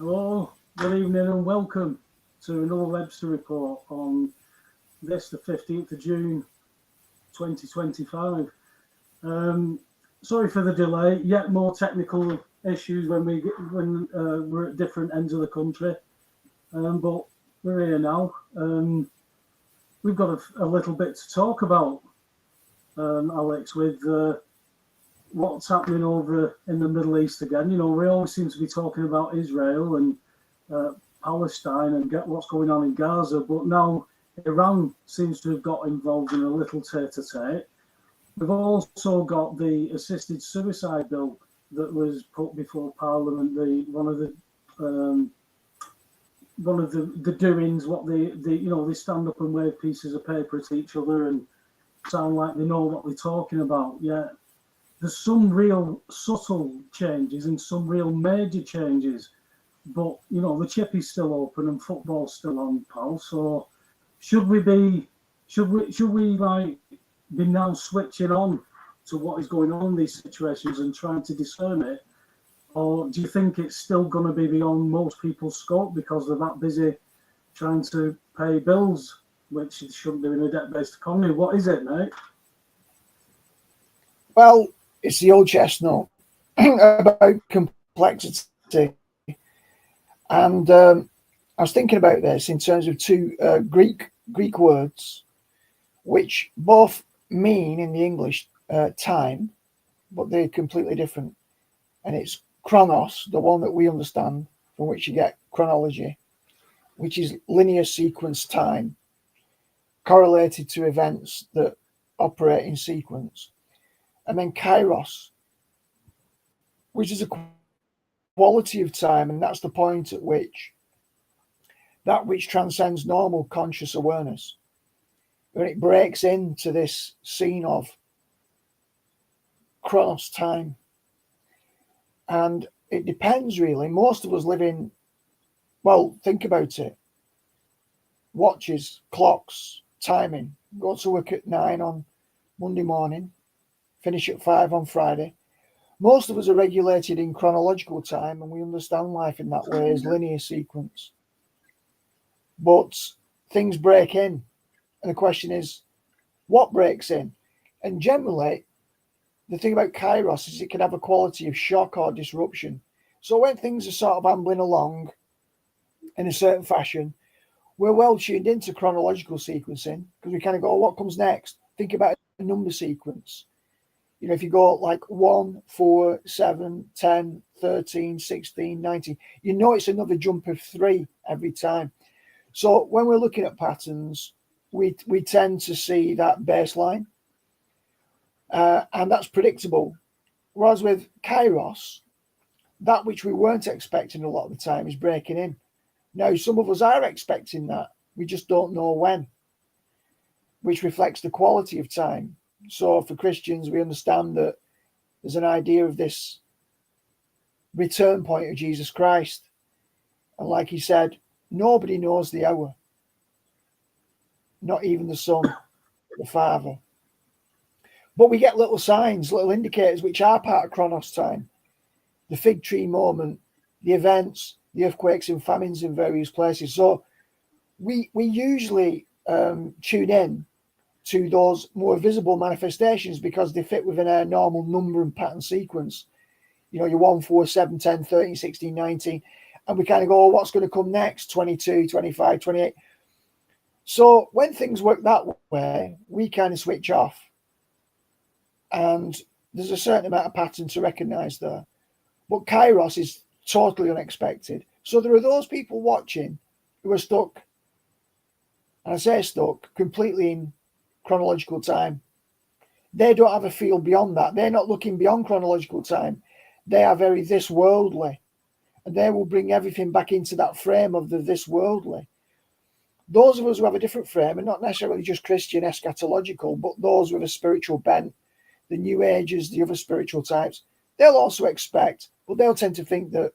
Hello, good evening and welcome to another Webster report on this, the 15th of June 2025. Sorry for the delay, yet more technical issues when we're at different ends of the country, but we're here now. We've got a little bit to talk about, Alex, with what's happening over in the Middle East again. You know, we always seem to be talking about Israel and Palestine and get what's going on in Gaza, but now Iran seems to have got involved in a little tete-a-tete. We've also got the assisted suicide bill that was put before Parliament. One of the doings, what they stand up and wave pieces of paper at each other and sound like they know what they're talking about. Yeah, there's some real subtle changes and some real major changes, but the chip is still open and football's still on, pal. So should we be now switching on to what is going on in these situations and trying to discern it, or do you think it's still going to be beyond most people's scope because they're that busy trying to pay bills, which it shouldn't do in a debt-based economy? What is it, mate? Well, it's the old chestnut about complexity. And I was thinking about this in terms of two Greek words, which both mean in the English time, but they're completely different. And it's chronos, the one that we understand, from which you get chronology, which is linear sequence time, correlated to events that operate in sequence. And then kairos, which is a quality of time, and that's the point at which that which transcends normal conscious awareness, when it breaks into this scene of chronos time. And it depends, really. Most of us live in, well, think about it. Watches, clocks, timing. Go to work at 9 on Monday morning, finish at 5 on Friday. Most of us are regulated in chronological time, and we understand life in that way as linear sequence. But things break in, and the question is, what breaks in? And generally, the thing about kairos is it can have a quality of shock or disruption. So when things are sort of ambling along in a certain fashion, we're well tuned into chronological sequencing because we kind of go, what comes next? Think about a number sequence. If you go like 1, 4, 7, 10, 13, 16, 19, it's another jump of 3 every time. So when we're looking at patterns, we tend to see that baseline, and that's predictable. Whereas with kairos, that which we weren't expecting a lot of the time is breaking in. Now, some of us are expecting that. We just don't know when, which reflects the quality of time. So for Christians, we understand that there's an idea of this return point of Jesus Christ. And like he said, nobody knows the hour, not even the Son, the Father. But we get little signs, little indicators, which are part of chronos time. The fig tree moment, the events, the earthquakes and famines in various places. So we usually tune in to those more visible manifestations because they fit within our normal number and pattern sequence. Your 1, 4, 7, 10, 13, 16, 19. And we kind of go, what's going to come next? 22, 25, 28. So when things work that way, we kind of switch off. And there's a certain amount of pattern to recognize there. But kairos is totally unexpected. So there are those people watching who are stuck, and I say stuck, completely in chronological time. They don't have a feel beyond that. They're not looking beyond chronological time. They are very this worldly, and they will bring everything back into that frame of the this worldly. Those of us who have a different frame, and not necessarily just Christian eschatological, but those with a spiritual bent, the New Agers, the other spiritual types, they'll also expect, but they'll tend to think that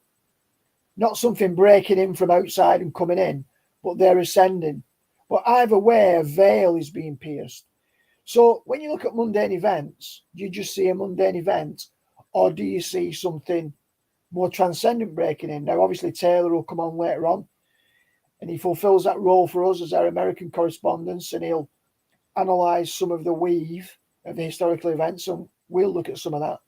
not something breaking in from outside and coming in, but they're ascending. But either way, a veil is being pierced. So when you look at mundane events, do you just see a mundane event, or do you see something more transcendent breaking in. Now, obviously, Taylor will come on later on, and he fulfills that role for us as our American correspondents, and he'll analyse some of the weave of the historical events, and we'll look at some of that.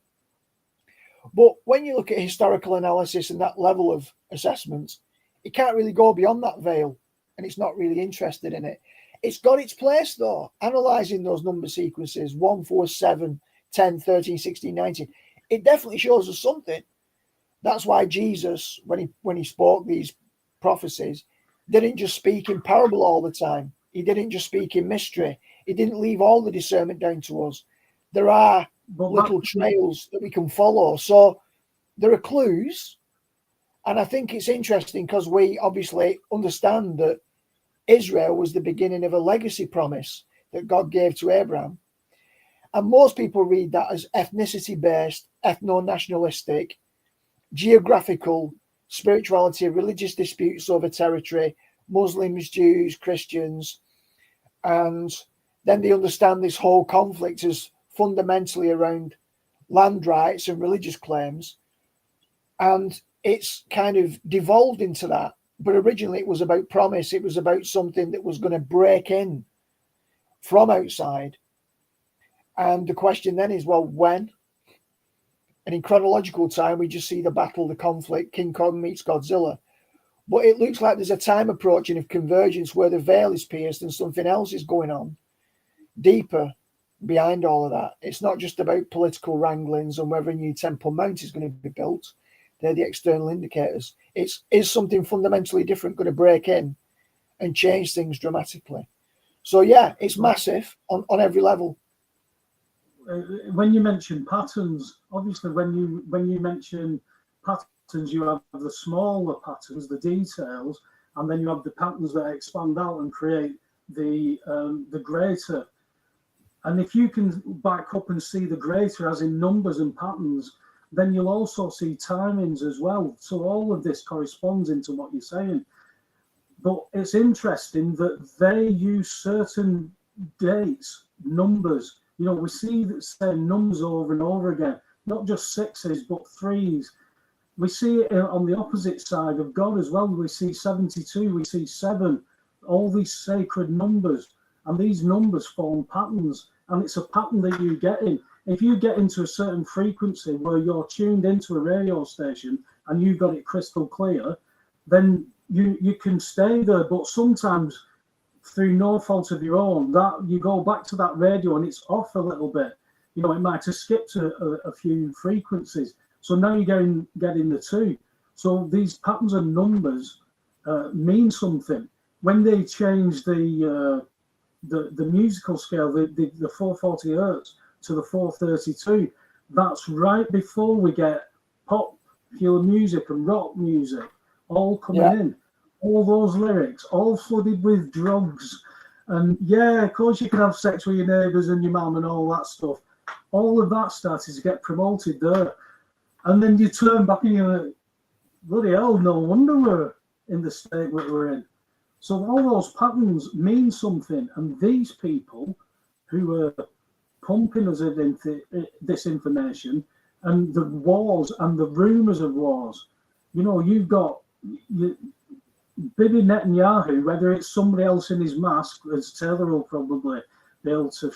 But when you look at historical analysis and that level of assessment, it can't really go beyond that veil, and it's not really interested in it. It's got its place, though, analysing those number sequences 1, 4, 7, 10, 13, 16, 19. It definitely shows us something. That's why Jesus, when he spoke these prophecies, didn't just speak in parable all the time. He didn't just speak in mystery. He didn't leave all the discernment down to us. There are little trails that we can follow. So there are clues. And I think it's interesting because we obviously understand that Israel was the beginning of a legacy promise that God gave to Abraham. And most people read that as ethnicity-based, ethno-nationalistic, geographical, spirituality, religious disputes over territory, Muslims, Jews, Christians. And then they understand this whole conflict as fundamentally around land rights and religious claims. And it's kind of devolved into that. But originally it was about promise. It was about something that was going to break in from outside. And the question then is, well, when? And in chronological time, we just see the battle, the conflict, King Kong meets Godzilla. But it looks like there's a time approaching of convergence where the veil is pierced and something else is going on deeper behind all of that. It's not just about political wranglings and whether a new Temple Mount is going to be built. They're the external indicators. Is something fundamentally different going to break in and change things dramatically? So, yeah, it's massive on every level. When you mention patterns, obviously when you mention patterns, you have the smaller patterns, the details, and then you have the patterns that expand out and create the greater. And if you can back up and see the greater as in numbers and patterns, then you'll also see timings as well. So all of this corresponds into what you're saying. But it's interesting that they use certain dates, numbers. You know, we see the same numbers over and over again, not just sixes, but threes. We see it on the opposite side of God as well. We see 72, we see 7, all these sacred numbers. And these numbers form patterns. And it's a pattern that you get in. If you get into a certain frequency where you're tuned into a radio station and you've got it crystal clear, then you can stay there. But sometimes through no fault of your own, that you go back to that radio and it's off a little bit. You know, it might have skipped a few frequencies. So now you're getting the 2. So these patterns and numbers mean something. When they change the musical scale, the 440 hertz to the 432, that's right before we get popular music and rock music all coming in. All those lyrics, all flooded with drugs. And yeah, of course you can have sex with your neighbours and your mum and all that stuff. All of that started to get promoted there. And then you turn back and you're like, bloody hell, no wonder we're in the state that we're in. So all those patterns mean something. And these people who are pumping us this information and the wars and the rumours of wars, you know, you've got Bibi Netanyahu, whether it's somebody else in his mask, as Taylor will probably be able to,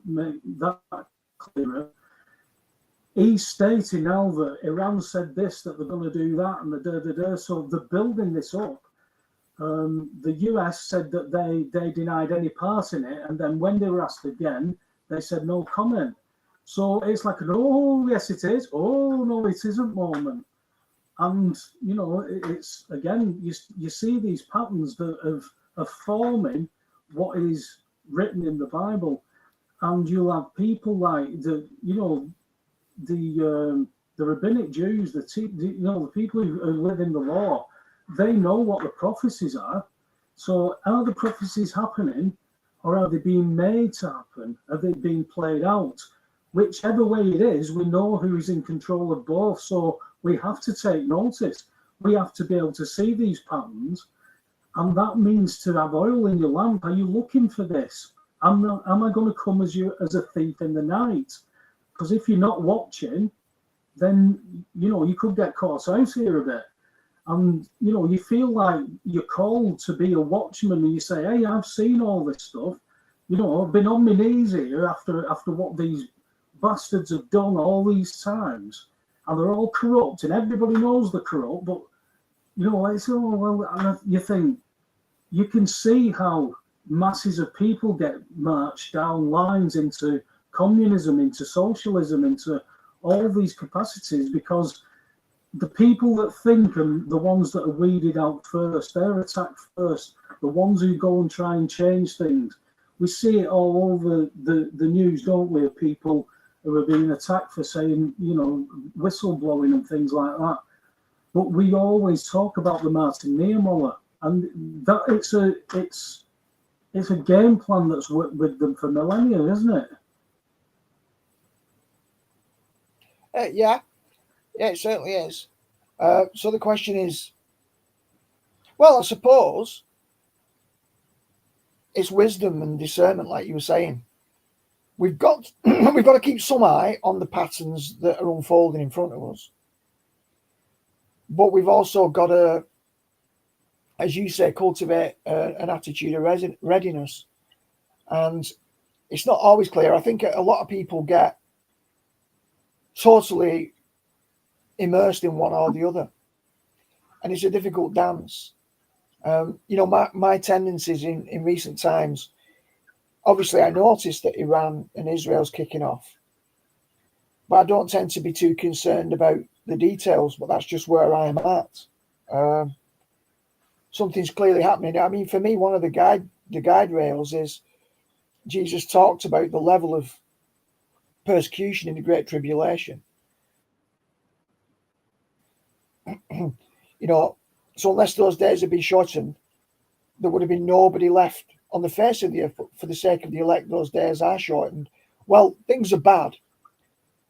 make that clearer. He's stating now that Iran said this, that they're going to do that, and the da-da-da. So they're building this up. The US said that they denied any part in it, and then when they were asked again, they said no comment. So it's like an, oh, yes, it is. Oh, no, it isn't moment. And, you know, it's, again, you see these patterns that of forming what is written in the Bible. And you'll have people like the rabbinic Jews, the people who live in the law, they know what the prophecies are. So are the prophecies happening, or are they being made to happen? Are they being played out? Whichever way it is, we know who is in control of both. So we have to take notice. We have to be able to see these patterns. And that means to have oil in your lamp. Are you looking for this? Am I going to come as a thief in the night? Because if you're not watching, then, you could get caught out here a bit. And, you feel like you're called to be a watchman, and you say, hey, I've seen all this stuff. I've been on my knees here after what these bastards have done all these times. And they're all corrupt, and everybody knows they're corrupt. But, it's, and you think, you can see how masses of people get marched down lines into communism, into socialism, into all these capacities, because the people that think and the ones that are weeded out first, they're attacked first. The ones who go and try and change things. We see it all over the news, don't we, of people who are being attacked for saying, whistleblowing and things like that. But we always talk about the Martin Niemöller, and that it's a game plan that's worked with them for millennia, isn't it? Yeah, it certainly is. So the question is, well, I suppose it's wisdom and discernment, like you were saying. We've got to keep some eye on the patterns that are unfolding in front of us, but we've also got to, as you say, cultivate an attitude of readiness. And it's not always clear. I think a lot of people get totally immersed in one or the other, and it's a difficult dance. My tendencies in recent times, obviously I noticed that Iran and Israel's kicking off, but I don't tend to be too concerned about the details, but that's just where I am at. Something's clearly happening. I mean, for me, one of the guide rails is Jesus talked about the level of persecution in the Great Tribulation. So unless those days had been shortened, there would have been nobody left on the face of the earth. But for the sake of the elect, those days are shortened. Well, things are bad,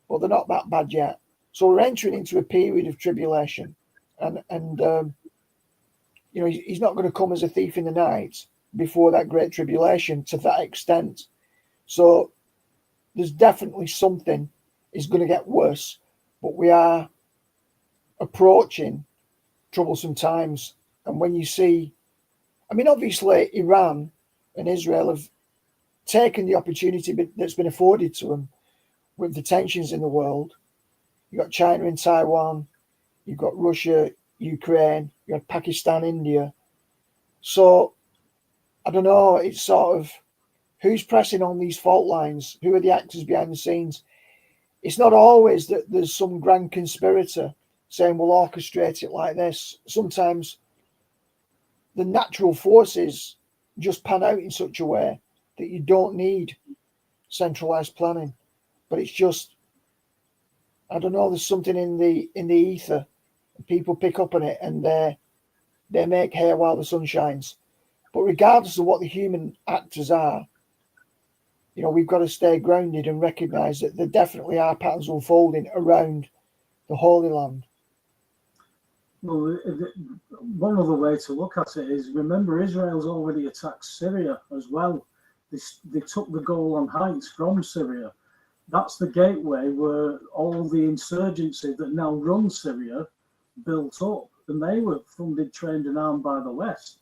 but they're not that bad yet. So we're entering into a period of tribulation, and he's not going to come as a thief in the night before that great tribulation to that extent. So there's definitely something is going to get worse, but we are approaching troublesome times. And when you see, I mean, obviously Iran and Israel have taken the opportunity that's been afforded to them with the tensions in the world. You've got China and Taiwan, you've got Russia, Ukraine, you have Pakistan, India. So I don't know, it's sort of who's pressing on these fault lines, who are the actors behind the scenes. It's not always that there's some grand conspirator saying we'll orchestrate it like this. Sometimes the natural forces just pan out in such a way that you don't need centralized planning. But it's just, I don't know, there's something in the ether. People pick up on it and they make hay while the sun shines. But regardless of what the human actors are, we've got to stay grounded and recognize that there definitely are patterns unfolding around the Holy Land. Well, one other way to look at it is, remember, Israel's already attacked Syria as well. They took the Golan Heights from Syria. That's the gateway where all the insurgency that now runs Syria built up, and they were funded, trained and armed by the West.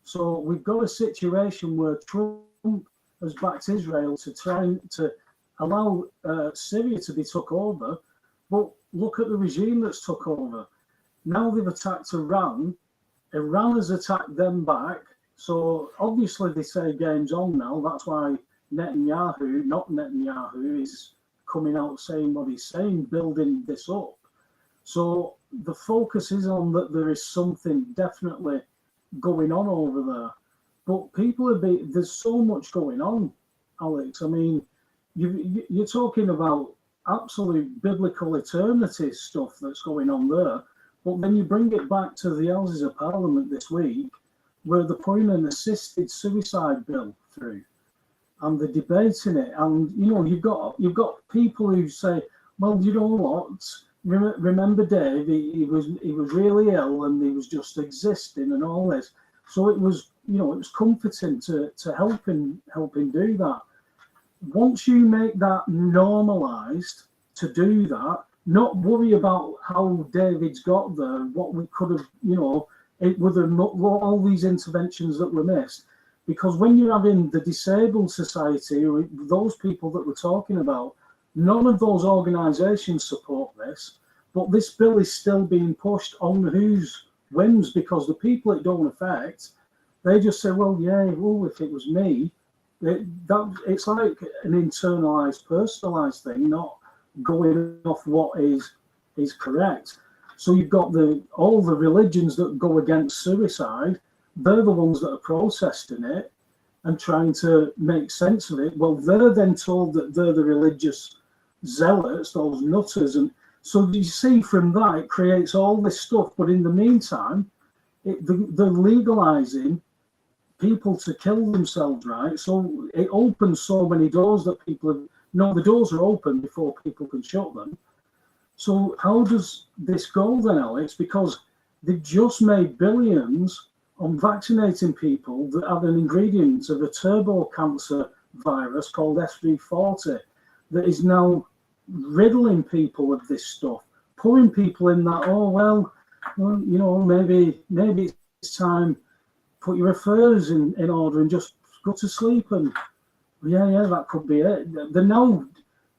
So we've got a situation where Trump has backed Israel to try to allow Syria to be took over, but look at the regime that's took over. Now they've attacked Iran. Iran has attacked them back. So obviously they say game's on now. That's why Netanyahu, is coming out saying what he's saying, building this up. So the focus is on that there is something definitely going on over there. But there's so much going on, Alex. I mean, you're talking about absolute biblical eternity stuff that's going on there. But then you bring it back to the Houses of Parliament this week, where they're putting an assisted suicide bill through, and they're debating it. And you've got people who say, "Well, you know what? Remember Dave? He was really ill, and he was just existing, and all this." So it was comforting to help him do that. Once you make that normalised to do that, not worry about how David's got there, what we could have, it would have not all these interventions that were missed. Because when you're having the disabled society, or those people that we're talking about, none of those organisations support this, but this bill is still being pushed on whose whims, because the people it don't affect, they just say, well, yeah, well, if it was me, it's like an internalised, personalised thing, not going off what is correct. So you've got all the religions that go against suicide. They're the ones that are protesting it and trying to make sense of it. Well, they're then told that they're the religious zealots, those nutters. And so you see from that, it creates all this stuff. But in the meantime, they're legalizing people to kill themselves, right? So it opens so many doors that people have. No, the doors are open before people can shut them. So how does this go then, Alex? Because they've just made billions on vaccinating people that have an ingredient of a turbo cancer virus called SV40 that is now riddling people with this stuff, putting people in that, maybe it's time, put your affairs in order and just go to sleep. And yeah, that could be it. They're now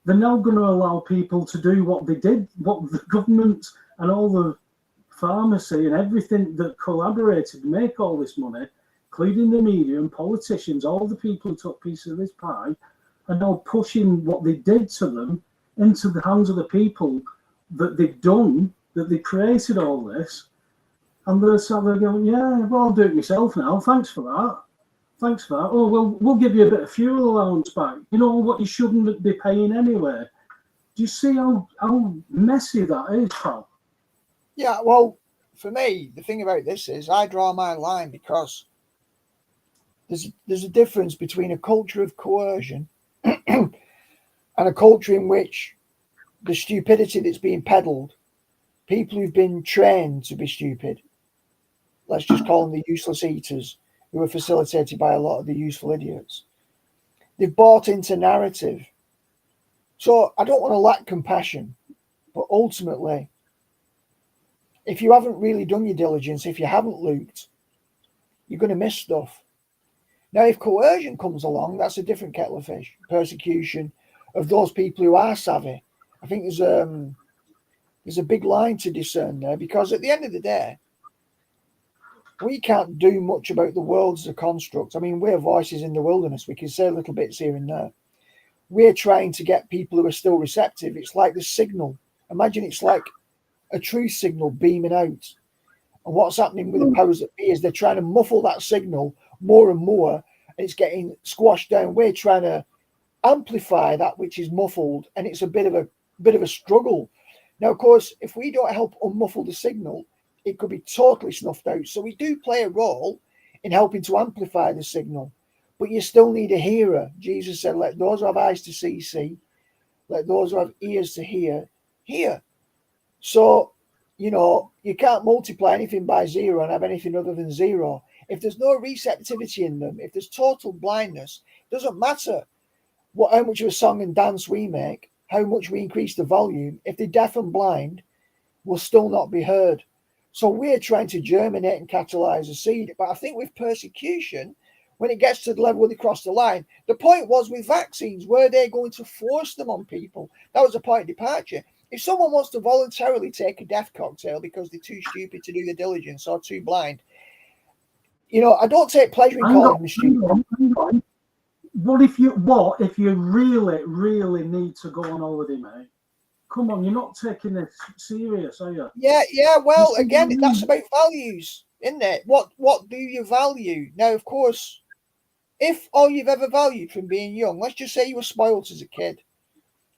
going to allow people to do what they did, what the government and all the pharmacy and everything that collaborated to make all this money, including the media and politicians, all the people who took pieces of this pie, are now pushing what they did to them into the hands of the people that they've done, that they created all this. And they're going, yeah, well, I'll do it myself now. Thanks for that. Oh, well, we'll give you a bit of fuel allowance back. You know what you shouldn't be paying anyway. Do you see how messy that is, pal? Yeah, well, for me, the thing about this is I draw my line because there's a difference between a culture of coercion and a culture in which the stupidity that's being peddled, people who've been trained to be stupid, let's just call them the useless eaters, who are facilitated by a lot of the useful idiots. They've bought into narrative. So I don't want to lack compassion, but ultimately, if you haven't really done your diligence, if you haven't looked, you're going to miss stuff. Now, if coercion comes along, that's a different kettle of fish. Persecution of those people who are savvy. I think there's a big line to discern there, because at the end of the day, we can't do much about the world as a construct. I mean, we're voices in the wilderness. We can say little bits here and there. We're trying to get people who are still receptive. It's like the signal. Imagine it's like a truth signal beaming out. And what's happening with the powers that be is they're trying to muffle that signal more and more, and it's getting squashed down. We're trying to amplify that which is muffled, and it's a bit of a struggle. Now, of course, if we don't help unmuffle the signal, it could be totally snuffed out. So we do play a role in helping to amplify the signal, but you still need a hearer. Jesus said, let those who have eyes to see, see. Let those who have ears to hear, hear. So, you can't multiply anything by zero and have anything other than zero. If there's no receptivity in them, if there's total blindness, it doesn't matter how much of a song and dance we make, how much we increase the volume. If they're deaf and blind, will still not be heard. So we're trying to germinate and catalyze a seed. But I think with persecution, when it gets to the level where they cross the line, the point was with vaccines, were they going to force them on people? That was a point of departure. If someone wants to voluntarily take a death cocktail because they're too stupid to do the diligence or too blind, I don't take pleasure in calling them stupid. Hang on. What if you really, really need to go on holiday, mate? Come on, you're not taking this serious, are you? Yeah. Well, again, that's about values, isn't it? What do you value? Now, of course, if all you've ever valued from being young, let's just say you were spoiled as a kid,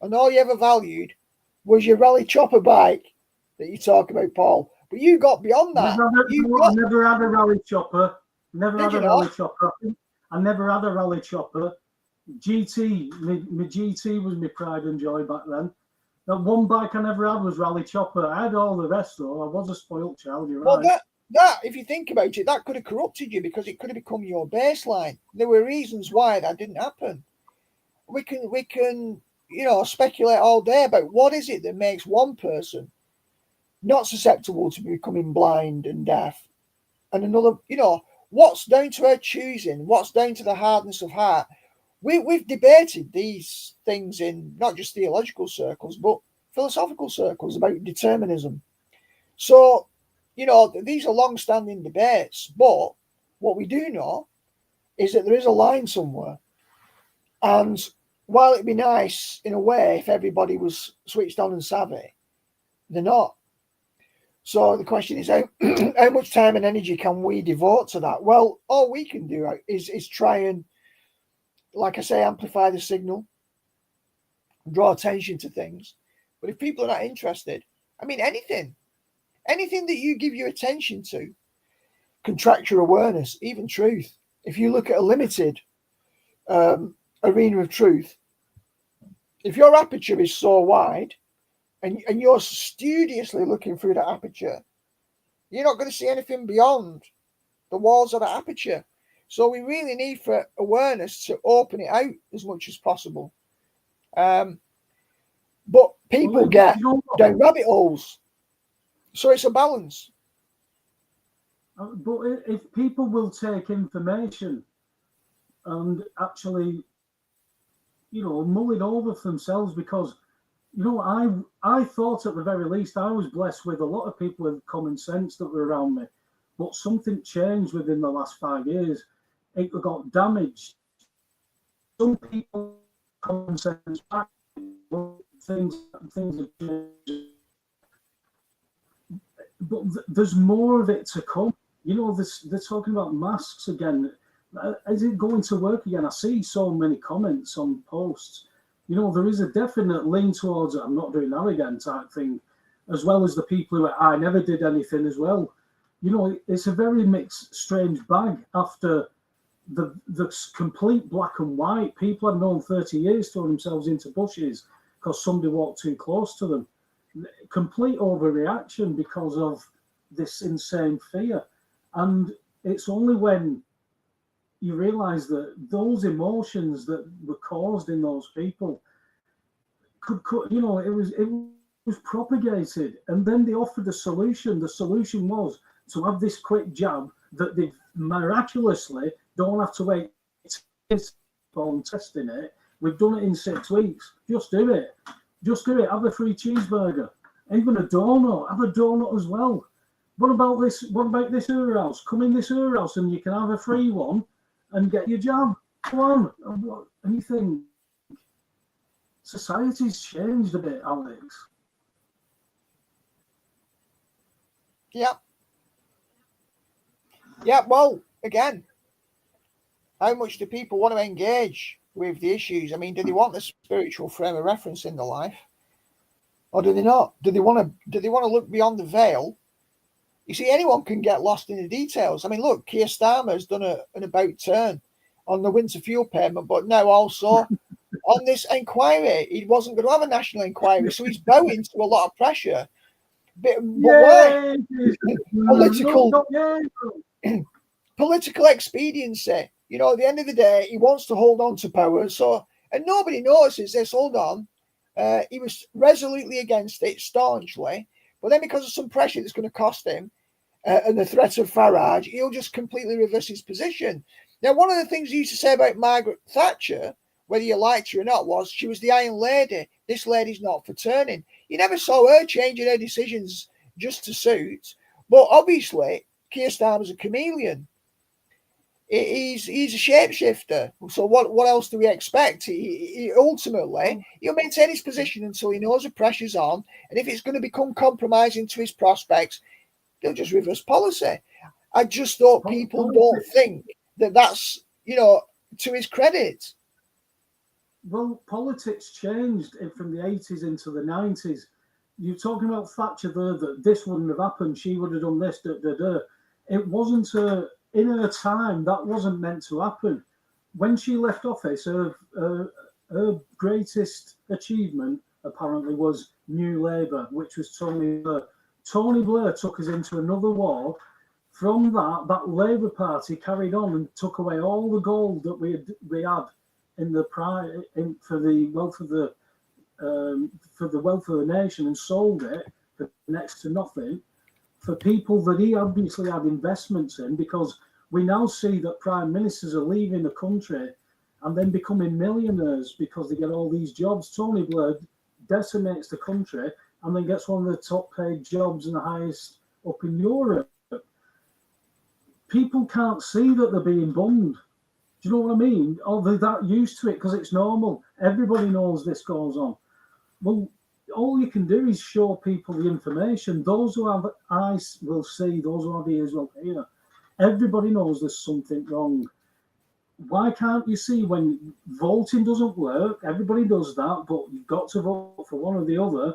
and all you ever valued was your rally chopper bike that you talk about, Paul. But you got beyond that. I never had a rally chopper. I never had a rally chopper. GT, my GT was my pride and joy back then. That one bike I never had was rally chopper. I had all the rest though. I was a spoilt child. You're right. Well, that if you think about it, that could have corrupted you because it could have become your baseline. There were reasons why that didn't happen. We can speculate all day about what is it that makes one person not susceptible to becoming blind and deaf, and another, what's down to her choosing, what's down to the hardness of heart. We've debated these things in not just theological circles, but philosophical circles about determinism. So, these are long-standing debates, but what we do know is that there is a line somewhere. And while it'd be nice in a way if everybody was switched on and savvy, they're not. So the question is, how much time and energy can we devote to that? Well, all we can do is try and, like I say, amplify the signal, draw attention to things. But if people are not interested, anything that you give your attention to contracts your awareness, even truth. If you look at a limited arena of truth, if your aperture is so wide and you're studiously looking through that aperture, you're not going to see anything beyond the walls of the aperture. So we really need for awareness to open it out as much as possible. But people get down rabbit holes. So it's a balance. But if people will take information and actually, mull it over for themselves, because, I thought at the very least I was blessed with a lot of people with common sense that were around me, but something changed within the last 5 years. It got damaged. Some people common sense back, things have changed. But there's more of it to come. They're talking about masks again. Is it going to work again? I see so many comments on posts. There is a definite lean towards I'm not doing that again type thing, as well as the people who I never did anything as well. It's a very mixed, strange bag after the complete black and white. People I've known 30 years throw themselves into bushes because somebody walked too close to them. Complete overreaction because of this insane fear. And it's only when you realize that those emotions that were caused in those people could it was propagated, and then they offered a solution. The solution was to have this quick jab that they miraculously don't have to wait on testing it. We've done it in 6 weeks. Just do it. Have a free cheeseburger, even a donut. Have a donut as well. What about this house? Come in this house and you can have a free one and get your jab. Go on. And you think society's changed a bit, Alex. Yeah. Well, again, how much do people want to engage with the issues? Do they want the spiritual frame of reference in their life, or do they not? Do they want to look beyond the veil? You see, anyone can get lost in the details. Look, Keir Starmer has done an about turn on the winter fuel payment, but now also on this inquiry. He wasn't going to have a national inquiry, so he's bowing to a lot of pressure. But why? Political expediency. At the end of the day, he wants to hold on to power. So, and nobody notices this. Hold on. He was resolutely against it, staunchly. But then because of some pressure that's going to cost him and the threat of Farage, he'll just completely reverse his position. Now, one of the things he used to say about Margaret Thatcher, whether you liked her or not, was she was the Iron Lady. This lady's not for turning. You never saw her changing her decisions just to suit. But obviously, Keir Starmer's a chameleon. He's a shapeshifter. So what else do we expect? He ultimately, he'll maintain his position until he knows the pressure's on. And if it's going to become compromising to his prospects, he'll just reverse policy. I just thought people don't think that that's, to his credit. Well, politics changed from the 80s into the 90s. You're talking about Thatcher there, that this wouldn't have happened. She would have done this, It wasn't in her time, that wasn't meant to happen. When she left office, her greatest achievement apparently was New Labour, which was Tony Blair. Tony Blair took us into another war. From that Labour Party carried on and took away all the gold that we had in the for the for the wealth of the nation and sold it for next to nothing for people that he obviously had investments in, because we now see that prime ministers are leaving the country and then becoming millionaires because they get all these jobs. Tony Blair decimates the country and then gets one of the top paid jobs and the highest up in Europe. People can't see that they're being bummed. Do you know what I mean? Or they're that used to it because it's normal. Everybody knows this goes on. Well, all you can do is show people the information. Those who have eyes will see, those who have ears will hear. Everybody knows there's something wrong. Why can't you see when voting doesn't work? Everybody does that, but you've got to vote for one or the other.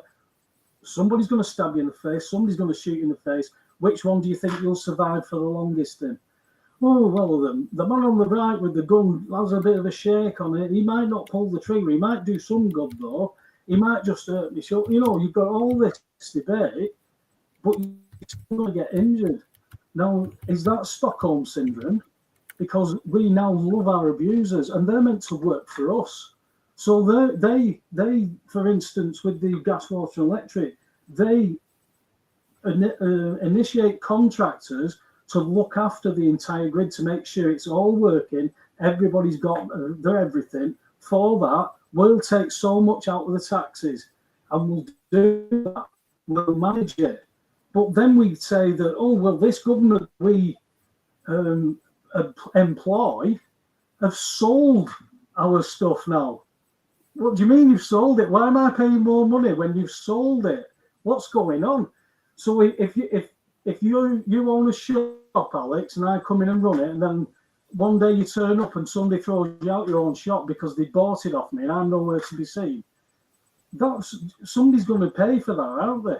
Somebody's going to stab you in the face. Somebody's going to shoot you in the face. Which one do you think you'll survive for the longest in? Oh, well, the man on the right with the gun has a bit of a shake on it. He might not pull the trigger. He might do some good, though. He might just hurt me. So, you know, you've got all this debate, but you're still going to get injured. Now, is that Stockholm syndrome? Because we now love our abusers, and they're meant to work for us. So they, for instance, with the gas, water, and electric, they initiate contractors to look after the entire grid to make sure it's all working. Everybody's got their everything. For that, we'll take so much out of the taxes, and we'll do that. We'll manage it. But then we say that, oh, well, this government we employ have sold our stuff now. What do you mean you've sold it? Why am I paying more money when you've sold it? What's going on? So if you own a shop, Alex, and I come in and run it, and then one day you turn up and somebody throws you out your own shop because they bought it off me and I'm nowhere to be seen, somebody's going to pay for that, aren't they?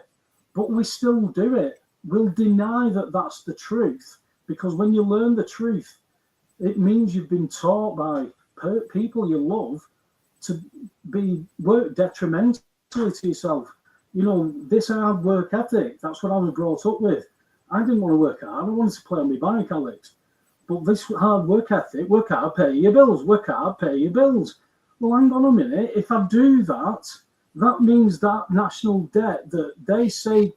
But we still do it. We'll deny that that's the truth, because when you learn the truth, it means you've been taught by people you love to work detrimentally to yourself. You know, this hard work ethic, that's what I was brought up with. I didn't want to work hard. I wanted to play on my bike, Alex. But this hard work ethic, work hard, pay your bills, work hard, pay your bills. Well, hang on a minute. If I do that, that means that national debt that they say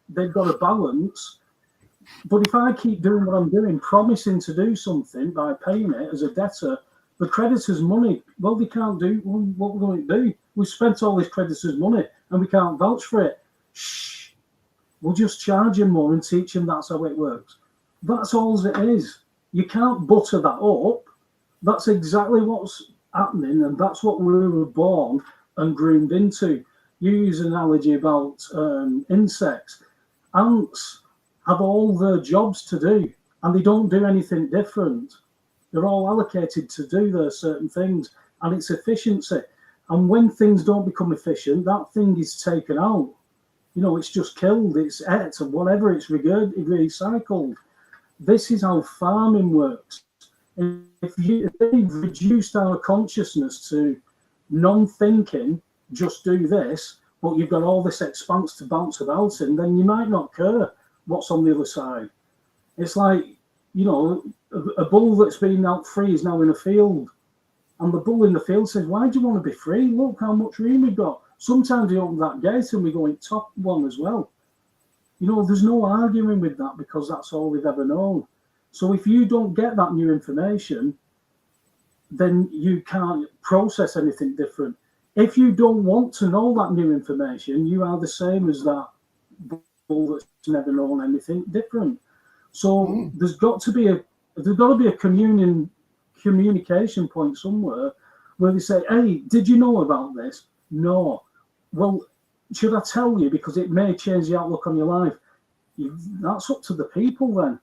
they've got a balance. But if I keep doing what I'm doing, promising to do something by paying it as a debtor, the creditor's money, well, they can't do, well, what we're going to do? We've spent all this creditor's money and we can't vouch for it. Shh, we'll just charge him more and teach him that's how it works. That's all it is. You can't butter that up. That's exactly what's happening, and that's what we were born and groomed into. You use an analogy about insects. Ants have all their jobs to do, and they don't do anything different. They're all allocated to do their certain things, and it's efficiency. And when things don't become efficient, that thing is taken out. You know, it's just killed, it's ate, or whatever, it's recycled. This is how farming works. If they've reduced our consciousness to non-thinking, just do this, but you've got all this expanse to bounce about in, then you might not care what's on the other side. It's like, you know, a bull that's been out free is now in a field. And the bull in the field says, why do you want to be free? Look how much room we've got. Sometimes we open that gate and we go in top one as well. You know, there's no arguing with that because that's all we've ever known. So if you don't get that new information, then you can't process anything different. If you don't want to know that new information, you are the same as that bull that's never known anything different. So there's got to be a communication point somewhere where they say, hey, did you know about this? No. Well, should I tell you because it may change the outlook on your life? That's up to the people then.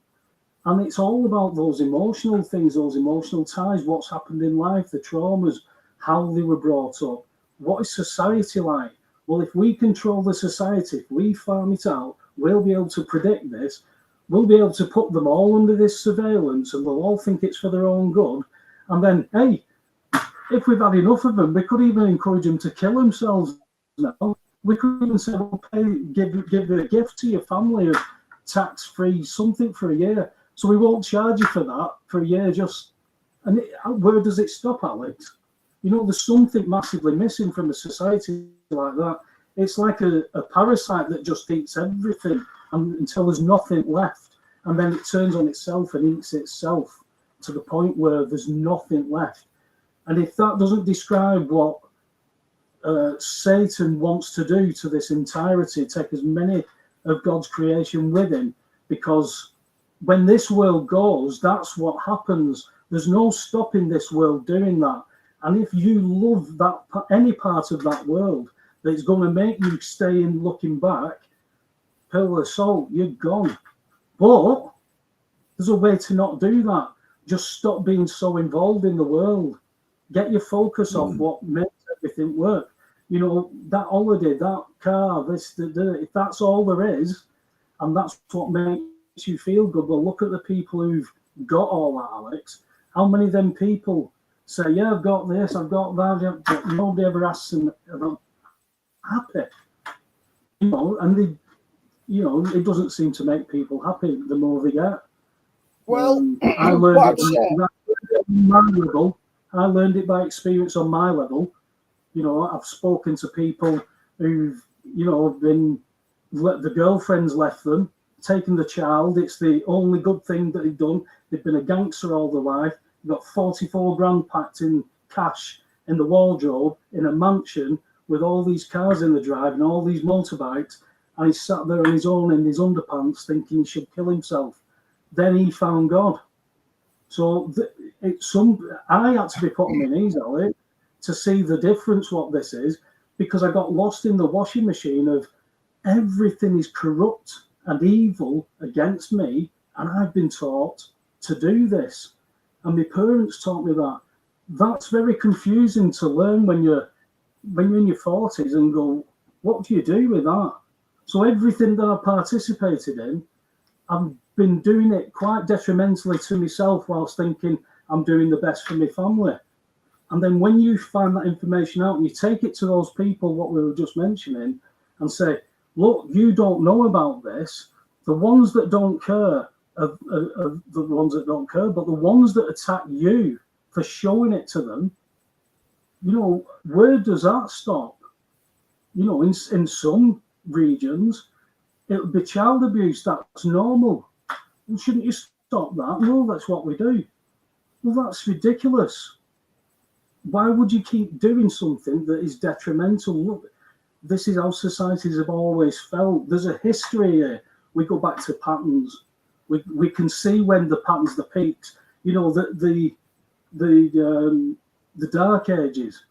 And it's all about those emotional things, those emotional ties, what's happened in life, the traumas, how they were brought up. What is society like? Well, if we control the society, if we farm it out, we'll be able to predict this. We'll be able to put them all under this surveillance and they'll all think it's for their own good. And then, hey, if we've had enough of them, we could even encourage them to kill themselves now. We could even say, well, give a gift to your family of tax-free something for a year. So we won't charge you for that for a year. And where does it stop, Alex? You know, there's something massively missing from a society like that. It's like a parasite that just eats everything until there's nothing left. And then it turns on itself and eats itself to the point where there's nothing left. And if that doesn't describe what Satan wants to do to this entirety, take as many of God's creation with him, because when this world goes, that's what happens. There's no stopping this world doing that. And if you love that any part of that world that's going to make you stay in looking back, pillar of salt, you're gone. But there's a way to not do that. Just stop being so involved in the world. Get your focus off what makes everything work. You know, that holiday, that car, this, if that's all there is, and that's what makes you feel good, well, look at the people who've got all that, Alex. How many of them people say, yeah, I've got this, I've got that, but nobody ever asks them about happy. You know, and they, you know, it doesn't seem to make people happy the more they get. Well, I learned it on my level. I learned it by experience on my level. You know, I've spoken to people who've, you know, been, the girlfriend's left them, taken the child. It's the only good thing that they've done. They've been a gangster all their life. They've got 44 grand packed in cash in the wardrobe in a mansion with all these cars in the drive and all these motorbikes. And he's sat there on his own in his underpants thinking he should kill himself. Then he found God. So I had to be put on my knees, Alex, to see the difference, what this is, because I got lost in the washing machine of everything is corrupt and evil against me, and I've been taught to do this. And my parents taught me that. That's very confusing to learn when you're in your 40s and go, what do you do with that? So everything that I participated in, I've been doing it quite detrimentally to myself whilst thinking I'm doing the best for my family. And then when you find that information out and you take it to those people, what we were just mentioning, and say, look, you don't know about this. The ones that don't care are the ones that don't care, but the ones that attack you for showing it to them, you know, where does that stop? You know, in some regions, it would be child abuse. That's normal. And shouldn't you stop that? No, that's what we do. Well, that's ridiculous. Why would you keep doing something that is detrimental? Look, this is how societies have always felt. There's a history here. We go back to patterns. We can see when the patterns, the peaks. You know, the dark ages.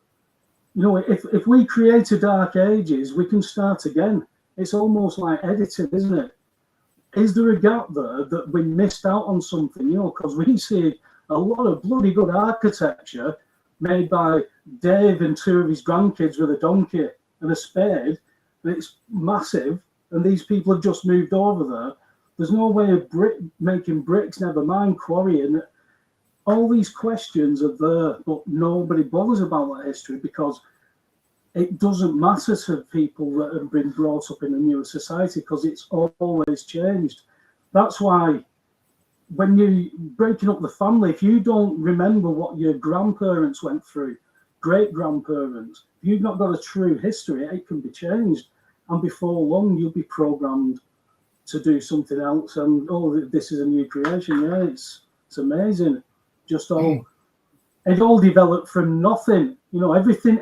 You know, if we create a dark ages, we can start again. It's almost like editing, isn't it? Is there a gap there that we missed out on something? You know, because we see a lot of bloody good architecture made by Dave and two of his grandkids with a donkey and a spade, and it's massive, and these people have just moved over there. There's no way of making bricks, never mind quarrying. All these questions are there, but nobody bothers about that history because it doesn't matter to people that have been brought up in a newer society because it's always changed. That's why when you're breaking up the family, if you don't remember what your grandparents went through, great-grandparents, if you've not got a true history, it can be changed. And before long, you'll be programmed to do something else. And, oh, this is a new creation. Yeah, it's amazing. Just all, it all developed from nothing. You know, everything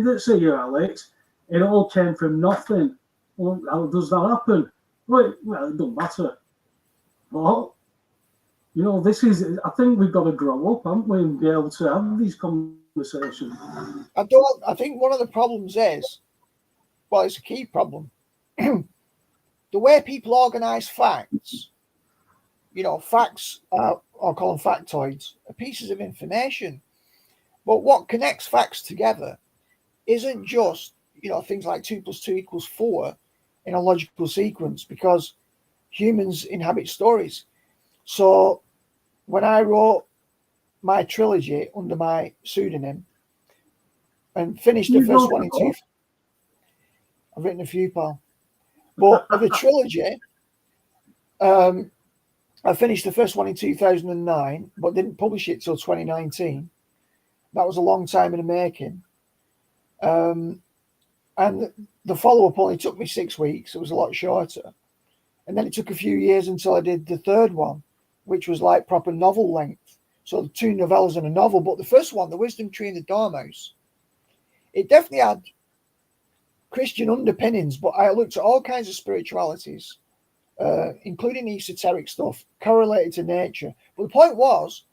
that's here, Alex, it all came from nothing. Well, how does that happen? Well, it don't matter. Well, you know, I think we've got to grow up, haven't we, and be able to have these conversations. I think one of the problems is, well, it's a key problem. The way people organise facts, you know, facts, I'll call them factoids, are pieces of information. But what connects facts together isn't just, you know, things like 2 + 2 = 4 in a logical sequence, because humans inhabit stories. So when I wrote my trilogy under my pseudonym and finished the first one in I've written a few, pal. But of the trilogy, I finished the first one in 2009, but didn't publish it till 2019. That was a long time in the making. And the follow-up only took me 6 weeks. It was a lot shorter. And then it took a few years until I did the third one, which was like proper novel length. So the 2 novellas and a novel. But the first one, The Wisdom Tree and the Dormouse, it definitely had Christian underpinnings, but I looked at all kinds of spiritualities, including esoteric stuff, correlated to nature. But the point was,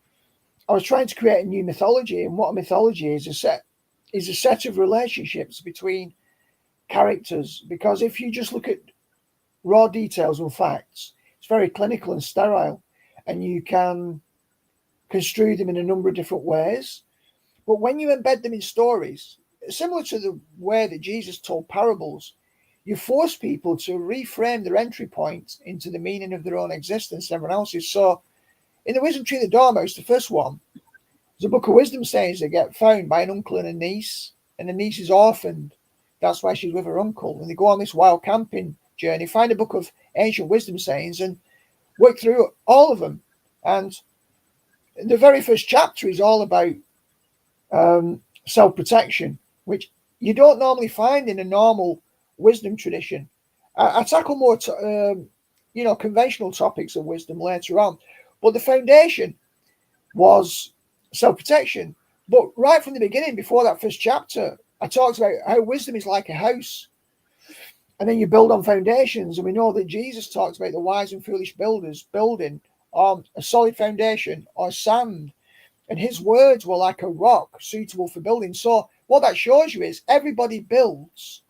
I was trying to create a new mythology, and what a mythology is a set of relationships between characters. Because if you just look at raw details and facts, it's very clinical and sterile, and you can construe them in a number of different ways. But when you embed them in stories, similar to the way that Jesus told parables, you force people to reframe their entry point into the meaning of their own existence and everyone else's. So in The Wisdom Tree and the Dormouse, the first one, there's a book of wisdom sayings that get found by an uncle and a niece, and the niece is orphaned. That's why she's with her uncle. And they go on this wild camping journey, find a book of ancient wisdom sayings and work through all of them. And the very first chapter is all about self-protection, which you don't normally find in a normal wisdom tradition. I tackle more conventional topics of wisdom later on, but the foundation was self-protection. But right from the beginning, before that first chapter, I talked about how wisdom is like a house, and then you build on foundations. And we know that Jesus talks about the wise and foolish builders building on a solid foundation or sand, and his words were like a rock suitable for building. So what that shows you is everybody builds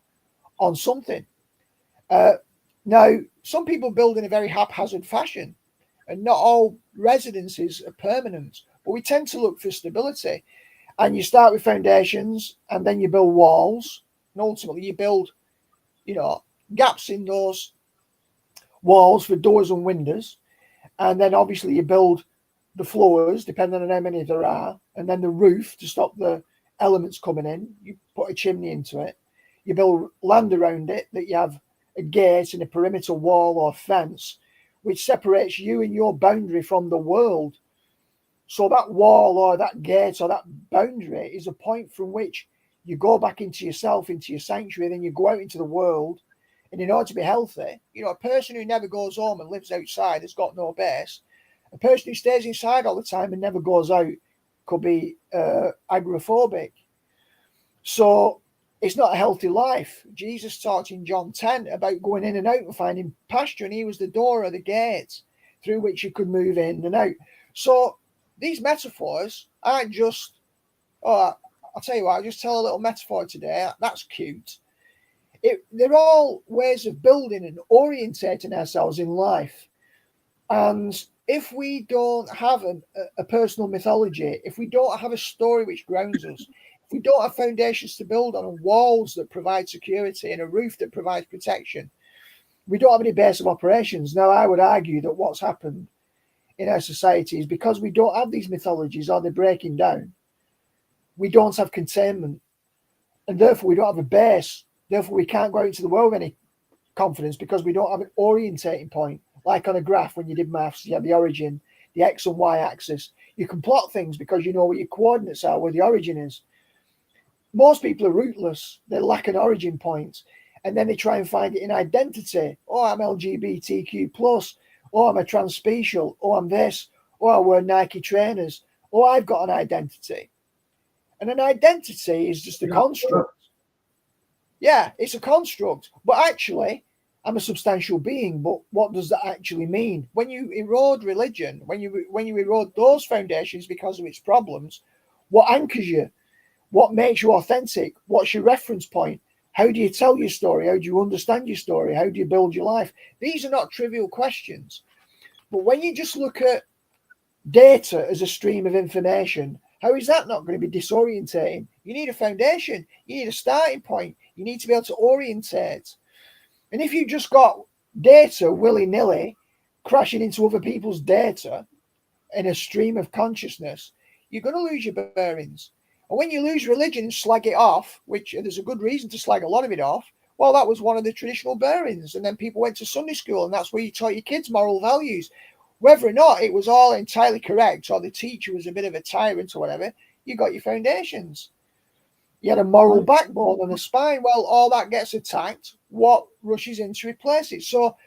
on something. Now, some people build in a very haphazard fashion, and not all residences are permanent, but we tend to look for stability. And you start with foundations, and then you build walls, and ultimately you build, gaps in those walls for doors and windows. And then obviously you build the floors, depending on how many there are, and then the roof to stop the elements coming in. You put a chimney into it. You build land around it, that you have a gate and a perimeter wall or fence, which separates you and your boundary from the world. So that wall or that gate or that boundary is a point from which you go back into yourself, into your sanctuary, then you go out into the world. And in order to be healthy, a person who never goes home and lives outside has got no base. A person who stays inside all the time and never goes out could be agoraphobic. So it's not a healthy life. Jesus talked in John 10 about going in and out and finding pasture, and he was the door or the gate through which you could move in and out. So these metaphors aren't just, I'll tell you what, I'll just tell a little metaphor today. That's cute. They're all ways of building and orientating ourselves in life. And if we don't have a personal mythology, if we don't have a story which grounds us, if we don't have foundations to build on and walls that provide security and a roof that provides protection, we don't have any base of operations. Now, I would argue that what's happened in our society is because we don't have these mythologies, or they're breaking down. We don't have containment, and therefore we don't have a base. Therefore, we can't go out into the world with any confidence because we don't have an orientating point. Like on a graph, when you did maths, you have the origin, the X and Y axis. You can plot things because you know what your coordinates are, where the origin is. Most people are rootless. They lack an origin point. And then they try and find it in identity. Oh, I'm LGBTQ+. Oh, I'm a transspecial. Oh, I'm this. Oh, I wear Nike trainers. Oh, I've got an identity. And an identity is just a construct. Yeah, it's a construct. But actually, I'm a substantial being. But what does that actually mean? When you erode religion, when you erode those foundations because of its problems, what anchors you? What makes you authentic? What's your reference point? How do you tell your story? How do you understand your story? How do you build your life? These are not trivial questions. But when you just look at data as a stream of information, how is that not going to be disorientating? You need a foundation. You need a starting point. You need to be able to orientate. And if you just got data willy-nilly crashing into other people's data in a stream of consciousness, you're going to lose your bearings. And when you lose religion and slag it off, which there's a good reason to slag a lot of it off, well, that was one of the traditional bearings. And then people went to Sunday school, and that's where you taught your kids moral values. Whether or not it was all entirely correct, or the teacher was a bit of a tyrant or whatever, you got your foundations. You had a moral backbone and a spine. Well, all that gets attacked. What rushes in to replace it? So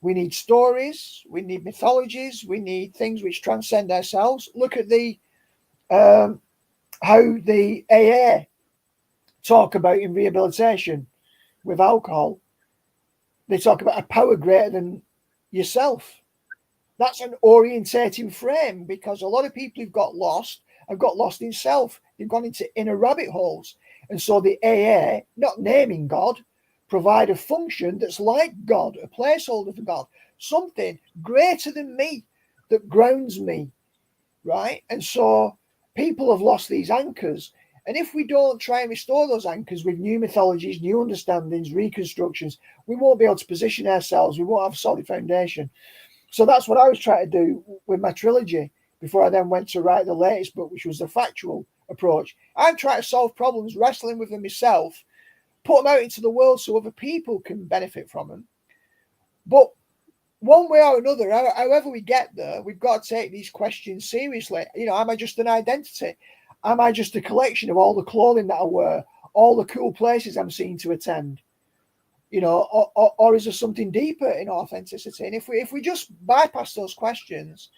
we need stories, we need mythologies, we need things which transcend ourselves. Look at the how the AA talk about in rehabilitation with alcohol. They talk about a power greater than yourself. That's an orientating frame, because a lot of people who've got lost have got lost in self. They've gone into inner rabbit holes. And so the AA, not naming God, provide a function that's like God, a placeholder for God, something greater than me that grounds me, right? And so people have lost these anchors. And if we don't try and restore those anchors with new mythologies, new understandings, reconstructions, we won't be able to position ourselves. We won't have a solid foundation. So that's what I was trying to do with my trilogy before I then went to write the latest book, which was the factual approach. I'm trying to solve problems, wrestling with them myself, put them out into the world so other people can benefit from them. But one way or another, however we get there, we've got to take these questions seriously. You know, am I just an identity? Am I just a collection of all the clothing that I wear, all the cool places I'm seen to attend? You know, or is there something deeper in authenticity? And if we just bypass those questions,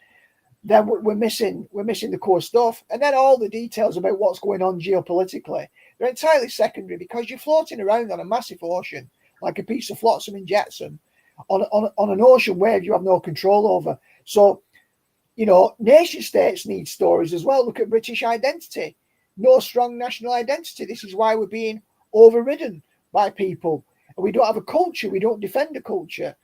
then we're missing the core stuff. And then all the details about what's going on geopolitically, they're entirely secondary, because you're floating around on a massive ocean like a piece of flotsam and jetsam on an ocean wave you have no control over. So, you know, nation states need stories as well. Look at British identity. No strong national identity. This is why we're being overridden by people. And we don't have a culture. We don't defend a culture.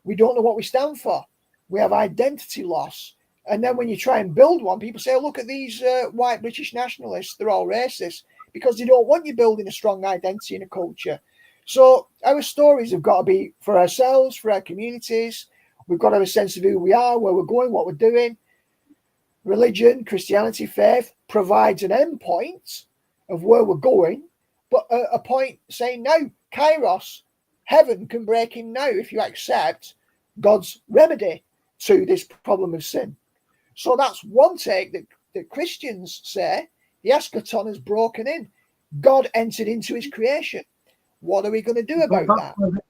We don't know what we stand for. We have identity loss. And then when you try and build one, people say, oh, look at these white British nationalists. They're all racist, because they don't want you building a strong identity in a culture. So our stories have got to be for ourselves, for our communities. We've got to have a sense of who we are, where we're going, what we're doing. Religion, Christianity, faith provides an end point of where we're going, but a point saying now, Kairos, heaven can break in now if you accept God's remedy to this problem of sin. So that's one take that Christians say. The eschaton has broken in. God entered into his creation. What are we going to do about that?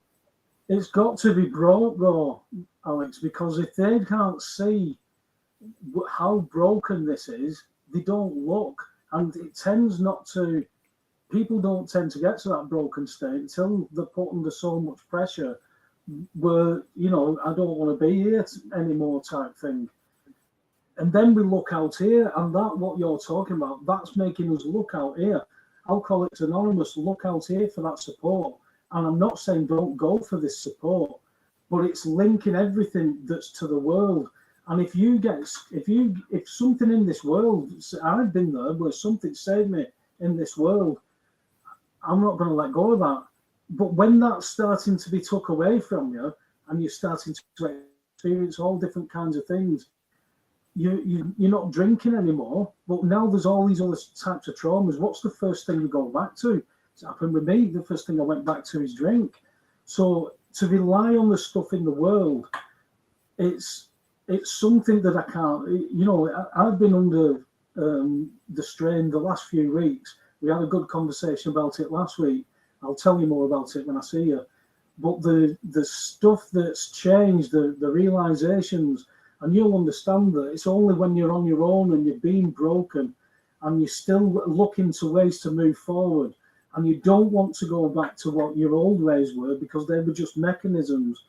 It's got to be brought, though, Alex, because if they can't see how broken this is, they don't look. And it tends not to, people don't tend to get to that broken state until they're put under so much pressure where, you know, I don't want to be here anymore type thing. And then we look out here, and that, what you're talking about, that's making us look out here. Alcoholics Anonymous, look out here for that support. And I'm not saying don't go for this support, but it's linking everything that's to the world. And if something in this world, I've been there where something saved me in this world, I'm not going to let go of that. But when that's starting to be took away from you, and you're starting to experience all different kinds of things, you're not drinking anymore, but now there's all these other types of traumas. What's the first thing you go back to? It's happened with me. The first thing I went back to is drink. So to rely on the stuff in the world, it's something that I can't. You know, I've been under the strain the last few weeks. We had a good conversation about it last week. I'll tell you more about it when I see you. But the stuff that's changed, the realizations. And you'll understand that it's only when you're on your own and you're being broken and you're still looking to ways to move forward, and you don't want to go back to what your old ways were because they were just mechanisms.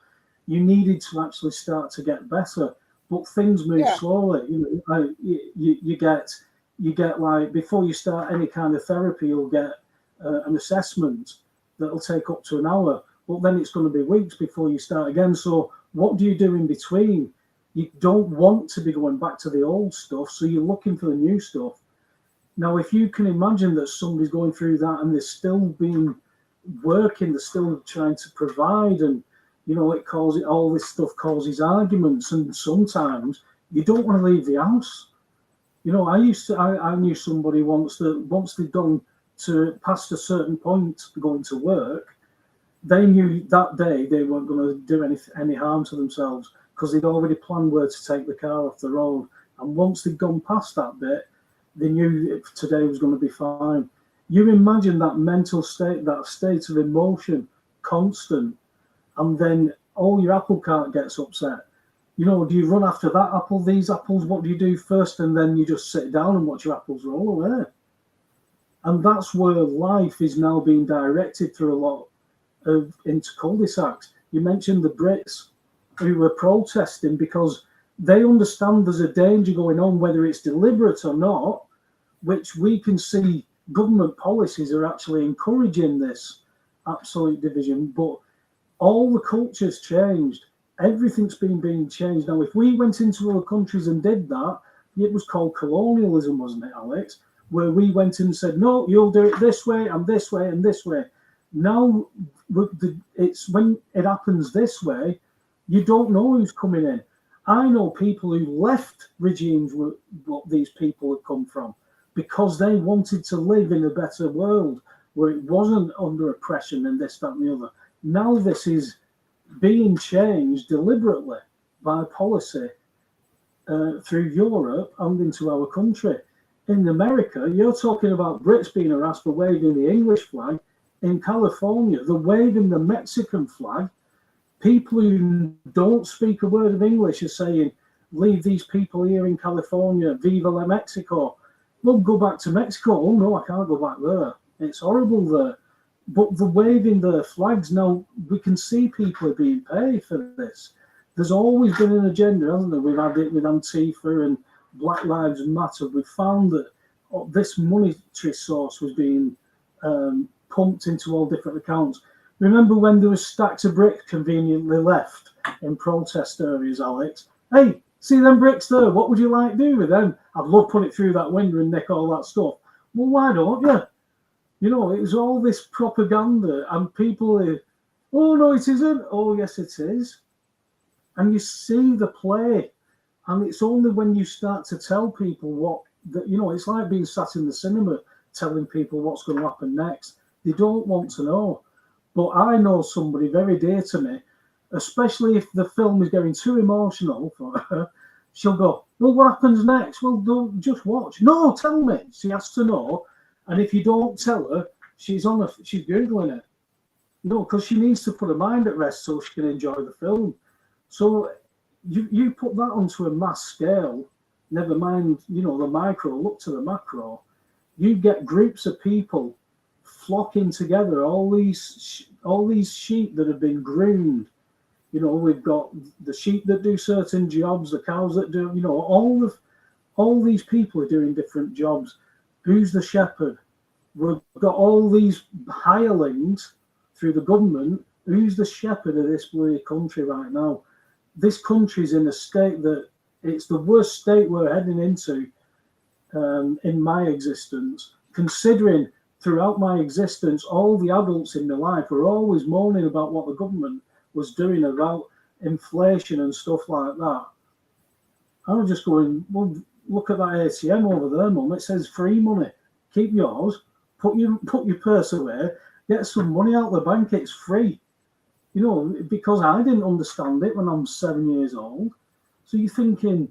You needed to actually start to get better, but things move slowly. You know, you get like, before you start any kind of therapy, you'll get an assessment that'll take up to an hour, but then it's going to be weeks before you start again. So what do you do in between? You don't want to be going back to the old stuff, so you're looking for the new stuff. Now, if you can imagine that somebody's going through that and they're still been working, they're still trying to provide, and, you know, all this stuff causes arguments, and sometimes you don't want to leave the house. You know, I knew somebody once that once they'd gone to past a certain point going to work, they knew that day they weren't going to do any harm to themselves, because they'd already planned where to take the car off the road. And once they'd gone past that bit, they knew today was going to be fine. You imagine that mental state, that state of emotion, constant, and then your apple cart gets upset. You know, do you run after that apple, these apples? What do you do first? And then you just sit down and watch your apples roll away. And that's where life is now being directed through a lot of into cul-de-sacs. You mentioned the Brits who were protesting because they understand there's a danger going on, whether it's deliberate or not, which we can see government policies are actually encouraging this absolute division. But all the culture's changed. Everything's been being changed. Now, if we went into other countries and did that, it was called colonialism, wasn't it, Alex? Where we went and said, no, you'll do it this way and this way and this way. Now, it's when it happens this way, you don't know who's coming in. I know people who left regimes what these people have come from because they wanted to live in a better world where it wasn't under oppression and this, that, and the other. Now this is being changed deliberately by policy through Europe and into our country. In America, you're talking about Brits being harassed for waving the English flag. In California, they're waving the Mexican flag. People who don't speak a word of English are saying, leave these people here in California, viva la Mexico. Well, go back to Mexico. Oh, no, I can't go back there. It's horrible there. But the waving their flags now, we can see people are being paid for this. There's always been an agenda, hasn't there? We've had it with Antifa and Black Lives Matter. We found that this monetary source was being pumped into all different accounts. Remember when there was stacks of bricks conveniently left in protest areas, Alex? Hey, see them bricks there? What would you like to do with them? I'd love to put it through that window and nick all that stuff. Well, why don't you? You know, it was all this propaganda, and people are, oh, no, it isn't. Oh, yes, it is. And you see the play. And it's only when you start to tell people what, you know, it's like being sat in the cinema telling people what's going to happen next. They don't want to know. But I know somebody very dear to me, especially if the film is getting too emotional for her, she'll go, well, what happens next? Well, don't just watch. No, tell me. She has to know. And if you don't tell her, she's Googling it. You know, because she needs to put her mind at rest so she can enjoy the film. So you put that onto a mass scale, never mind, you know, the micro, look to the macro. You get groups of people flocking together, all these sheep that have been groomed. You know, we've got the sheep that do certain jobs, the cows that do, you know, all these people are doing different jobs. Who's the shepherd? We've got all these hirelings through the government. Who's the shepherd of this bloody country right now? This country's in a state that it's the worst state we're heading into in my existence, considering throughout my existence, all the adults in my life were always moaning about what the government was doing about inflation and stuff like that. I was just going, well, look at that ATM over there, Mum. It says free money. Keep yours. Put your purse away. Get some money out of the bank. It's free. You know, because I didn't understand it when I'm 7 years old. So you're thinking,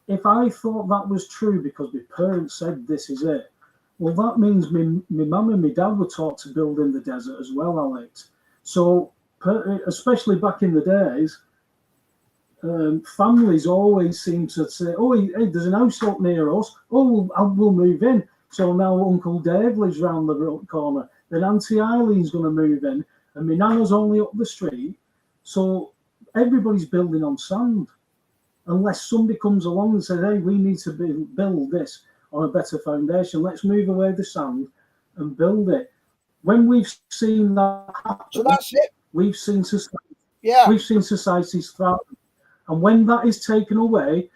if I thought that was true because my parents said this is it, well, that means my mum and my dad were taught to build in the desert as well, Alex. So, especially back in the days, families always seem to say, oh, hey, there's an house up near us. Oh, we'll move in. So now Uncle Dave lives round the corner. Then Auntie Eileen's going to move in. And my nana's only up the street. So everybody's building on sand. Unless somebody comes along and says, hey, we need to build this on a better foundation. Let's move away the sand and build it. When we've seen that happen, so that's it. We've seen society, We've seen societies thrive. And when that is taken away,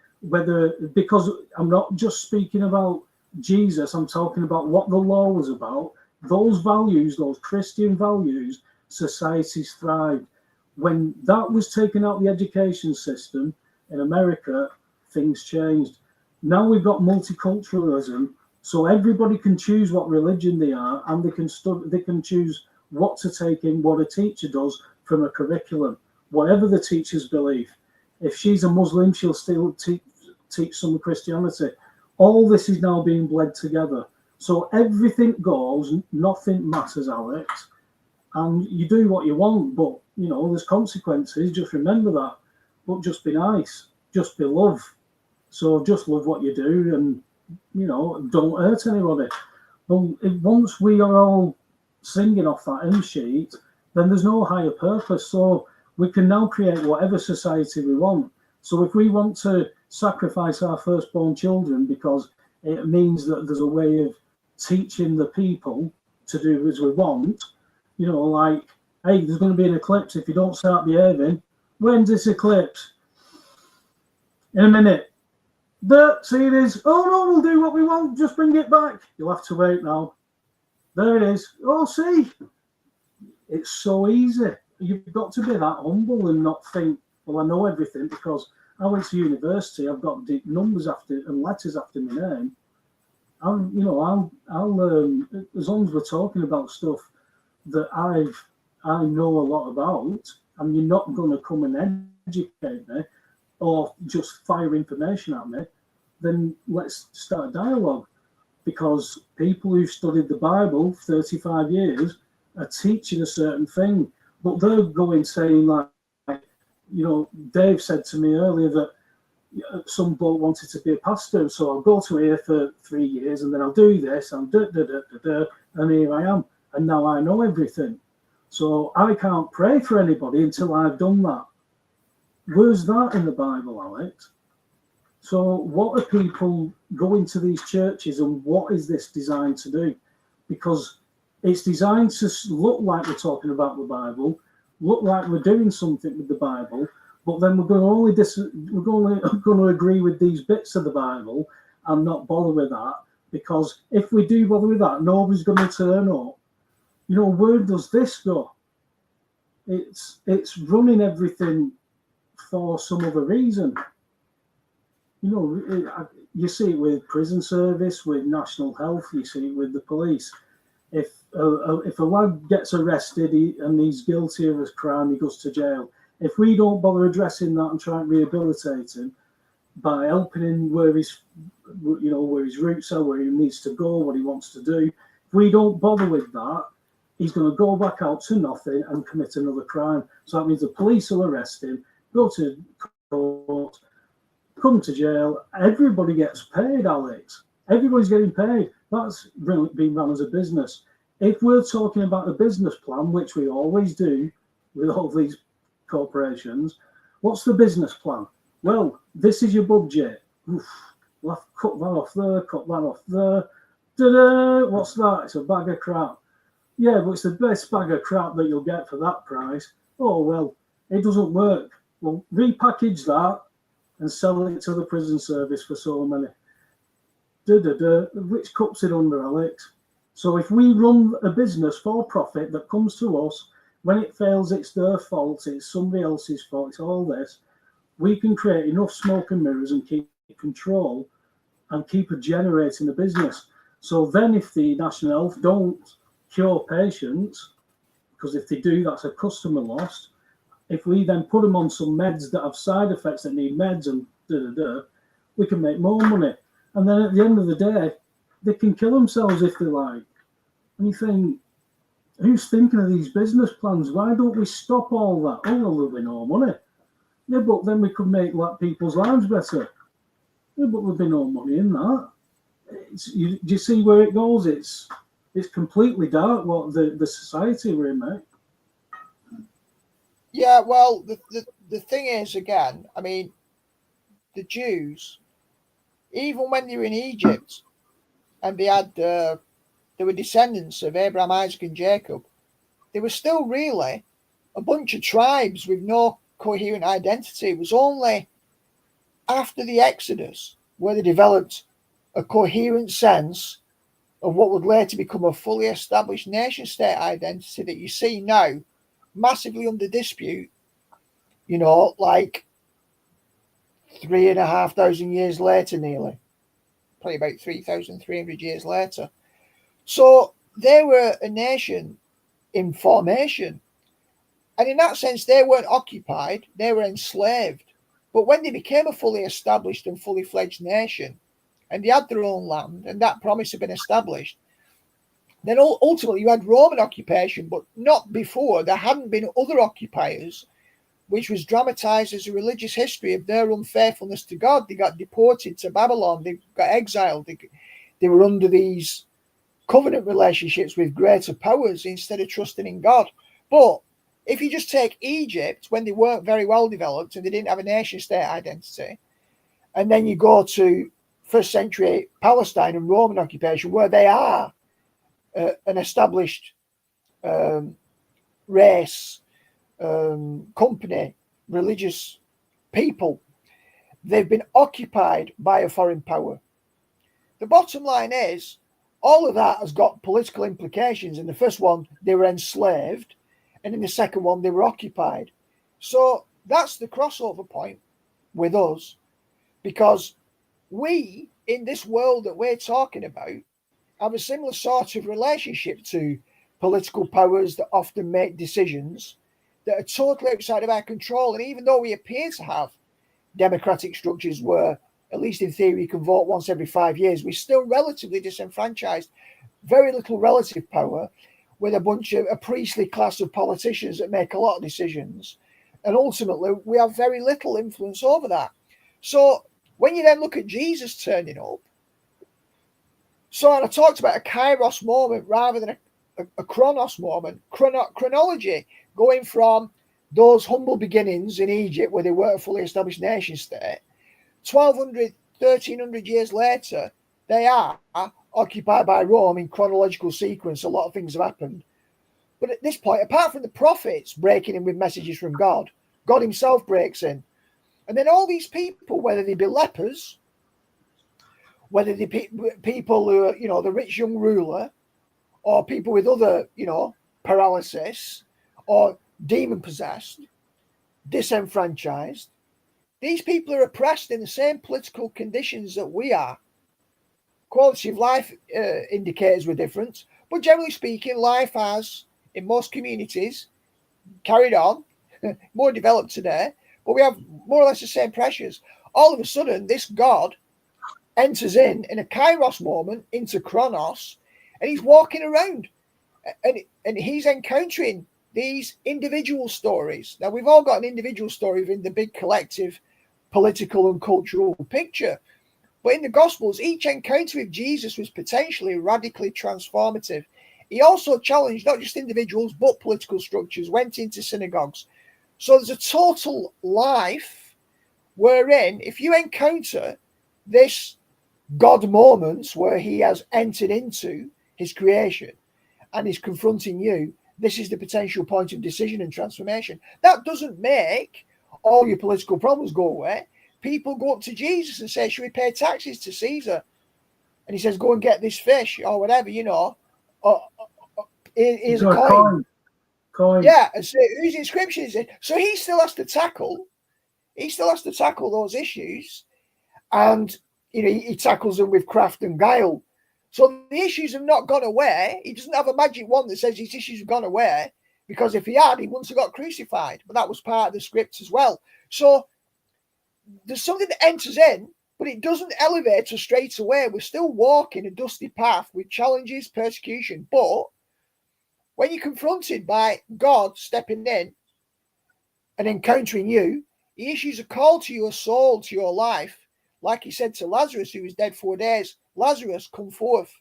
because I'm not just speaking about Jesus, I'm talking about what the law was about, those values, those Christian values, societies thrived. When that was taken out of the education system in America, things changed. Now we've got multiculturalism, so everybody can choose what religion they are, and they can choose what to take in, what a teacher does from a curriculum, whatever the teacher's belief. If she's a Muslim, she'll still teach some Christianity. All this is now being bled together. So everything goes, nothing matters, Alex. And you do what you want, but, you know, there's consequences. Just remember that. But just be nice. Just be love. So just love what you do and, you know, don't hurt anybody. Well, once we are all singing off that hymn sheet, then there's no higher purpose. So we can now create whatever society we want. So if we want to sacrifice our firstborn children because it means that there's a way of teaching the people to do as we want, you know, like, hey, there's going to be an eclipse if you don't start behaving. When's this eclipse? In a minute. See it is. Oh no, we'll do what we want. Just bring it back. You'll have to wait now. There it is. Oh, see, it's so easy. You've got to be that humble and not think, well, I know everything because I went to university. I've got numbers after and letters after my name. I'll as long as we're talking about stuff that I know a lot about, and you're not going to come and educate me or just fire information at me, then let's start a dialogue. Because people who've studied the Bible 35 years are teaching a certain thing, but they're going saying like, you know, Dave said to me earlier that some bloke wanted to be a pastor, so I'll go to here for 3 years and then I'll do this and and here I am, and now I know everything. So I can't pray for anybody until I've done that. Where's that in the Bible, Alex? So what are people going to these churches and what is this designed to do? Because it's designed to look like we're talking about the Bible, look like we're doing something with the Bible, but then we're going to agree with these bits of the Bible and not bother with that, because if we do bother with that, nobody's going to turn up. You know, where does this go? It's running everything for some other reason. You know, you see it with prison service, with national health, you see it with the police. If a lad gets arrested and he's guilty of a crime, he goes to jail. If we don't bother addressing that and try and rehabilitate him by helping him where his roots are, where he needs to go, what he wants to do, if we don't bother with that, he's going to go back out to nothing and commit another crime. So that means the police will arrest him, go to court, come to jail. Everybody gets paid, Alex. Everybody's getting paid. That's being run as a business. If we're talking about a business plan, which we always do with all these corporations, what's the business plan? Well, this is your budget. Oof, we'll have to cut that off there, cut that off there. Ta-da! What's that? It's a bag of crap. Yeah, but it's the best bag of crap that you'll get for that price. Oh, well, it doesn't work. Well, repackage that and sell it to the prison service for so many. Which cups it under, Alex? So if we run a business for profit that comes to us, when it fails, it's their fault, it's somebody else's fault, it's all this, we can create enough smoke and mirrors and keep control and keep generating a business. So then if the National Health don't cure patients, because if they do, that's a customer lost. If we then put them on some meds that have side effects that need meds and we can make more money. And then at the end of the day, they can kill themselves if they like. And you think, who's thinking of these business plans? Why don't we stop all that? Oh, well, there'll be no money. Yeah, but then we could make people's lives better. Yeah, but there'll be no money in that. Do you see where it goes? It's completely dark what the society we're in, mate. Yeah, well, the thing is, again, I mean, the Jews, even when they were in Egypt and they were descendants of Abraham, Isaac, and Jacob, they were still really a bunch of tribes with no coherent identity. It was only after the Exodus where they developed a coherent sense of what would later become a fully established nation-state identity that you see now massively under dispute, you know, like 3,500 years later, nearly, probably about 3,300 years later. So they were a nation in formation. And in that sense, they weren't occupied, they were enslaved. But when they became a fully established and fully fledged nation, and they had their own land, and that promise had been established. Then ultimately you had Roman occupation, but not before. There hadn't been other occupiers, which was dramatized as a religious history of their unfaithfulness to God. They got deported to Babylon. They got exiled. They were under these covenant relationships with greater powers instead of trusting in God. But if you just take Egypt, when they weren't very well developed and they didn't have a nation state identity, and then you go to first century Palestine and Roman occupation, where they are an established race, company, religious people, they've been occupied by a foreign power. The bottom line is, all of that has got political implications. In the first one, they were enslaved, and in the second one, they were occupied. So that's the crossover point with us, because we, in this world that we're talking about, have a similar sort of relationship to political powers that often make decisions that are totally outside of our control. And even though we appear to have democratic structures where, at least in theory, you can vote once every 5 years, we're still relatively disenfranchised, very little relative power, with a priestly class of politicians that make a lot of decisions. And ultimately, we have very little influence over that. So when you then look at Jesus turning up, and I talked about a kairos moment rather than a chronos moment, chronology, going from those humble beginnings in Egypt where they weren't a fully established nation state, 1200, 1300 years later, they are occupied by Rome in chronological sequence. A lot of things have happened. But at this point, apart from the prophets breaking in with messages from God, God himself breaks in. And then all these people, whether they be lepers, whether they be people who are, the rich young ruler, or people with other, paralysis, or demon possessed, disenfranchised, these people are oppressed in the same political conditions that we are. Quality of life indicators were different, but generally speaking, life has, in most communities, carried on, more developed today, but we have more or less the same pressures. All of a sudden, this God enters in a kairos moment into chronos, and he's walking around, and he's encountering these individual stories. Now, we've all got an individual story within the big collective political and cultural picture, but in the Gospels, each encounter with Jesus was potentially radically transformative. He also challenged not just individuals, but political structures, went into synagogues. So there's a total life wherein, if you encounter this God moments where he has entered into his creation and is confronting you, this is the potential point of decision and transformation. That doesn't make all your political problems go away. People go up to Jesus and say, should we pay taxes to Caesar? And he says, go and get this fish or whatever, here's a coin. Yeah, and so whose inscription is it? So he still has to tackle those issues, and he tackles them with craft and guile. So the issues have not gone away. He doesn't have a magic wand that says these issues have gone away, because if he had, he wouldn't have got crucified. But that was part of the script as well. So there's something that enters in, but it doesn't elevate us straight away. We're still walking a dusty path with challenges, persecution. But when you're confronted by God stepping in and encountering you, he issues a call to your soul, to your life. Like he said to Lazarus, who was dead 4 days, Lazarus, come forth.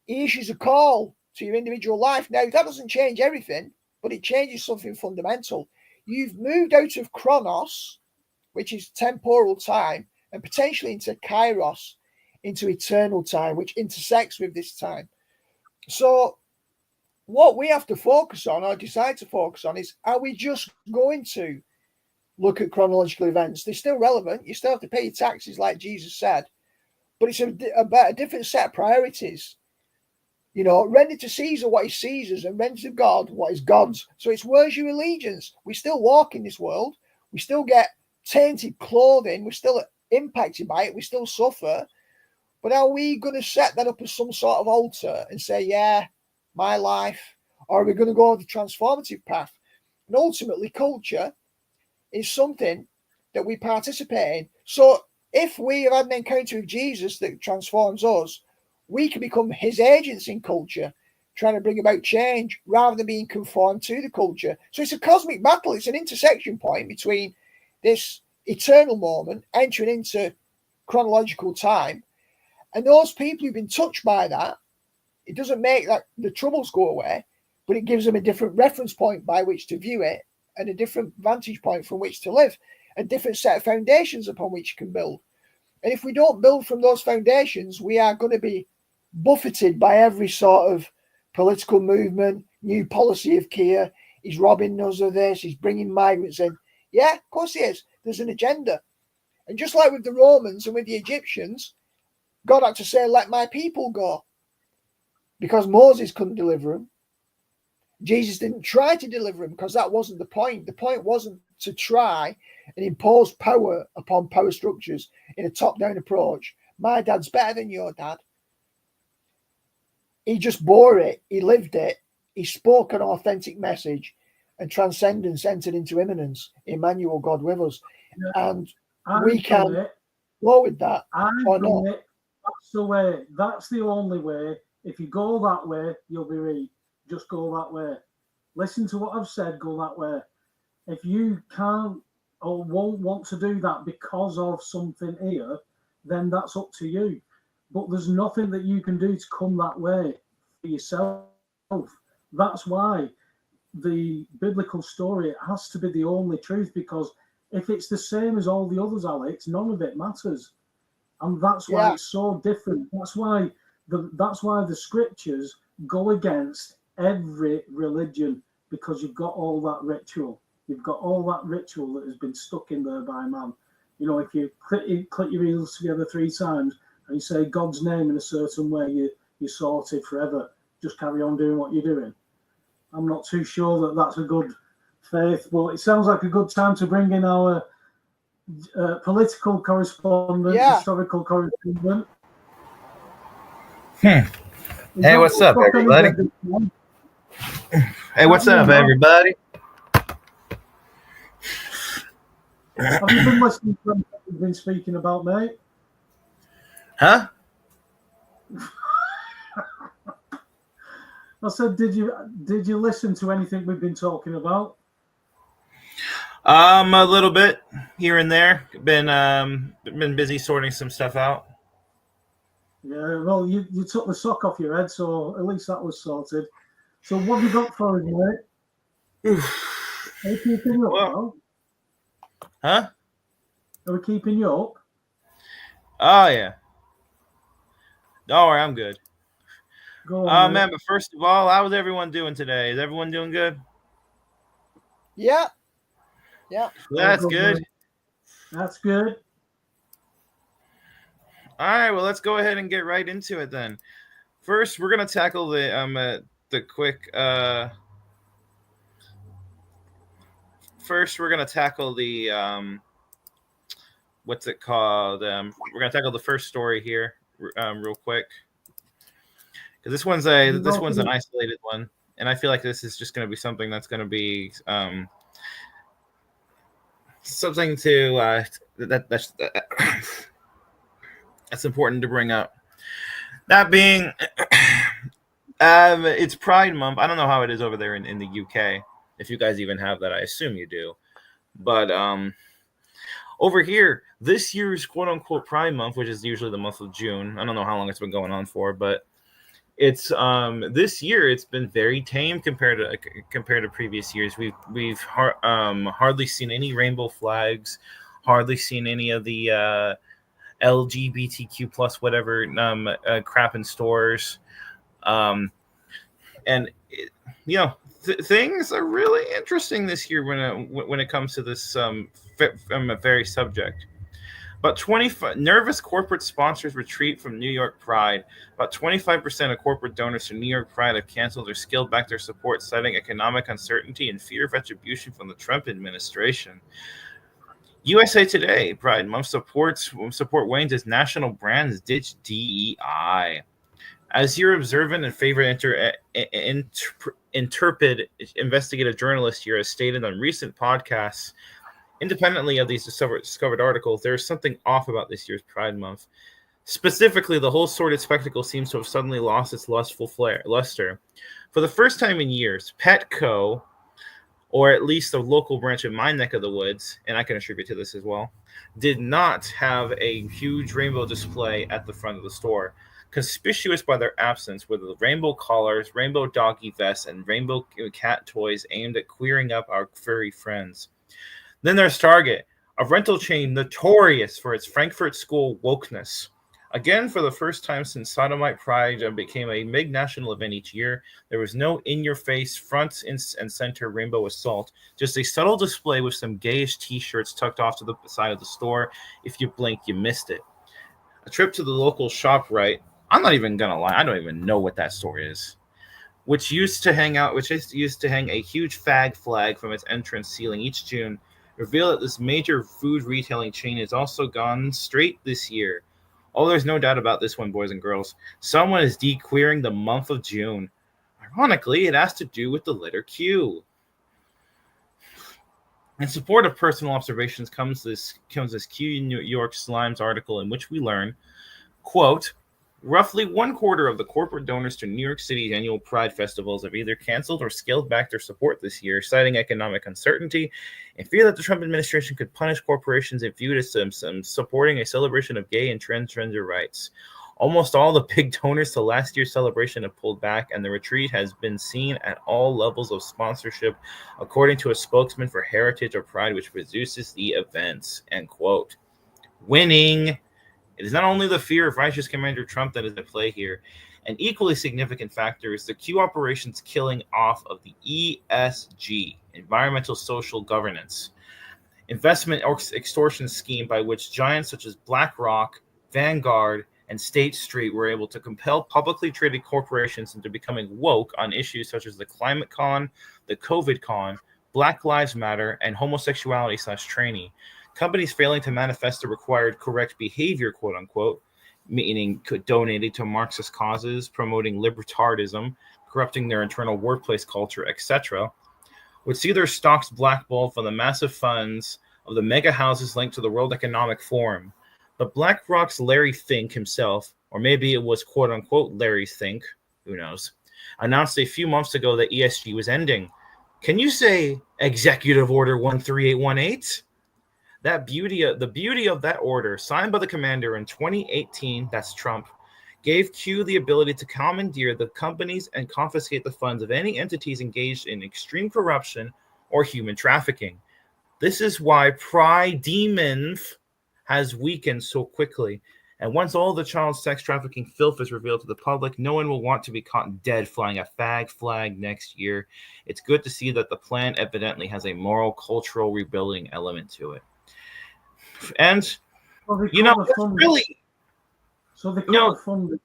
He issues a call to your individual life. Now, that doesn't change everything, but it changes something fundamental. You've moved out of chronos, which is temporal time, and potentially into kairos, into eternal time, which intersects with this time. So what we have to focus on, or decide to focus on, is, are we just going to look at chronological events? They're still relevant. You still have to pay your taxes, like Jesus said, but it's about a different set of priorities. Render to Caesar what is Caesar's, and render to God what is God's. So it's, where's your allegiance? We still walk in this world. We still get tainted clothing. We're still impacted by it. We still suffer. But are we going to set that up as some sort of altar and say, yeah, my life? Or are we going to go on the transformative path? And ultimately, culture is something that we participate in. So if we have had an encounter with Jesus that transforms us, we can become his agents in culture, trying to bring about change rather than being conformed to the culture. So it's a cosmic battle. It's an intersection point between this eternal moment entering into chronological time, and those people who've been touched by that. It doesn't make that the troubles go away, but it gives them a different reference point by which to view it, and a different vantage point from which to live, a different set of foundations upon which you can build. And if we don't build from those foundations, we are going to be buffeted by every sort of political movement, new policy of Kia. He's robbing us of this, he's bringing migrants in. Yeah, of course he is. There's an agenda. And just like with the Romans and with the Egyptians, God had to say, let my people go. Because Moses couldn't deliver him. Jesus didn't try to deliver him because that wasn't the point. The point wasn't to try and impose power upon power structures in a top-down approach. My dad's better than your dad. He just bore it. He lived it. He spoke an authentic message, and transcendence entered into immanence. Emmanuel, God with us. Yeah. And we can go with that or not. That's the way. That's the only way. If you go that way, you'll be right. Just go that way. Listen to what I've said, go that way. If you can't or won't want to do that because of something here, then that's up to you. But there's nothing that you can do to come that way for yourself. That's why the biblical story has to be the only truth, because if it's the same as all the others, Alex, none of it matters. And that's why it's so different. That's why the scriptures go against every religion, because you've got all that ritual. You've got all that ritual that has been stuck in there by man. You know, if you click your heels together 3 times and you say God's name in a certain way, you're sorted forever. Just carry on doing what you're doing. I'm not too sure that that's a good faith, but it sounds like a good time to bring in our political correspondent, historical correspondent. Hey, what's up, everybody? Hey, what's up, everybody? Have you been listening to what we've been speaking about, mate? Huh? I said, did you listen to anything we've been talking about? A little bit here and there. Been busy sorting some stuff out. Yeah, well, you took the sock off your head, so at least that was sorted. So what have you got for us, mate? Are we keeping you up, pal? Huh? Are we keeping you up? Oh, yeah. Don't worry, I'm good. Go on, man, but first of all, how is everyone doing today? Is everyone doing good? Yeah. Yeah. That's good. Mate. That's good. All right, well, let's go ahead and get right into it then. First, we're going to tackle the quick... First, we're going to tackle the... what's it called? We're going to tackle the first story here real quick. Because this one's an isolated one. And I feel like this is just going to be something that's going to be... something to... that's important to bring up. That being, it's Pride Month. I don't know how it is over there in the UK. If you guys even have that, I assume you do. But over here, this year's quote-unquote Pride Month, which is usually the month of June. I don't know how long it's been going on for, but it's this year it's been very tame compared to previous years. We've hardly seen any rainbow flags, hardly seen any of the LGBTQ plus whatever crap in stores, and things are really interesting this year when it comes to this very subject. About 25 nervous corporate sponsors retreat from New York Pride. About 25% of corporate donors to New York Pride have canceled or scaled back their support, citing economic uncertainty and fear of retribution from the Trump administration. USA Today, Pride Month support Wayne's as national brands ditch DEI. As your observant and favorite intrepid investigative journalist here has stated on recent podcasts, independently of these discovered articles, there is something off about this year's Pride Month. Specifically, the whole sordid spectacle seems to have suddenly lost its lustful luster. For the first time in years, Petco, or at least the local branch in my neck of the woods, and I can attribute to this as well, did not have a huge rainbow display at the front of the store. Conspicuous by their absence were the rainbow collars, rainbow doggy vests, and rainbow cat toys aimed at queering up our furry friends. Then there's Target, a rental chain notorious for its Frankfurt School wokeness. Again, for the first time since Sodomite Pride became a big national event each year, there was no in-your-face, front and center rainbow assault, just a subtle display with some gayish t-shirts tucked off to the side of the store. If you blink, you missed it. A trip to the local ShopRite, I'm not even gonna lie, I don't even know what that store is, which used to hang a huge fag flag from its entrance ceiling each June, reveal that this major food retailing chain has also gone straight this year. Oh, there's no doubt about this one, boys and girls. Someone is de-queering the month of June. Ironically, it has to do with the letter Q. In support of personal observations comes this Q New York Slimes article in which we learn, quote, roughly 1/4 of the corporate donors to New York City's annual Pride festivals have either canceled or scaled back their support this year, citing economic uncertainty and fear that the Trump administration could punish corporations if viewed as some supporting a celebration of gay and transgender rights. Almost all the big donors to last year's celebration have pulled back, and the retreat has been seen at all levels of sponsorship, according to a spokesman for Heritage or Pride, which produces the events, end quote. Winning. It is not only the fear of righteous Commander Trump that is at play here. An equally significant factor is the Q operations killing off of the ESG, Environmental Social Governance, investment extortion scheme by which giants such as BlackRock, Vanguard, and State Street were able to compel publicly traded corporations into becoming woke on issues such as the climate con, the COVID con, Black Lives Matter, and homosexuality/tranny. Companies failing to manifest the required correct behavior, quote unquote, meaning donating to Marxist causes, promoting libertardism, corrupting their internal workplace culture, etc., would see their stocks blackballed from the massive funds of the mega houses linked to the World Economic Forum. But BlackRock's Larry Fink himself, or maybe it was quote unquote Larry Fink, who knows, announced a few months ago that ESG was ending. Can you say Executive Order 13818? The beauty of that order, signed by the commander in 2018, that's Trump, gave Q the ability to commandeer the companies and confiscate the funds of any entities engaged in extreme corruption or human trafficking. This is why Pride Demons has weakened so quickly. And once all the child sex trafficking filth is revealed to the public, no one will want to be caught dead flying a fag flag next year. It's good to see that the plan evidently has a moral, cultural rebuilding element to it. And Well, you know, it's really so they no. funding.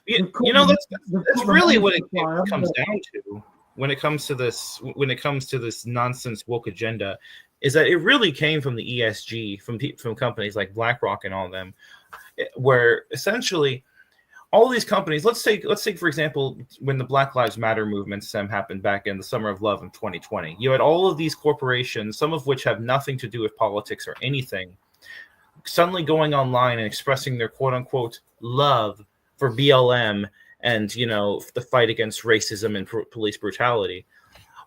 You know, that's really what it comes down to when it comes to this nonsense woke agenda, is that it really came from the ESG, from companies like BlackRock and all of them, where essentially all these companies, let's take for example, when the Black Lives Matter movement happened back in the summer of love in 2020, you had all of these corporations, some of which have nothing to do with politics or anything, suddenly going online and expressing their quote unquote love for BLM and, you know, the fight against racism and police brutality.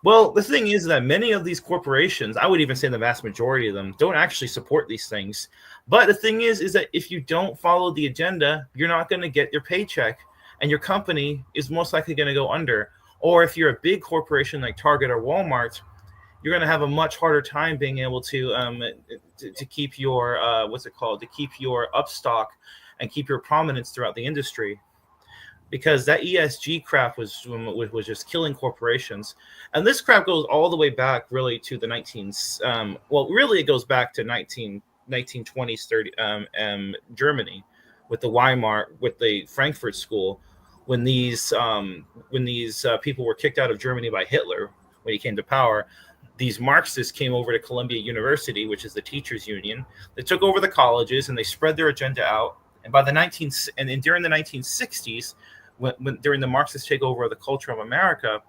Well, the thing is that many of these corporations, I would even say the vast majority of them, don't actually support these things. But the thing is that if you don't follow the agenda, you're not going to get your paycheck, and your company is most likely going to go under. Or if you're a big corporation like Target or Walmart, you're going to have a much harder time being able to keep your to keep your upstock and keep your prominence throughout the industry. Because that ESG crap was just killing corporations. And this crap goes all the way back really to the it goes back to 1920s, 30 Germany, with the Frankfurt School, when these people were kicked out of Germany by Hitler when he came to power. These Marxists came over to Columbia University, which is the teachers union. They took over the colleges and they spread their agenda out. And during the 1960s, when during the Marxist takeover of the culture of America,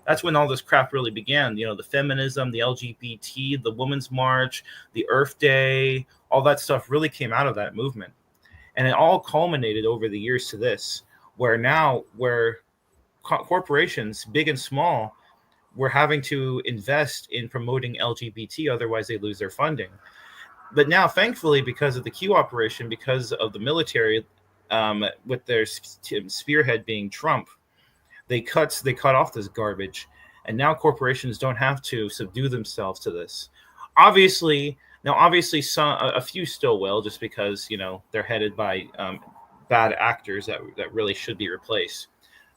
That's when all this crap really began. You know, the feminism, the LGBT, the Women's March, the Earth Day, all that stuff really came out of that movement. And it all culminated over the years to this, where corporations, big and small, were having to invest in promoting LGBT, otherwise they lose their funding. But now, thankfully, because of the Q operation, because of the military, with their spearhead being Trump, they cut off this garbage, and now corporations don't have to subdue themselves to this. Obviously, a few still will, just because they're headed by bad actors that really should be replaced.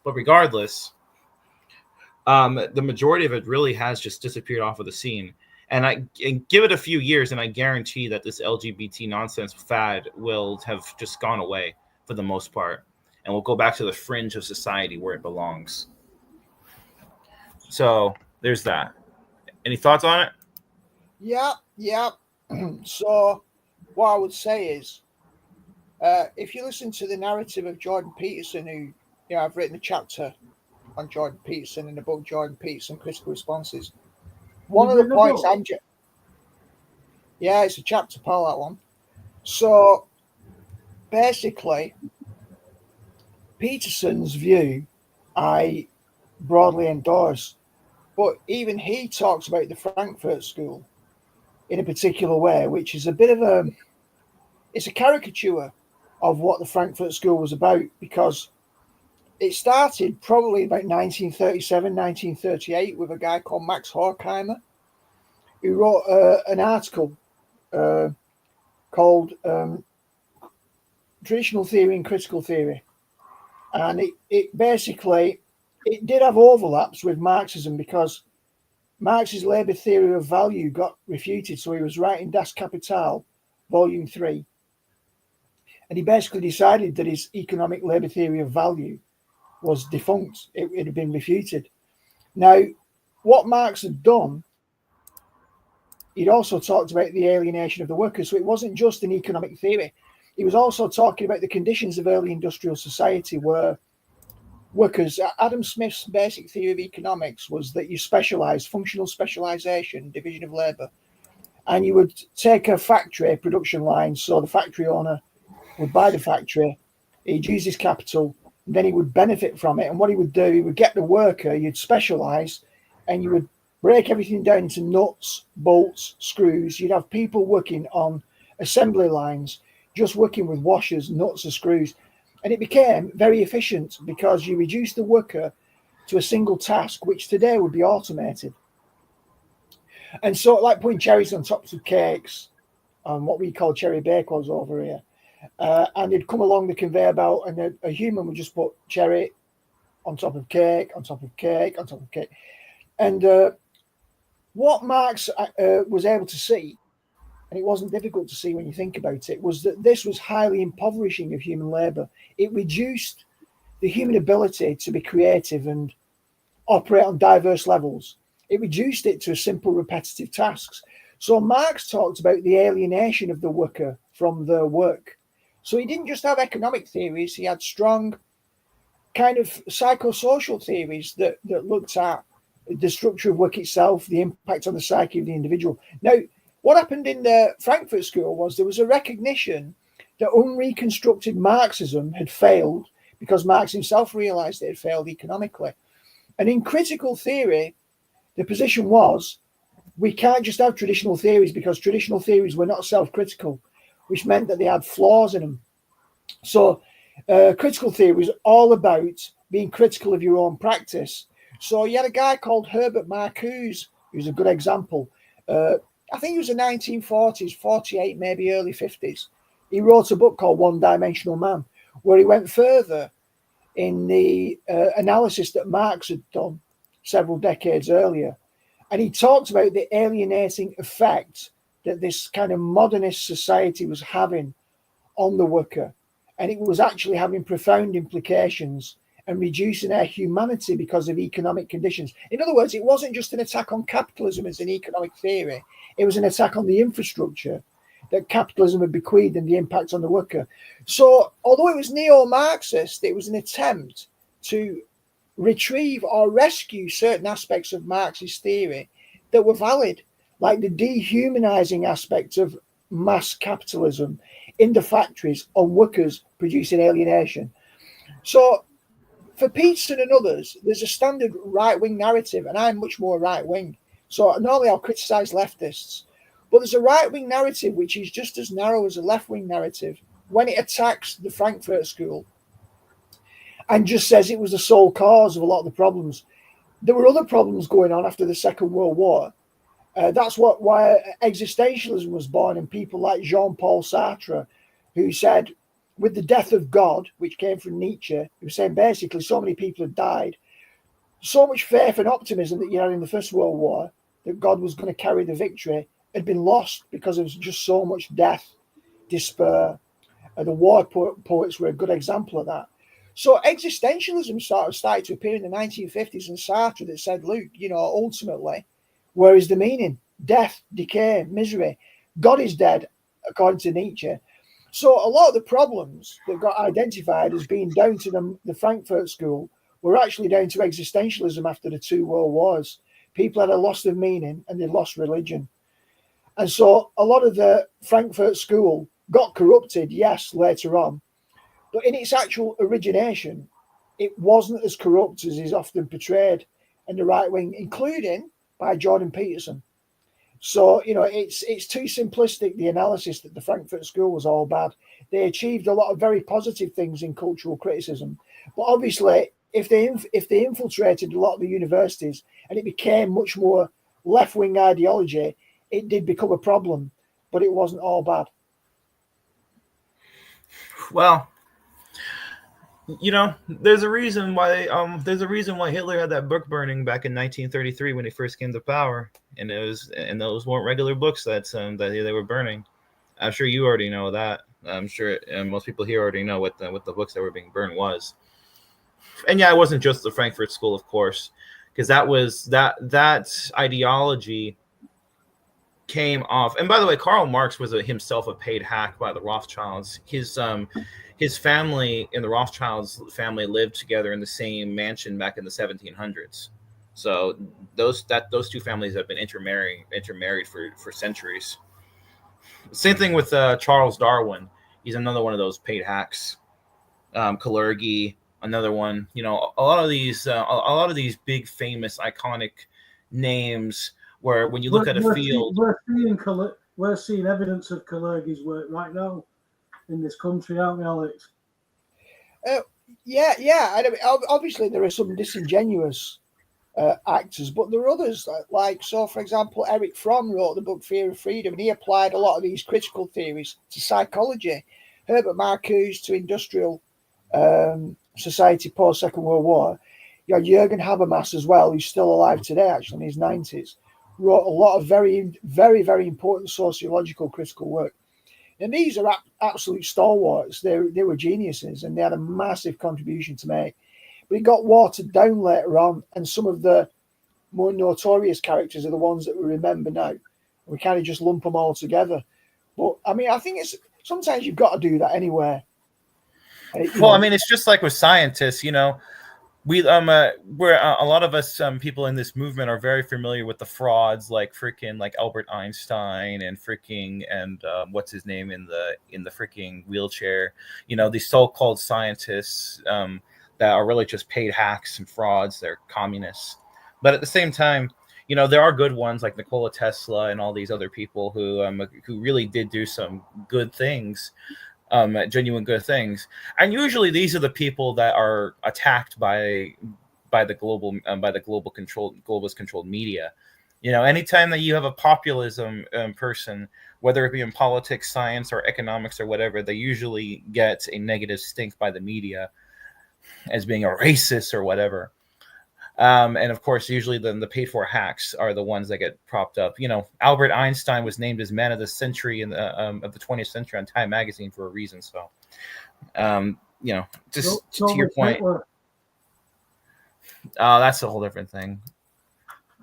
But regardless, the majority of it really has just disappeared off of the scene. And give it a few years, and I guarantee that this LGBT nonsense fad will have just gone away for the most part, and we'll go back to the fringe of society where it belongs. So there's that. Any thoughts on it? Yeah. So what I would say is, if you listen to the narrative of Jordan Peterson, who I've written a chapter on Jordan Peterson in the book Jordan Peterson Critical Responses. One of the points it's a chapter, pal, that one. So basically, Peterson's view I broadly endorse, but even he talks about the Frankfurt School in a particular way, which is a bit of it's a caricature of what the Frankfurt School was about, because it started probably about 1937, 1938 with a guy called Max Horkheimer, who wrote an article called Traditional Theory and Critical Theory. And it basically did have overlaps with Marxism, because Marx's labour theory of value got refuted. So he was writing Das Kapital, Volume 3. And he basically decided that his economic labour theory of value was defunct. It had been refuted. Now, what Marx had done, he'd also talked about the alienation of the workers. So it wasn't just an economic theory. He was also talking about the conditions of early industrial society, where workers, Adam Smith's basic theory of economics was that you specialise, functional specialisation, division of labour, and you would take a factory production line. So the factory owner would buy the factory, he'd use his capital, and then he would benefit from it. And what he would do, he would get the worker, you'd specialise, and you would break everything down into nuts, bolts, screws. You'd have people working on assembly lines, just working with washers, nuts, and screws. And it became very efficient because you reduced the worker to a single task, which today would be automated. And so, like putting cherries on tops of cakes, and what we call cherry bakers over here, and they'd come along the conveyor belt, and a human would just put cherry on top of cake, on top of cake, on top of cake. And what Marx was able to see, and it wasn't difficult to see when you think about it, was that this was highly impoverishing of human labour. It reduced the human ability to be creative and operate on diverse levels. It reduced it to simple repetitive tasks. So Marx talked about the alienation of the worker from their work. So he didn't just have economic theories, he had strong kind of psychosocial theories that looked at the structure of work itself, the impact on the psyche of the individual. Now, what happened in the Frankfurt School was there was a recognition that unreconstructed Marxism had failed, because Marx himself realized it had failed economically. And in critical theory, the position was, we can't just have traditional theories, because traditional theories were not self-critical, which meant that they had flaws in them. So critical theory was all about being critical of your own practice. So you had a guy called Herbert Marcuse, who's a good example. I think it was the 1940s, 48, maybe early 50s. He wrote a book called One Dimensional Man, where he went further in the analysis that Marx had done several decades earlier. And he talked about the alienating effect that this kind of modernist society was having on the worker. And it was actually having profound implications and reducing our humanity because of economic conditions. In other words, it wasn't just an attack on capitalism as an economic theory. It was an attack on the infrastructure that capitalism had bequeathed and the impact on the worker. So although it was neo-Marxist, it was an attempt to retrieve or rescue certain aspects of Marxist theory that were valid, like the dehumanizing aspects of mass capitalism in the factories on workers producing alienation. So for Peterson and others, there's a standard right-wing narrative, and I'm much more right-wing. So normally I'll criticize leftists, but there's a right-wing narrative which is just as narrow as a left-wing narrative when it attacks the Frankfurt School and just says it was the sole cause of a lot of the problems. There were other problems going on after the Second World War. That's why existentialism was born, and people like Jean-Paul Sartre, who said, with the death of God, which came from Nietzsche, he was saying basically so many people had died, so much faith and optimism that you had in the First World War that God was going to carry the victory had been lost because there was just so much death, despair. The war poets were a good example of that. So existentialism sort of started to appear in the 1950s, and Sartre that said, look, ultimately, where is the meaning? Death, decay, misery. God is dead, according to Nietzsche. So a lot of the problems that got identified as being down to the Frankfurt School were actually down to existentialism after the two world wars. People had a loss of meaning and they lost religion. And so a lot of the Frankfurt School got corrupted, yes, later on. But in its actual origination, it wasn't as corrupt as is often portrayed in the right wing, including by Jordan Peterson. So, it's too simplistic, the analysis that the Frankfurt School was all bad. They achieved a lot of very positive things in cultural criticism. But obviously, if they infiltrated a lot of the universities and it became much more left-wing ideology, it did become a problem. But it wasn't all bad. Well, there's a reason why Hitler had that book burning back in 1933 when he first came to power, and those weren't regular books that they were burning. I'm sure you already know that. I'm sure most people here already know what the books that were being burned was. And yeah, it wasn't just the Frankfurt School, of course, because that ideology came off. And by the way, Karl Marx was himself a paid hack by the Rothschilds. His family and the Rothschilds family lived together in the same mansion back in the 1700s. So those two families have been intermarried for centuries. Same thing with Charles Darwin. He's another one of those paid hacks. Kalergi, another one. A lot of these big, famous, iconic names. Where when you look at a field, we're seeing evidence of Kalergi's work right now in this country, aren't we, Alex? Yeah. I mean, obviously, there are some disingenuous actors, but there are others. So, for example, Erich Fromm wrote the book Fear of Freedom, and he applied a lot of these critical theories to psychology. Herbert Marcuse to industrial society post Second World War. You had Jürgen Habermas as well, who's still alive today, actually in his 90s. Wrote a lot of very, very, very important sociological critical work. And these are absolute stalwarts. They were geniuses, and they had a massive contribution to make. But it got watered down later on, and some of the more notorious characters are the ones that we remember now. We kind of just lump them all together. But, I mean, I think sometimes you've got to do that anyway. I mean, it's just like with scientists, we're a lot of us people in this movement are very familiar with the frauds like Albert Einstein and what's his name in the freaking wheelchair, these so-called scientists that are really just paid hacks and frauds. They're communists. But at the same time, there are good ones like Nikola Tesla and all these other people who really did do some good things. Genuine good things, and usually these are the people that are attacked by the globalist controlled media. Anytime that you have a populism person, whether it be in politics, science, or economics or whatever, they usually get a negative stink by the media as being a racist or whatever. And of course, usually the paid for hacks are the ones that get propped up. Albert Einstein was named as Man of the Century of the 20th century on Time magazine for a reason. So, just to your point, that's a whole different thing.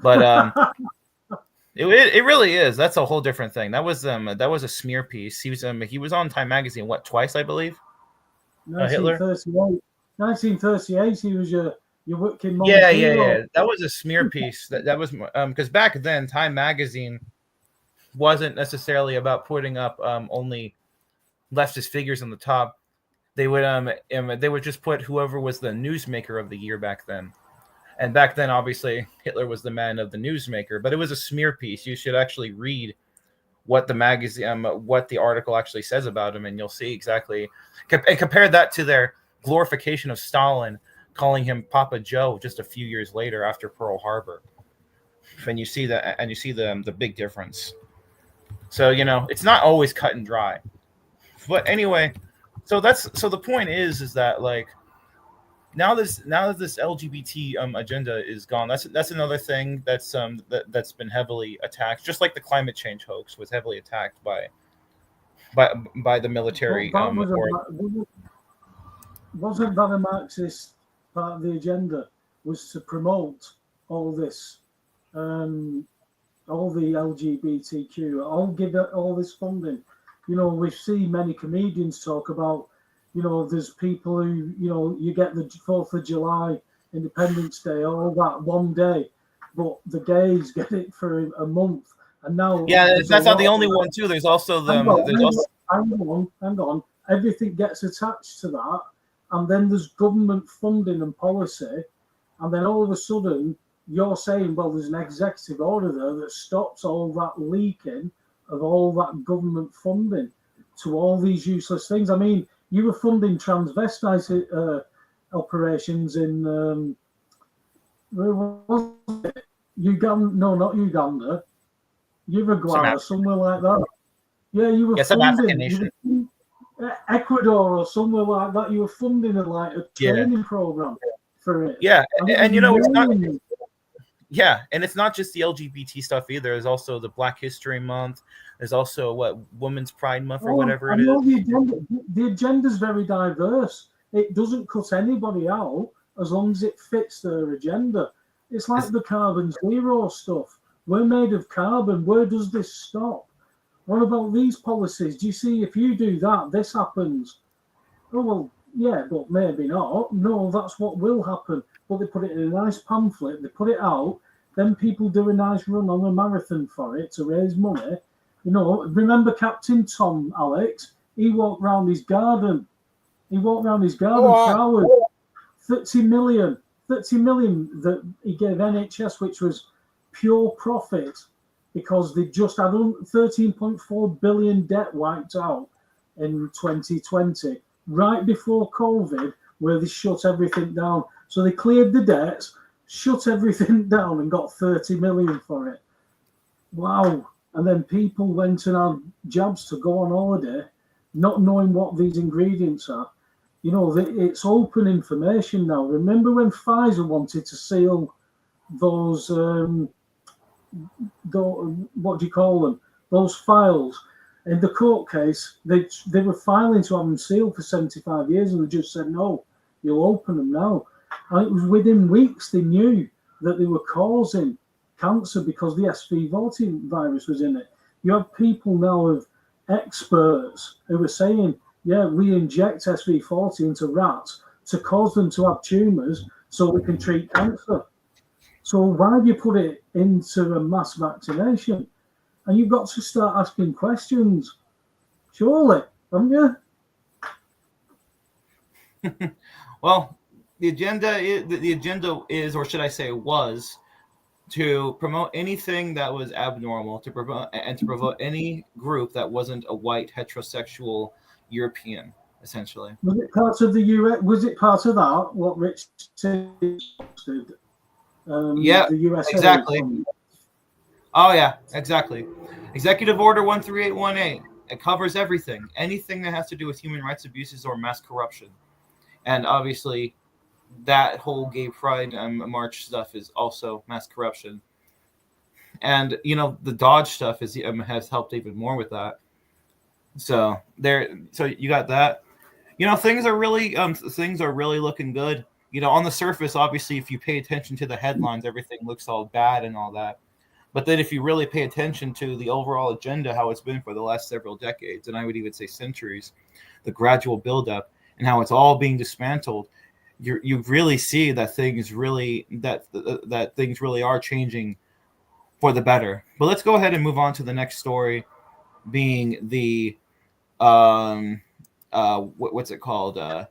But it really is. That's a whole different thing. That was a smear piece. He was on Time magazine twice, I believe. Hitler. 1938. He was your You're working Yeah. That was a smear piece. That was because back then Time Magazine wasn't necessarily about putting up only leftist figures on the top. They would just put whoever was the newsmaker of the year back then. And back then, obviously, Hitler was the man of the newsmaker, but it was a smear piece. You should actually read what the magazine, what the article actually says about him, and you'll see exactly. And compare that to their glorification of Stalin, calling him Papa Joe just a few years later after Pearl Harbor. And you see that, and you see the big difference. So it's not always cut and dry. But anyway, so the point is that like now that this LGBT agenda is gone, that's another thing that's been heavily attacked, just like the climate change hoax was heavily attacked by the military. Wasn't that a Marxist part of the agenda? Was to promote all this, all the LGBTQ, give it all this funding. We've seen many comedians talk about. There's people who, you get the 4th of July, Independence Day, all that one day, but the gays get it for a month. And now, that's not the only one too. There's also the. Hang on. Everything gets attached to that, and then there's government funding and policy, and then all of a sudden you're saying, well, there's an executive order there that stops all that leaking of all that government funding to all these useless things. I mean, you were funding transvestite operations in where was it? Uganda? No, not Uganda. Uruguay or somewhere like that. Yeah, you were funding Ecuador or somewhere like that. You were funding a training program for it. Yeah, and it's not. Yeah, and it's not just the LGBT stuff either. There's also the Black History Month. There's also Women's Pride Month or whatever it is. The agenda's very diverse. It doesn't cut anybody out as long as it fits their agenda. It's like the carbon zero stuff. We're made of carbon. Where does this stop? What about these policies? Do you see if you do that, this happens? Oh, well, yeah, but maybe not. No, that's what will happen. But they put it in a nice pamphlet, they put it out, then people do a nice run on a marathon for it to raise money. Remember Captain Tom, Alex? He walked around his garden. For hours. 30 million that he gave NHS, which was pure profit, because they just had 13.4 billion debt wiped out in 2020, right before COVID, where they shut everything down. So they cleared the debts, shut everything down, and got 30 million for it. Wow. And then people went and had jobs to go on holiday, not knowing what these ingredients are. It's open information now. Remember when Pfizer wanted to seal those, what do you call them? Those files. In the court case, they were filing to have them sealed for 75 years, and they just said, no, you'll open them now. And it was within weeks they knew that they were causing cancer because the SV40 virus was in it. You have people now of experts who were saying, yeah, we inject SV40 into rats to cause them to have tumours so we can treat cancer. So why have you put it into a mass vaccination? And you've got to start asking questions. Surely, haven't you? Well, the agenda is, or should I say was, to promote anything that was abnormal, to promote any group that wasn't a white heterosexual European, essentially. Was it part of the US? Was it part of that? What Rich did? Yeah, the USA exactly. Oh yeah, exactly. Executive Order 13818. It covers everything, anything that has to do with human rights abuses or mass corruption, and obviously, that whole gay pride march stuff is also mass corruption. And the Dodge stuff has helped even more with that. So you got that. Things are really looking good. On the surface, obviously, if you pay attention to the headlines, everything looks all bad and all that. But then if you really pay attention to the overall agenda, how it's been for the last several decades, and I would even say centuries, the gradual buildup and how it's all being dismantled, you really see that things really that things really are changing for the better. But let's go ahead and move on to the next story, being the what's it called?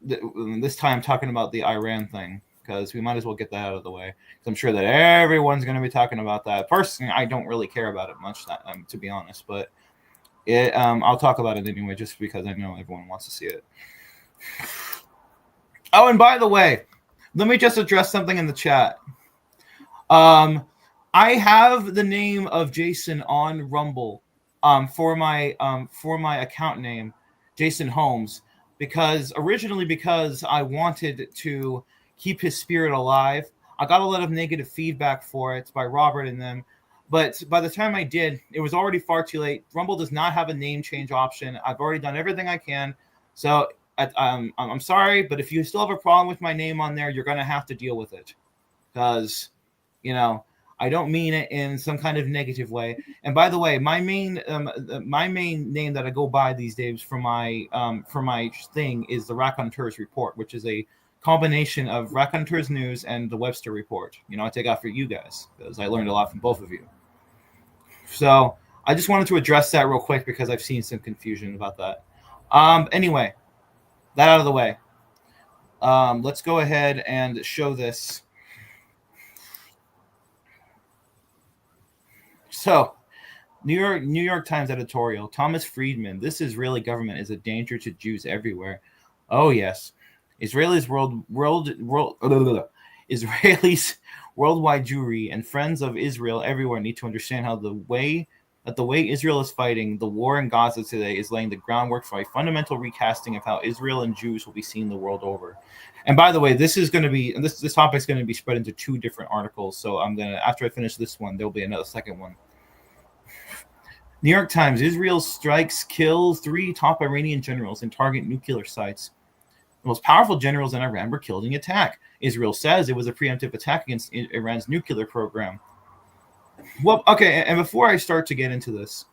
This time talking about the Iran thing, because we might as well get that out of the way. I'm sure that everyone's going to be talking about that. Personally, I don't really care about it much, to be honest, but I'll talk about it anyway, just because I know everyone wants to see it. Oh, and by the way, let me just address something in the chat. I have the name of Jason on Rumble for my account name, Jason Holmes, because I wanted to keep his spirit alive. I got a lot of negative feedback for it by Robert and them, but by the time I did, it was already far too late. Rumble does not have a name change option. I've already done everything I can, so I'm sorry, but if you still have a problem with my name on there, you're going to have to deal with it, because, you know, I don't mean it in some kind of negative way. And by the way, my main name that I go by these days for my thing is the Raconteurs Report, which is a combination of Raconteurs News and the Webster Report. You know, I take after you guys because I learned a lot from both of you. So I just wanted to address that real quick because I've seen some confusion about that. Anyway, that out of the way. Let's go ahead and show this. So, New York Times editorial, Thomas Friedman, this Israeli government is a danger to Jews everywhere. Oh, yes. Israelis worldwide Jewry and friends of Israel everywhere need to understand how the way Israel is fighting the war in Gaza today is laying the groundwork for a fundamental recasting of how Israel and Jews will be seen the world over. And by the way, this topic is going to be spread into 2 different articles. So after I finish this one, there'll be another second one. New York Times, Israel strikes, kills 3 top Iranian generals and target nuclear sites. The most powerful generals in Iran were killed in the attack. Israel says it was a preemptive attack against Iran's nuclear program. Well, okay, and before I start to get into this,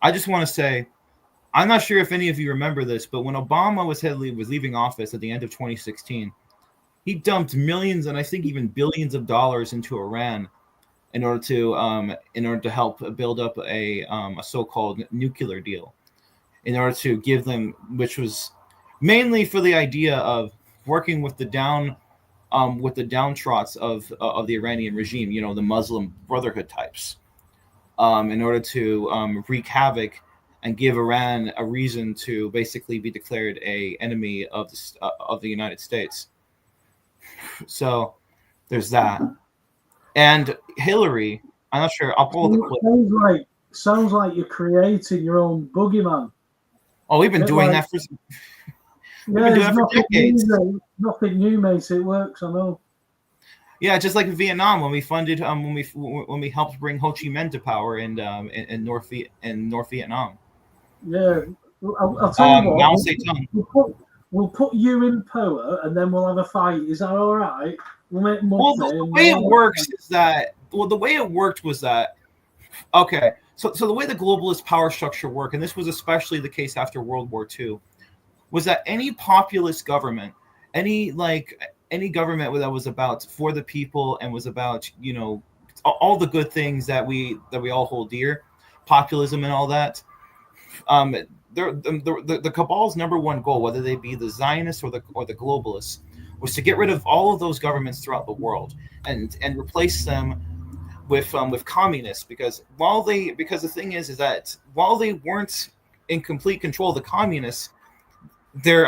I just want to say, I'm not sure if any of you remember this, but when Obama was leaving office at the end of 2016, he dumped millions and I think even billions of dollars into Iran in order to help build up a so-called nuclear deal, in order to give them, which was mainly for the idea of working with the downtrots of the Iranian regime, you know, the Muslim Brotherhood types, in order to wreak havoc and give Iran a reason to basically be declared an enemy of the United States. So there's that. And Hillary, I'm not sure. I'll pull the clip. Sounds like you're creating your own boogeyman. Oh, we've been doing that for decades. Nothing new, mate. It works, I know. Yeah, just like Vietnam, when we funded, when we helped bring Ho Chi Minh to power in North Vietnam. Yeah, I'll tell you what. Mao Zedong. We'll put you in power, and then we'll have a fight. Is that all right? We'll make money. Well, the way it works is that. Well, the way it worked was that. Okay, so the way the globalist power structure worked, and this was especially the case after World War II, was that any populist government, any government that was about for the people and was about, you know, all the good things that we all hold dear, populism and all that. The cabal's number one goal, whether they be the Zionists or the globalists, was to get rid of all of those governments throughout the world and replace them with communists, because the thing is that while they weren't in complete control of the communists, their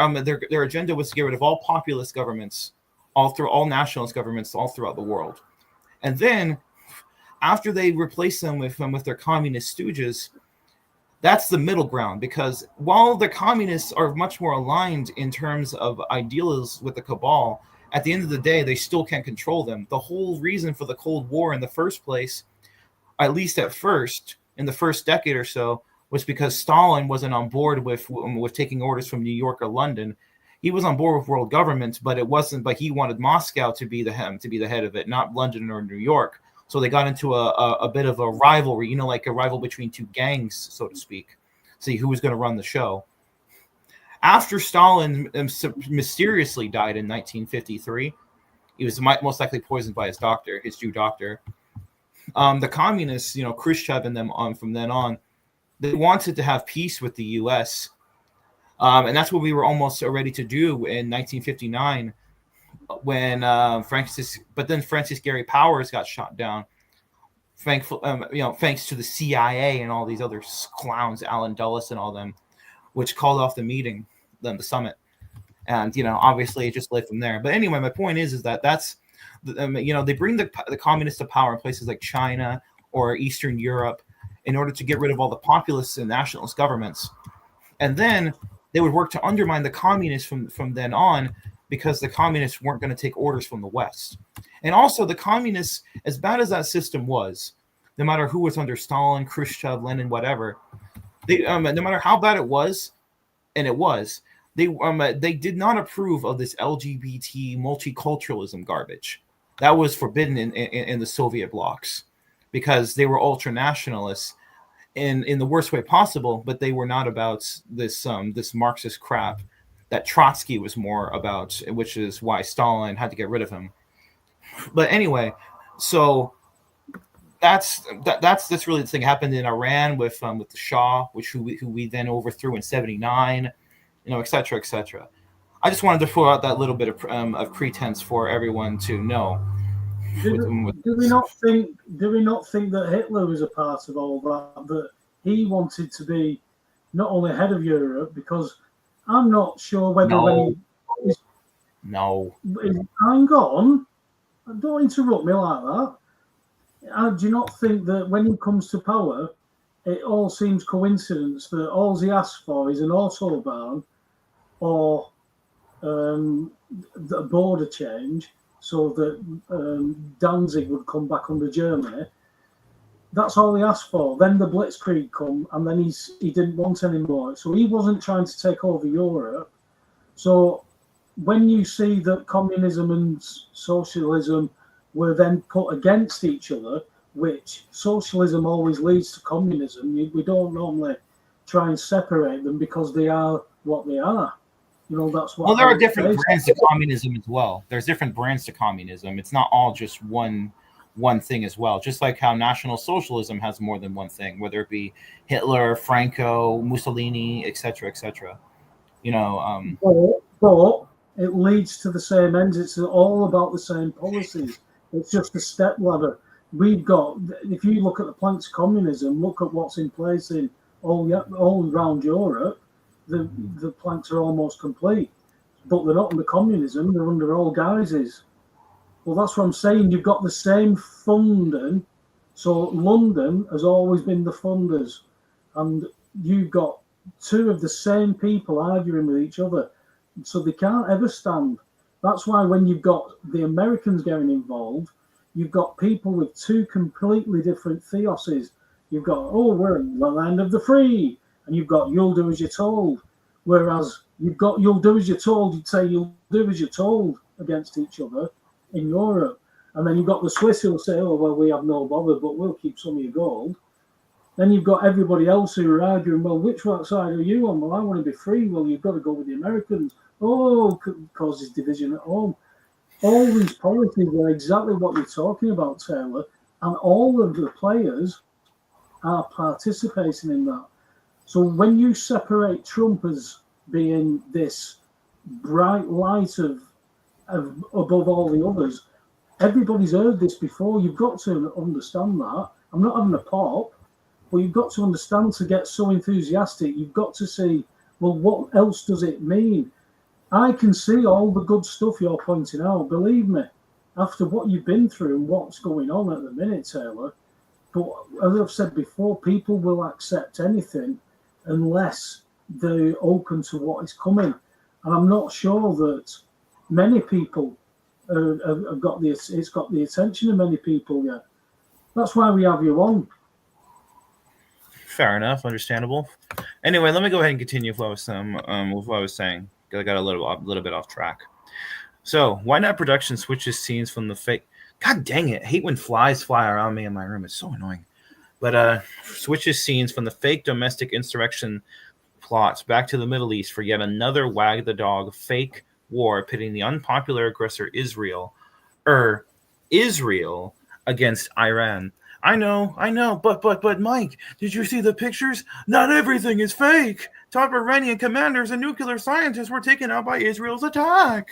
agenda was to get rid of all populist governments, all nationalist governments all throughout the world. And then after they replaced them with their communist stooges, that's the middle ground, because while the communists are much more aligned in terms of ideals with the cabal, at the end of the day, they still can't control them. The whole reason for the Cold War in the first place, at least at first, in the first decade or so, was because Stalin wasn't on board with taking orders from New York or London. He was on board with world government, but it wasn't. But he wanted Moscow to be the head of it, not London or New York. So they got into a bit of a rivalry, like a rival between 2 gangs, so to speak. See who was going to run the show. After Stalin mysteriously died in 1953, he was most likely poisoned by his doctor, his Jew doctor. The communists, Khrushchev and them from then on, they wanted to have peace with the U.S., and that's what we were almost ready to do in 1959 when Francis Gary Powers got shot down. Thanks to the CIA and all these other clowns, Alan Dulles and all them, which called off the meeting, the summit. And, obviously it just led from there. But anyway, my point is that that's, they bring the communists to power in places like China or Eastern Europe in order to get rid of all the populist and nationalist governments. And then they would work to undermine the communists from then on, because the communists weren't going to take orders from the West. And also the communists, as bad as that system was, no matter who was under Stalin, Khrushchev, Lenin, whatever, they, no matter how bad it was, and it was, they did not approve of this LGBT multiculturalism garbage. That was forbidden in the Soviet blocs, because they were ultra nationalists in the worst way possible, but they were not about this Marxist crap that Trotsky was more about, which is why Stalin had to get rid of him. But anyway, so that's really the thing happened in Iran with the Shah, who we then overthrew in '79, et cetera, et cetera. I just wanted to throw out that little bit of pretense for everyone to know. Do we not think that Hitler was a part of all that he wanted to be not only head of Europe, because I'm not sure whether No. Hang on, don't interrupt me like that. Do you not think that when he comes to power, it all seems coincidence that all he asked for is an autobahn or the border change, so that Danzig would come back under Germany? That's all he asked for. Then the Blitzkrieg come, and then he didn't want any more. So he wasn't trying to take over Europe. So when you see that communism and socialism were then put against each other, which socialism always leads to communism, we don't normally try and separate them because they are what they are. That's what. Well, there are different brands to communism as well. There's different brands to communism. It's not all just one thing as well. Just like how National Socialism has more than one thing, whether it be Hitler, Franco, Mussolini, etc., etc. But it leads to the same ends. It's all about the same policies. It's just a step ladder. We've got, if you look at the planks of communism, look at what's in place in all around Europe. The planks are almost complete, but they're not under communism. They're under all guises. Well, that's what I'm saying. You've got the same funding. So London has always been the funders, and you've got two of the same people arguing with each other. So they can't ever stand. That's why when you've got the Americans getting involved, you've got people with two completely different theoses. You've got, we're in the land of the free, and you've got, you'll do as you're told. Whereas you've got, you'll do as you're told, you'd say you'll do as you're told against each other in Europe. And then you've got the Swiss who'll say, we have no bother, but we'll keep some of your gold. Then you've got everybody else who are arguing, which side are you on? Well, I want to be free. Well, you've got to go with the Americans. Causes division at home. All these policies are exactly what you're talking about, Taylor, and all of the players are participating in that. So when you separate Trump as being this bright light of above all the others, everybody's heard this before. You've got to understand that. I'm not having a pop, but you've got to understand, to get so enthusiastic, you've got to see, what else does it mean? I can see all the good stuff you're pointing out, believe me, after what you've been through and what's going on at the minute, Taylor. But as I've said before, people will accept anything unless they're open to what is coming. And I'm not sure that many people have got it's got the attention of many people yet. That's why we have you on. Fair enough, understandable. Anyway, let me go ahead and continue with what I was saying. I got a little bit off track. So, Why Not Production switches scenes from the fake. God dang it! I hate when flies fly around me in my room. It's so annoying. But switches scenes from the fake domestic insurrection plots back to the Middle East for yet another wag the dog fake war pitting the unpopular aggressor Israel against Iran. I know, but Mike, did you see the pictures? Not everything is fake. Top Iranian commanders and nuclear scientists were taken out by Israel's attack.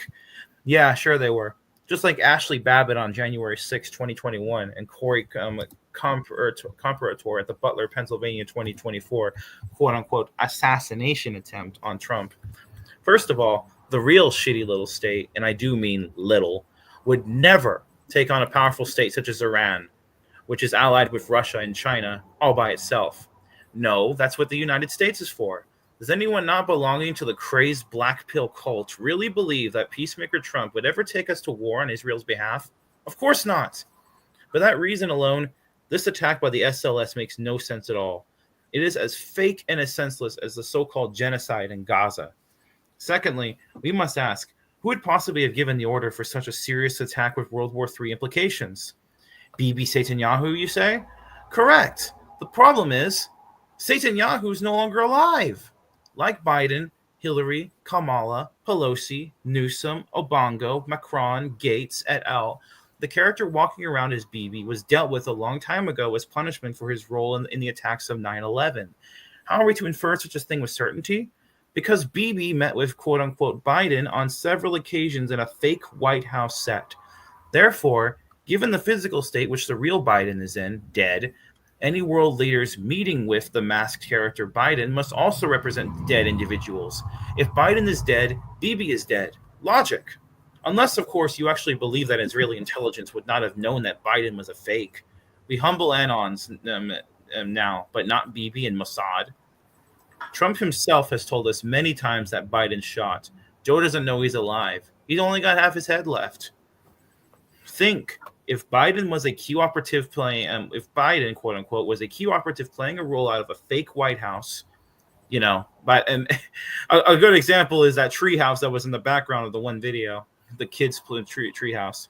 Yeah, sure they were. Just like Ashley Babbitt on January 6, 2021, and Corey Comparator at the Butler, Pennsylvania 2024, quote-unquote, assassination attempt on Trump. First of all, the real shitty little state, and I do mean little, would never take on a powerful state such as Iran, which is allied with Russia and China all by itself. No, that's what the United States is for. Does anyone not belonging to the crazed black pill cult really believe that peacemaker Trump would ever take us to war on Israel's behalf? Of course not. For that reason alone, this attack by the SLS makes no sense at all. It is as fake and as senseless as the so-called genocide in Gaza. Secondly, we must ask, who would possibly have given the order for such a serious attack with World War III implications? Bibi Netanyahu, you say? Correct. The problem is, Netanyahu is no longer alive. Like Biden, Hillary, Kamala, Pelosi, Newsom, Obongo, Macron, Gates, et al., the character walking around as Bibi was dealt with a long time ago as punishment for his role in the attacks of 9/11. How are we to infer such a thing with certainty? Because Bibi met with quote-unquote Biden on several occasions in a fake White House set. Therefore, given the physical state which the real Biden is in, dead, any world leaders meeting with the masked character Biden must also represent dead individuals. If Biden is dead, Bibi is dead. Logic. Unless, of course, you actually believe that Israeli intelligence would not have known that Biden was a fake. We humble Anons now, but not Bibi and Mossad. Trump himself has told us many times that Biden's shot. Joe doesn't know he's alive. He's only got half his head left. Think, if Biden was a key operative playing, if Biden, quote unquote, was a key operative playing a role out of a fake White House, but a good example is that tree house that was in the background of the one video, the kids playing tree house,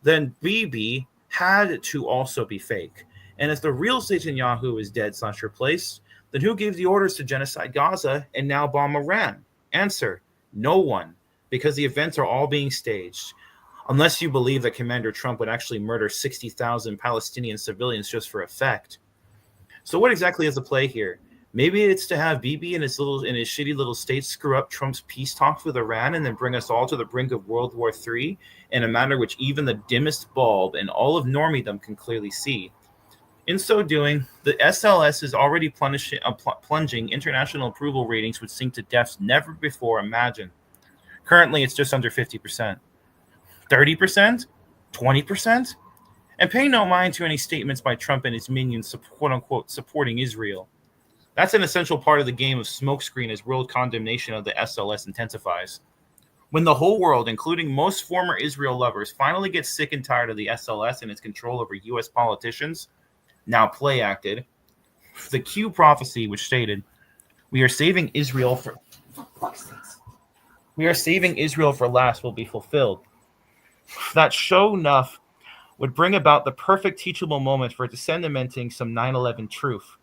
then Bibi had to also be fake. And if the real Netanyahu is dead / replaced, then who gave the orders to genocide Gaza and now bomb Iran? Answer, no one, because the events are all being staged. Unless you believe that Commander Trump would actually murder 60,000 Palestinian civilians just for effect. So what exactly is the play here? Maybe it's to have Bibi and his shitty little state screw up Trump's peace talks with Iran and then bring us all to the brink of World War III in a manner which even the dimmest bulb in all of normiedom can clearly see. In so doing, the SLS is already plunging international approval ratings would sink to depths never before imagined. Currently, it's just under 50%. 30%? 20%? And pay no mind to any statements by Trump and his minions, quote-unquote, supporting Israel. That's an essential part of the game of smokescreen as world condemnation of the SLS intensifies. When the whole world, including most former Israel lovers, finally gets sick and tired of the SLS and its control over U.S. politicians, now play-acted, the Q prophecy which stated, we are saving Israel for last will be fulfilled. That show enough would bring about the perfect teachable moment for disseminating some 9/11 truth.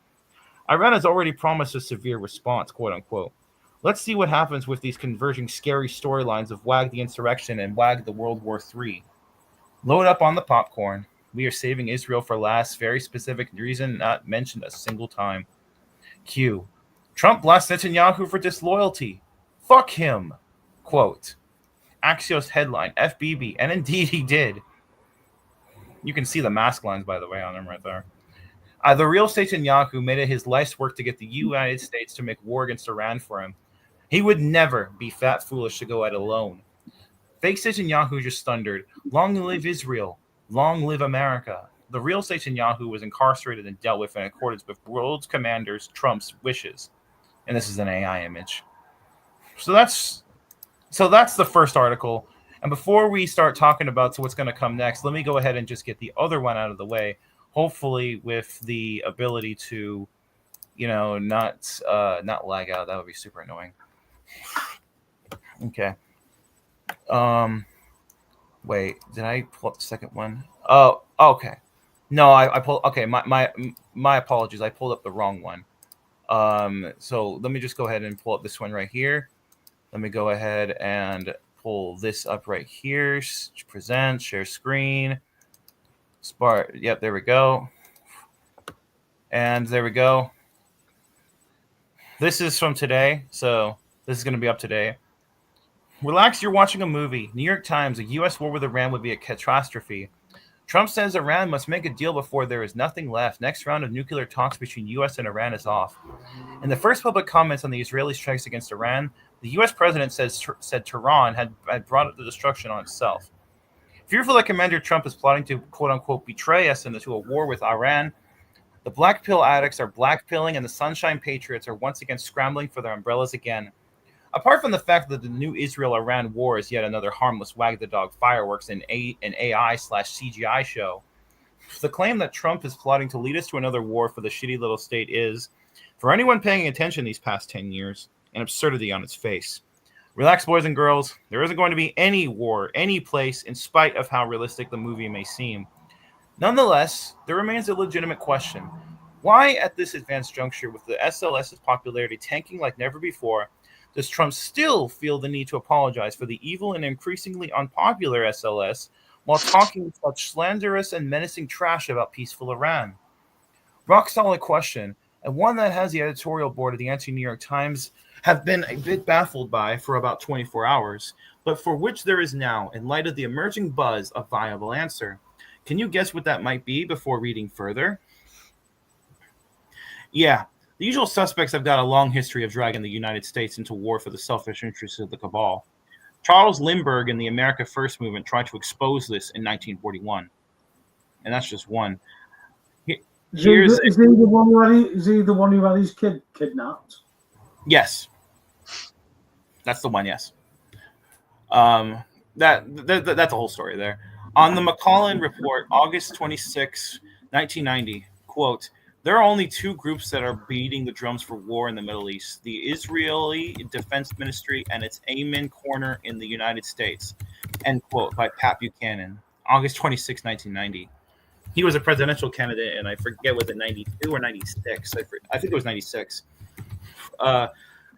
Iran has already promised a severe response, quote-unquote. Let's see what happens with these converging scary storylines of Wag the Insurrection and Wag the World War III. Load up on the popcorn. We are saving Israel for last, very specific reason not mentioned a single time. Q. Trump blasts Netanyahu for disloyalty. Fuck him. Quote. Axios headline, FBB, and indeed he did. You can see the mask lines, by the way, on him right there. The real Netanyahu made it his life's work to get the United States to make war against Iran for him. He would never be fat foolish to go it alone. Fake Netanyahu just thundered, long live Israel, long live America. The real Netanyahu was incarcerated and dealt with in accordance with world commanders Trump's wishes. And this is an AI image. So that's the first article. And before we start talking about what's going to come next, let me go ahead and just get the other one out of the way. Hopefully, with the ability to, not lag out. That would be super annoying. Okay. Wait, did I pull up the second one? Oh, okay. No, I pulled. Okay, my apologies. I pulled up the wrong one. So let me just go ahead and pull up this one right here. Let me go ahead and pull this up right here. Present, share screen. Yep, there we go. And there we go. This is from today, so this is going to be up today. Relax, you're watching a movie. New York Times, a U.S. war with Iran would be a catastrophe. Trump says Iran must make a deal before there is nothing left. Next round of nuclear talks between U.S. and Iran is off. In the first public comments on the Israeli strikes against Iran, the U.S. president said Tehran had brought the destruction on itself. Fearful that Commander Trump is plotting to, quote-unquote, betray us into a war with Iran, the black pill addicts are blackpilling and the sunshine patriots are once again scrambling for their umbrellas again. Apart from the fact that the new Israel-Iran war is yet another harmless wag-the-dog fireworks and an AI/CGI show, the claim that Trump is plotting to lead us to another war for the shitty little state is, for anyone paying attention these past 10 years, an absurdity on its face. Relax, boys and girls. There isn't going to be any war, any place, in spite of how realistic the movie may seem. Nonetheless, there remains a legitimate question. Why, at this advanced juncture, with the SLS's popularity tanking like never before, does Trump still feel the need to apologize for the evil and increasingly unpopular SLS while talking such slanderous and menacing trash about peaceful Iran? Rock solid question, and one that has the editorial board of the anti-New York Times have been a bit baffled by for about 24 hours, but for which there is now, in light of the emerging buzz, a viable answer. Can you guess what that might be before reading further? Yeah, the usual suspects have got a long history of dragging the United States into war for the selfish interests of the cabal. Charles Lindbergh in the America First movement tried to expose this in 1941. And that's just one. Is he the one who had his kid kidnapped? Yes. That's the one, yes. That's the whole story there. On the McClellan Report, August 26, 1990, quote, there are only two groups that are beating the drums for war in the Middle East, the Israeli Defense Ministry and its Amen Corner in the United States, end quote, by Pat Buchanan, August 26, 1990. He was a presidential candidate, and I forget, was it 92 or 96? I think it was 96.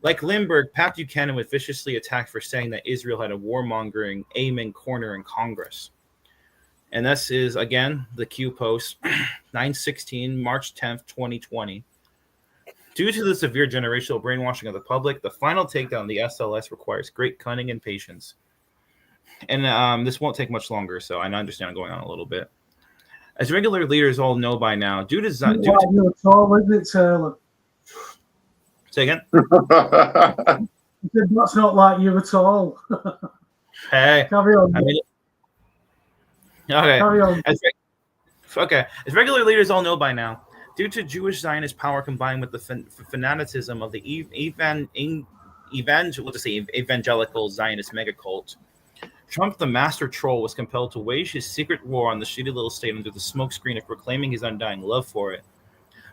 Like Lindbergh, Pat Buchanan was viciously attacked for saying that Israel had a warmongering Amen Corner in Congress. And this is, again, the Q post, 9/16, March 10th, 2020. Due to the severe generational brainwashing of the public, the final takedown of the SLS requires great cunning and patience. And this won't take much longer, so I understand I'm going on a little bit. As regular leaders all know by now, Say again? That's not like you at all. Hey. Carry on. Okay. Carry on. As regular leaders all know by now, due to Jewish Zionist power combined with the fanaticism of the evangelical Zionist megacult, Trump, the master troll, was compelled to wage his secret war on the shitty little state under the smokescreen of proclaiming his undying love for it.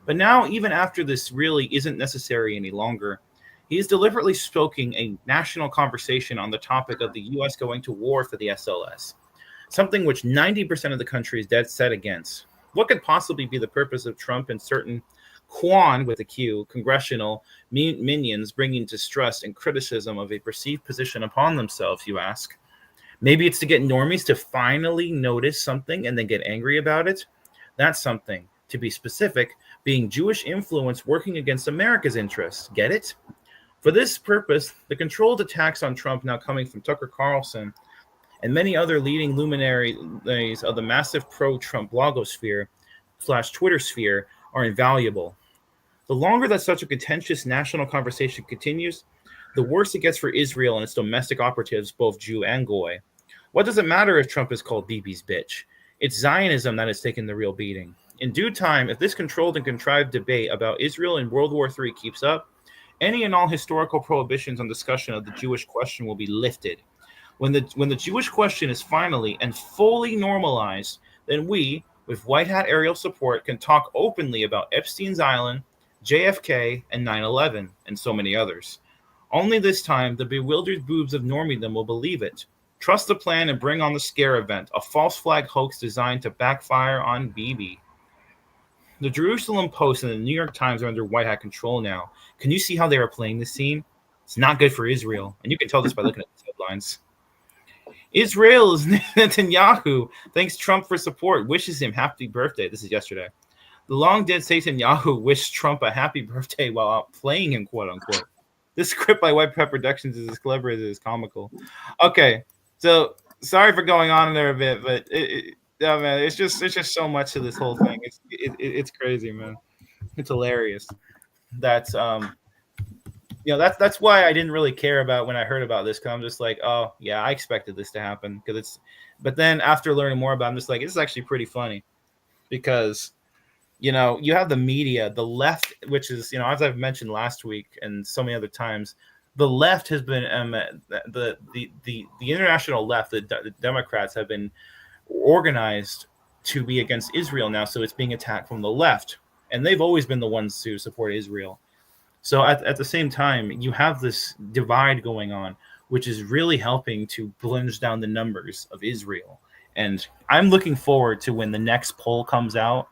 But now, even after this really isn't necessary any longer, he is deliberately stoking a national conversation on the topic of the U.S. going to war for the SLS, something which 90% of the country is dead set against. What could possibly be the purpose of Trump and certain Quan, with a Q, congressional minions bringing distrust and criticism of a perceived position upon themselves, you ask? Maybe it's to get normies to finally notice something and then get angry about it? That's something, to be specific, being Jewish influence working against America's interests. Get it? For this purpose, the controlled attacks on Trump now coming from Tucker Carlson and many other leading luminaries of the massive pro-Trump blogosphere/Twitter sphere are invaluable. The longer that such a contentious national conversation continues, the worse it gets for Israel and its domestic operatives, both Jew and Goy. What does it matter if Trump is called Bibi's bitch? It's Zionism that has taken the real beating. In due time, if this controlled and contrived debate about Israel and World War III keeps up, any and all historical prohibitions on discussion of the Jewish question will be lifted. When the Jewish question is finally and fully normalized, then we, with white hat aerial support, can talk openly about Epstein's Island, JFK, and 9/11, and so many others. Only this time, the bewildered boobs of normiedom will believe it. Trust the plan and bring on the scare event, a false flag hoax designed to backfire on Bibi. The Jerusalem Post and the New York Times are under white hat control now. Can you see how they are playing this scene? It's not good for Israel. And you can tell this by looking at the headlines. Israel's Netanyahu thanks Trump for support, wishes him happy birthday. This is yesterday. The long-dead Netanyahu wished Trump a happy birthday while out playing him, quote-unquote. This script by White Pepper Productions is as clever as it is comical. Okay, so sorry for going on there a bit, but man, it's just so much to this whole thing. It's crazy, man. It's hilarious. That's that's why I didn't really care about when I heard about this, because I'm just like, oh yeah, I expected this to happen. But then after learning more about it, I'm just like, it's actually pretty funny, because you have the media, the left, which is, as I've mentioned last week and so many other times, the left has been the international left, the Democrats have been organized to be against Israel now, so it's being attacked from the left, and they've always been the ones to support Israel. So at the same time, you have this divide going on, which is really helping to plunge down the numbers of Israel. And I'm looking forward to when the next poll comes out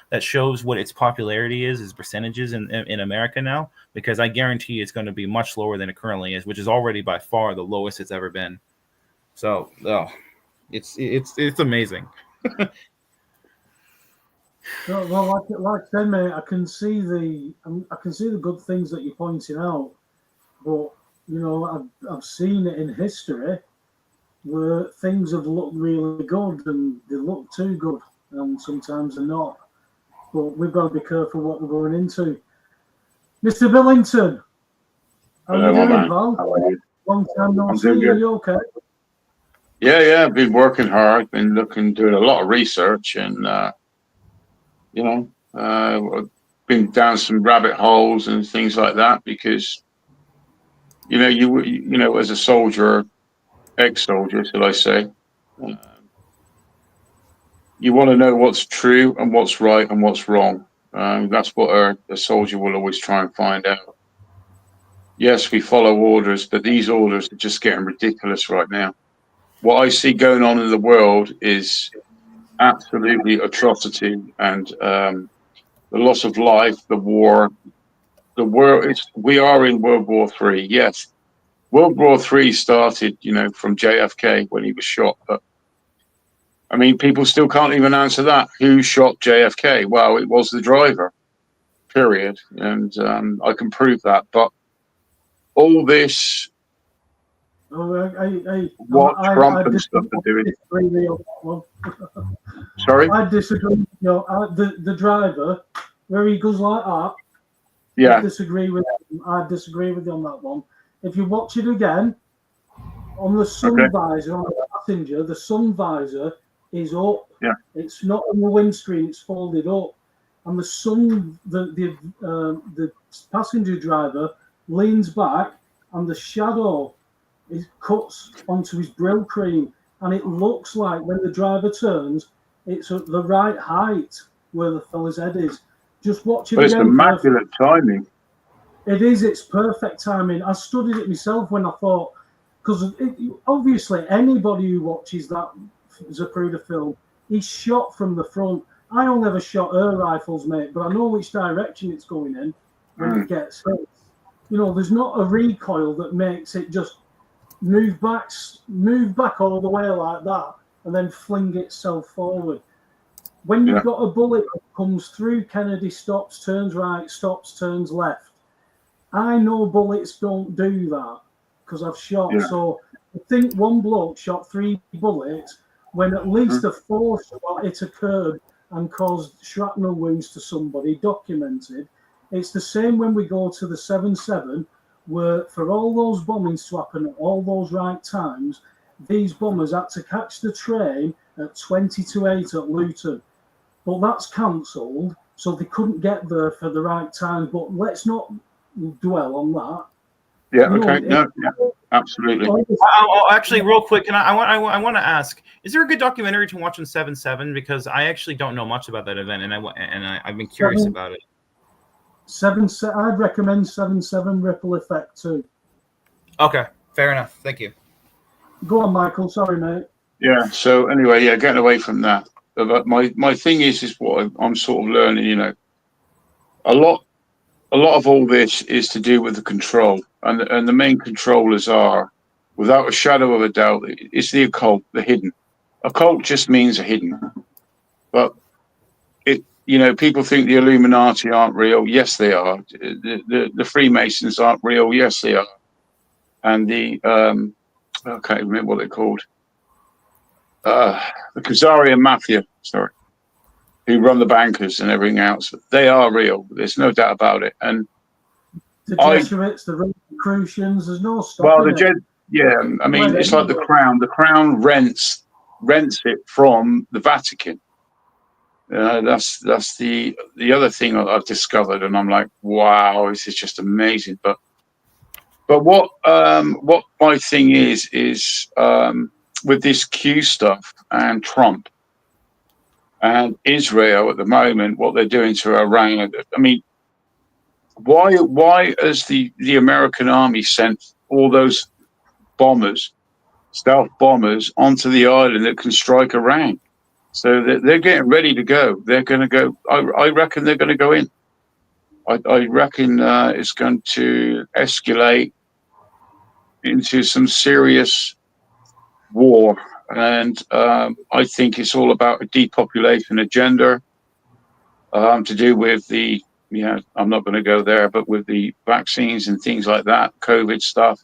that shows what its popularity is, its percentages in America now, because I guarantee it's going to be much lower than it currently is, which is already by far the lowest it's ever been. So, it's amazing. Well, like I said, mate, I can see the good things that you're pointing out, but I've seen it in history where things have looked really good and they look too good, and sometimes they're not. But we've got to be careful what we're going into. Mr. Billington, how are you doing, pal? How are you? Long time no see. Are you okay? Yeah, I've been working hard, been doing a lot of research, and I've been down some rabbit holes and things like that, because you as a soldier, ex-soldier, shall I say, you want to know what's true and what's right and what's wrong. That's what a soldier will always try and find out. Yes, we follow orders, but these orders are just getting ridiculous right now. What I see going on in the world is absolutely atrocity, and the loss of life, the war. We are in World War III. Yes, World War III started, from JFK when he was shot, but I mean, people still can't even answer that. Who shot JFK? Well, it was the driver, period. And I can prove that. But all this, what Trump and stuff are doing. Sorry? I disagree. The driver, where he goes like that, yeah. I disagree with him. I disagree with you on that one. If you watch it again, on the sun visor, on the passenger, the sun visor is up. Yeah. It's not on the windscreen, it's folded up. And the passenger driver leans back, and the shadow cuts onto his grill cream, and it looks like when the driver turns, it's at the right height where the fella's head is. Just watch it again. But it's immaculate timing. It is. It's perfect timing. I studied it myself when I thought, because obviously anybody who watches that Zapruder film, he's shot from the front. I don't ever shot air rifles, mate, but I know which direction it's going in when it gets hit. There's not a recoil that makes it just move back all the way like that and then fling itself forward. When you've got a bullet that comes through Kennedy, stops, turns right, stops, turns left. I know bullets don't do that because I've shot. Yeah. So I think one bloke shot 3 bullets when at least a 4th shot hit a curb and caused shrapnel wounds to somebody, documented. It's the same when we go to the 7-7, where for all those bombings to happen at all those right times, these bombers had to catch the train at 20 to 8 at Luton. But that's cancelled, so they couldn't get there for the right time. But let's not dwell on that. Yeah, okay. Absolutely. Actually, real quick, I want to ask: is there a good documentary to watch on 7/7? Because I actually don't know much about that event, and I've been curious about it. 7/7. I'd recommend 7/7 Ripple Effect too. Okay, fair enough. Thank you. Go on, Michael. Sorry, mate. Yeah. So anyway, getting away from that. my thing is what I'm sort of learning. You know, a lot of all this is to do with the control, and the main controllers are, without a shadow of a doubt, it's the occult, the hidden. Occult just means a hidden, but you know, people think the Illuminati aren't real. Yes, they are. The Freemasons aren't real. Yes, they are. And I can't remember what they're called. The Khazarian Mafia, sorry, who run the bankers and everything else. They are real. There's no doubt about it. And the Jesuits, the Rosicrucians, there's no stopping it. Yeah, I mean, it's like the Crown. The Crown rents it from the Vatican. That's the other thing I've discovered, and I'm like, wow, this is just amazing. But what my thing is with this Q stuff and Trump and Israel at the moment, what they're doing to Iran. I mean, why has the American army sent all those bombers, stealth bombers, onto the island that can strike Iran? So they're getting ready to go. They're going to go. I reckon they're going to go in. I reckon it's going to escalate into some serious war. And I think it's all about a depopulation agenda to do with the, I'm not going to go there, but with the vaccines and things like that, COVID stuff.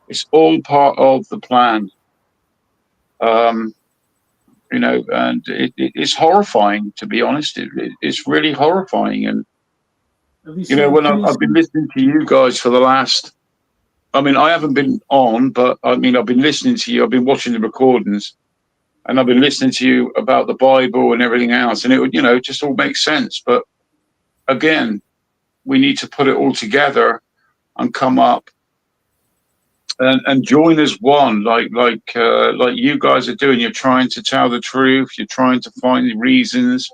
It's all part of the plan. You know, and it's horrifying, to be honest. It's really horrifying. And, you know, when I've been listening to you guys for the last, I mean, I haven't been on, but I mean, I've been listening to you. I've been watching the recordings, and I've been listening to you about the Bible and everything else. And it would, you know, just all makes sense. But again, we need to put it all together and come up and join as one, like you guys are doing. You're trying to tell the truth. You're trying to find the reasons,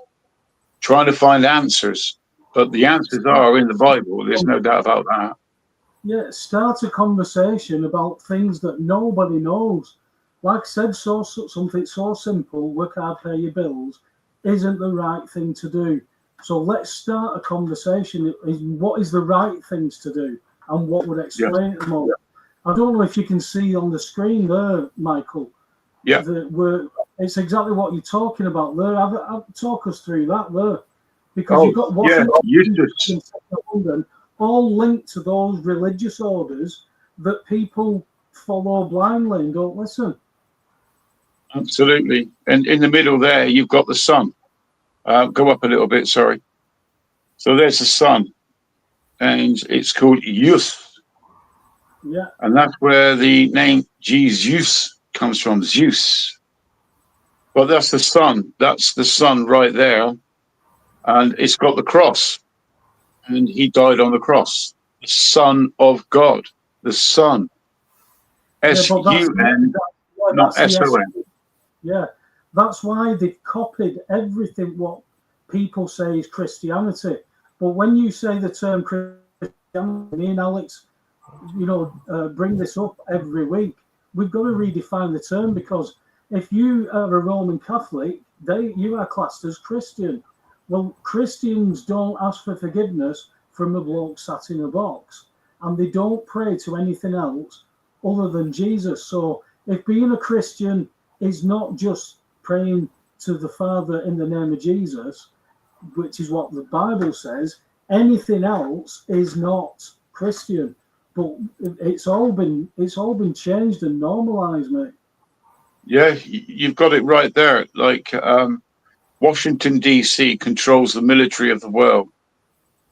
trying to find answers. But the answers are in the Bible. There's no doubt about that. Yeah, start a conversation about things that nobody knows. Like I said, something so simple, work hard, pay your bills, isn't the right thing to do. So let's start a conversation. What is the right things to do, and what would explain it more. I don't know if you can see on the screen there, Michael. Yeah. It's exactly what you're talking about there. Talk us through that there. Because you've got London, all linked to those religious orders that people follow blindly and don't listen. Absolutely. And in the middle there, you've got the sun. Go up a little bit, sorry. So there's the sun. And it's called Yus. Yeah. And that's where the name Jesus comes from, Zeus. But that's the sun. That's the sun right there. And it's got the cross. And he died on the cross. The Son of God. The Son. S-U-N, not S-O-N. Yeah. That's why they've copied everything what people say is Christianity. But when you say the term Christianity, me and Alex, bring this up every week. We've got to redefine the term, because if you are a Roman Catholic, you are classed as Christian. Well, Christians don't ask for forgiveness from a bloke sat in a box, and they don't pray to anything else other than Jesus. So if being a Christian is not just praying to the Father in the name of Jesus, which is what the Bible says, anything else is not Christian. But it's all been changed and normalized, mate. Yeah, you've got it right there. Like Washington D.C. controls the military of the world.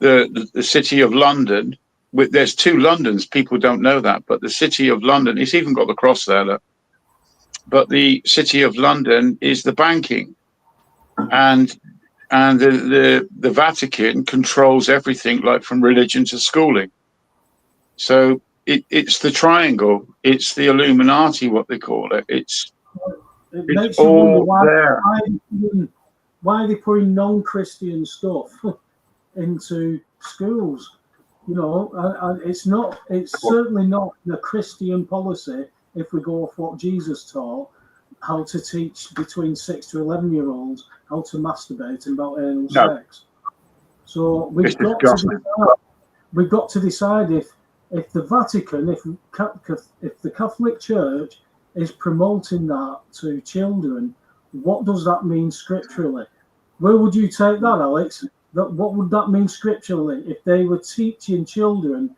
The city of London, there's two Londons. People don't know that, but the city of London, it's even got the cross there. Look. But the city of London is the banking, and the Vatican controls everything, like from religion to schooling. So it's the triangle. It's the Illuminati, what they call it. It's makes you wonder why are they putting non-Christian stuff into schools? It's certainly not the Christian policy if we go off what Jesus taught. how to teach between 6 to 11-year-olds how to masturbate and about anal No. sex. So It's disgusting. we've got to decide if the Vatican, if the Catholic Church is promoting that to children, what does that mean scripturally? Where would you take that, Alex? What would that mean scripturally if they were teaching children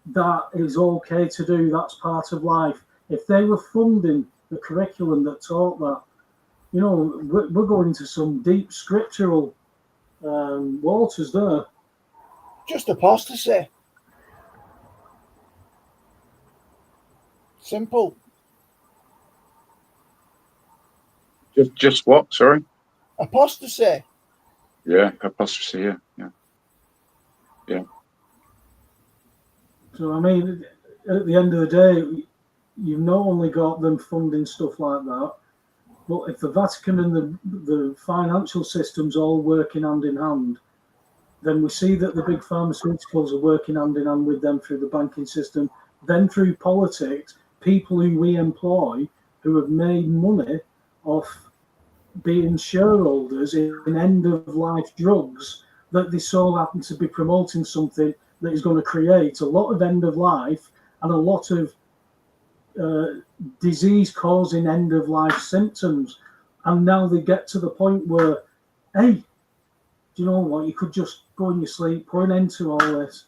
that is okay to do, that's part of life? If they were funding the curriculum that taught that, you know, we're going into some deep scriptural waters there. Just apostasy. Simple. Just what? Sorry. Apostasy. Yeah, apostasy. Yeah. So, I mean, at the end of the day, you've not only got them funding stuff like that, but if the Vatican and the financial systems all working hand in hand, then we see that the big pharmaceuticals are working hand in hand with them through the banking system, then through politics, people who we employ who have made money off being shareholders in end-of-life drugs, that they so happen to be promoting something that is going to create a lot of end-of-life and a lot of disease-causing end-of-life symptoms. And now they get to the point where, hey, do you know what? You could just go in your sleep, put an end to all this.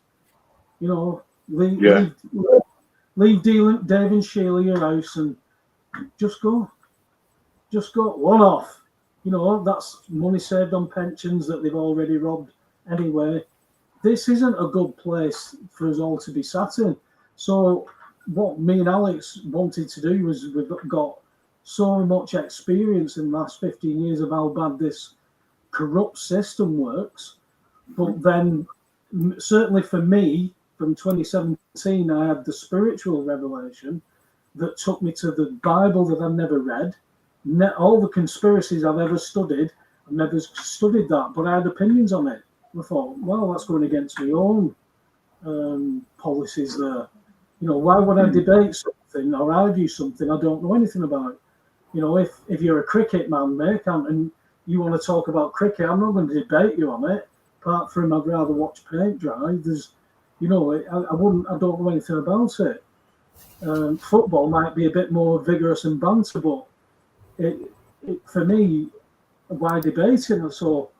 You know, leave Dave and Sheila your house and just go. Just go one off. You know, that's money saved on pensions that they've already robbed anyway. This isn't a good place for us all to be sat in. So what me and Alex wanted to do was, we've got so much experience in the last 15 years of how bad this corrupt system works. But then certainly for me, from 2017, I had the spiritual revelation that took me to the Bible that I've never read. All the conspiracies I've ever studied, I've never studied that, but I had opinions on it. I thought, well, that's going against my own policies there. You know, why would I debate something or argue something I don't know anything about? You know, if you're a cricket man, mate, and you want to talk about cricket, I'm not going to debate you on it. Apart from, I'd rather watch paint dry. There's, you know, I don't know anything about it. Football might be a bit more vigorous and banter, but for me, why debating? So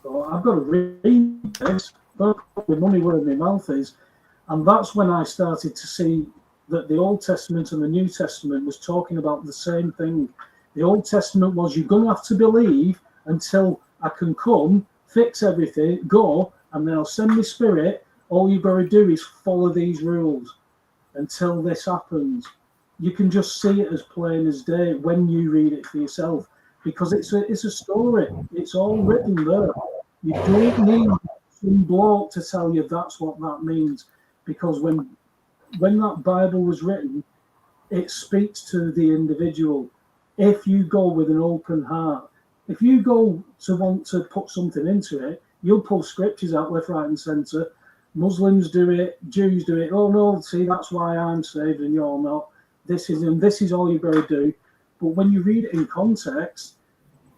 I've got to read this, got to put my money where my mouth is. And that's when I started to see that the Old Testament and the New Testament was talking about the same thing. The Old Testament was, you're going to have to believe until I can come, fix everything, go, and then I'll send my spirit. All you've got to do is follow these rules until this happens. You can just see it as plain as day when you read it for yourself, because it's a story. It's all written there. You don't need some bloke to tell you that's what that means, because when that Bible was written, it speaks to the individual. If you go with an open heart, if you go to want to put something into it, you'll pull scriptures out left, right, and centre. Muslims do it, Jews do it. Oh no, see, that's why I'm saved and you're not. This is all you've got to do. But when you read it in context,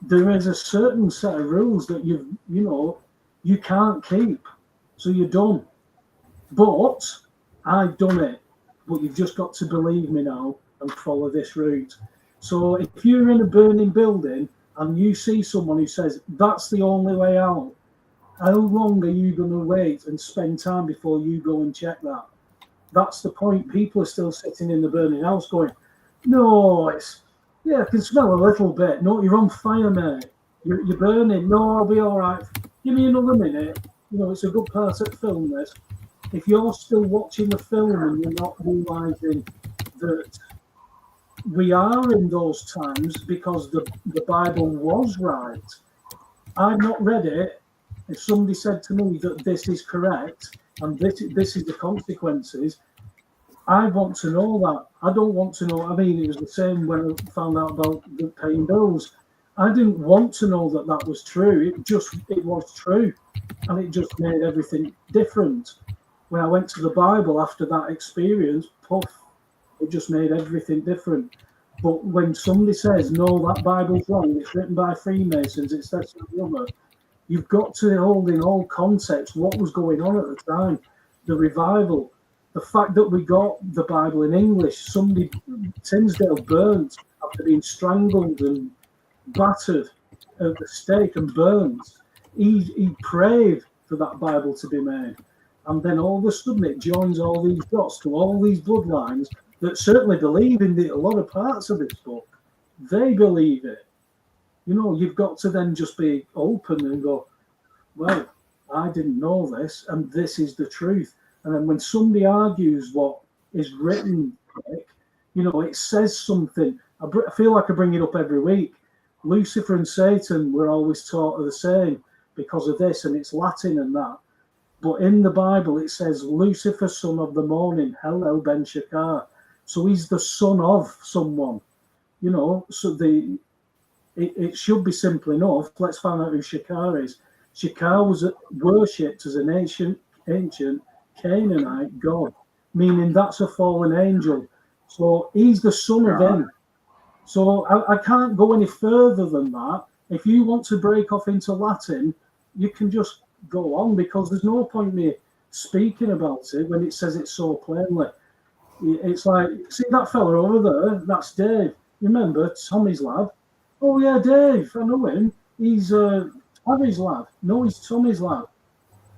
there is a certain set of rules that you can't keep. So you're done. But I've done it. But you've just got to believe me now and follow this route. So if you're in a burning building and you see someone who says that's the only way out, how long are you going to wait and spend time before you go and check that? That's the point. People are still sitting in the burning house going, no, I can smell a little bit. No, you're on fire, mate. You're burning. No, I'll be all right. Give me another minute. You know, it's a good part of the film, this. If you're still watching the film and you're not realising that we are in those times because the Bible was right. I've not read it. If somebody said to me that this is correct and this is the consequences, I want to know that. I don't want to know. I mean, it was the same when I found out about the paying bills. I didn't want to know that that was true. It was true, and it just made everything different. When I went to the Bible after that experience, puff, it just made everything different. But when somebody says, no, that Bible's wrong, it's written by Freemasons, it's that and the other, you've got to hold in all context what was going on at the time, the revival, the fact that we got the Bible in English. Somebody, Tinsdale, burnt after being strangled and battered at the stake and burnt. He prayed for that Bible to be made. And then all of a sudden it joins all these dots to all these bloodlines that certainly believe in a lot of parts of this book. They believe it. You know, you've got to then just be open and go, well, I didn't know this, and this is the truth. And then when somebody argues what is written, you know, it says something. I feel like I bring it up every week. Lucifer and Satan were always taught are the same because of this, and it's Latin and that. But in the Bible, it says, Lucifer, son of the morning, hello, Ben Shakar. So he's the son of someone, you know. So it should be simple enough. Let's find out who Shakar is. Shakar was worshipped as an ancient Canaanite god, meaning that's a fallen angel. So he's the son of him. So I can't go any further than that. If you want to break off into Latin, you can just go on, because there's no point me speaking about it when it says it so plainly. It's like, see that fella over there? That's Dave. Remember Tommy's lad? Oh yeah, Dave. I know him. He's Harry's lad. No, he's Tommy's lad.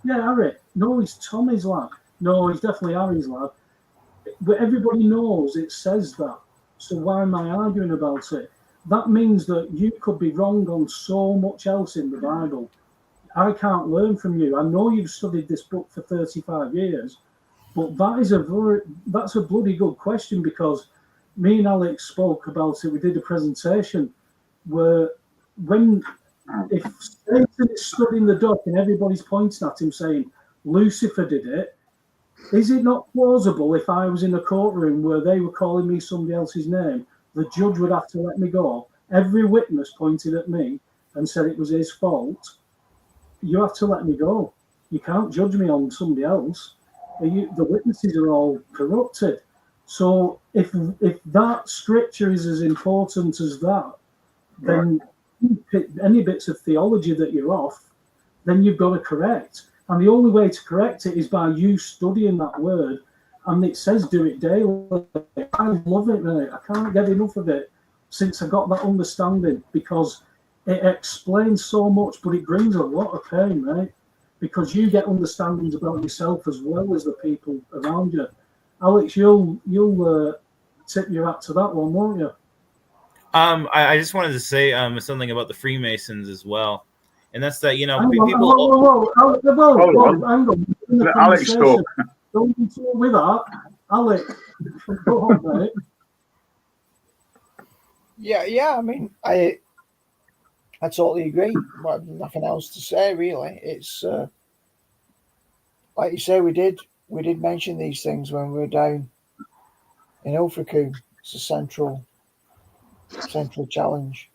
Yeah, Harry. No, he's Tommy's lad. No, he's definitely Harry's lad. But everybody knows it says that. So why am I arguing about it? That means that you could be wrong on so much else in the Bible. I can't learn from you. I know you've studied this book for 35 years, but that's a bloody good question, because me and Alex spoke about it. We did a presentation where if Satan is stood in the dock and everybody's pointing at him saying Lucifer did it, is it not plausible if I was in a courtroom where they were calling me somebody else's name, the judge would have to let me go? Every witness pointed at me and said it was his fault. You have to let me go. You can't judge me on somebody else. The witnesses are all corrupted. So if that scripture is as important as that, then any bits of theology that you're off, then you've got to correct. And the only way to correct it is by you studying that word. And it says do it daily. I love it, mate. I can't get enough of it since I got that understanding, because it explains so much, but it brings a lot of pain, right? Because you get understandings about yourself as well as the people around you. Alex, you'll tip your hat to that one, won't you? I just wanted to say something about the Freemasons as well, and that's that, you know, Hang on. Let Alex talk. Don't be talk with that, Alex. Go on, mate. Yeah. I mean, I totally agree. Well, nothing else to say, really. It's like you say, we did mention these things when we were down in Ilfracombe. It's a central challenge.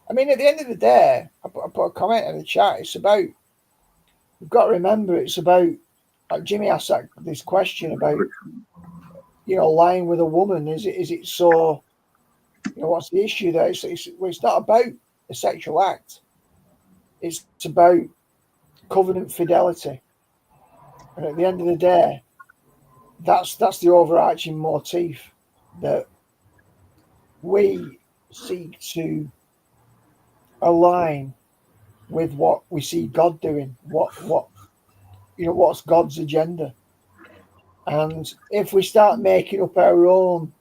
I mean, at the end of the day, I put a comment in the chat. It's about, we've got to remember, it's about, like Jimmy asked this question about, you know, lying with a woman. Is it so, you know, what's the issue there? It's not about a sexual act. It's about covenant fidelity. And at the end of the day, that's the overarching motif that we seek to align with what we see God doing, what you know, what's God's agenda. And if we start making up our own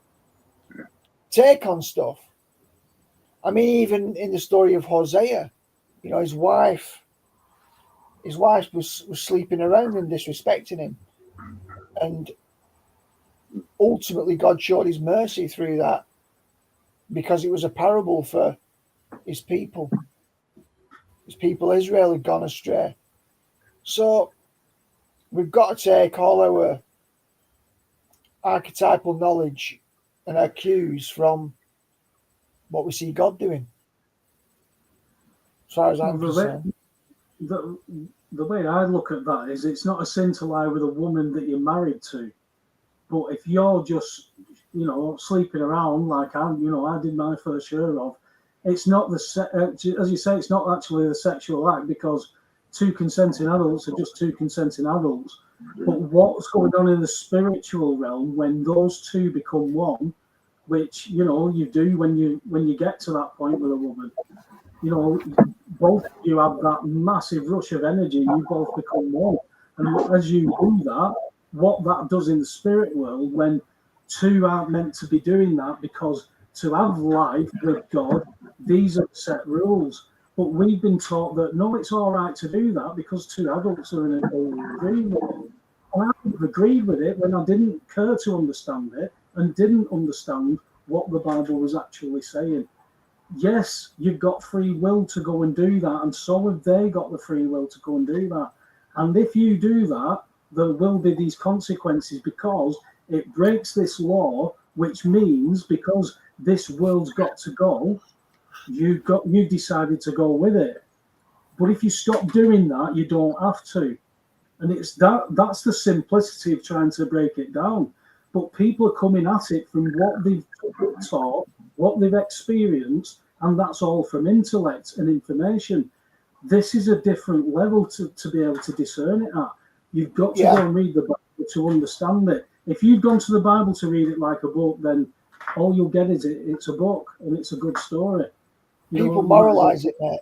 take on stuff, I mean, even in the story of Hosea, you know, his wife was sleeping around and disrespecting him, and ultimately God showed his mercy through that, because it was a parable for his people. His people Israel had gone astray. So we've got to take all our archetypal knowledge and our cues from what we see God doing. As far as I'm concerned. The way I look at that is, it's not a sin to lie with a woman that you're married to. But if you're just you know, sleeping around like I did my first share of. It's not as you say, it's not actually the sexual act, because two consenting adults are just two consenting adults. But what's going on in the spiritual realm when those two become one, which, you know, you do when you get to that point with a woman, you know, both of you have that massive rush of energy, you both become one. And as you do that, what that does in the spirit world, when two aren't meant to be doing that, because to have life with God, these are set rules. But we've been taught that no, it's all right to do that because two adults are in agreement with it. And I would have agreed with it when I didn't care to understand it and didn't understand what the Bible was actually saying. Yes, you've got free will to go and do that, and so have they got the free will to go and do that. And if you do that, there will be these consequences, because it breaks this law, which means because this world's got to go, you decided to go with it. But if you stop doing that, you don't have to. And it's that's the simplicity of trying to break it down. But people are coming at it from what they've taught, what they've experienced, and that's all from intellect and information. This is a different level to be able to discern it at. You've got to go and read the Bible to understand it. If you've gone to the Bible to read it like a book, then all you'll get is it's a book and it's a good story. People moralize it, mate.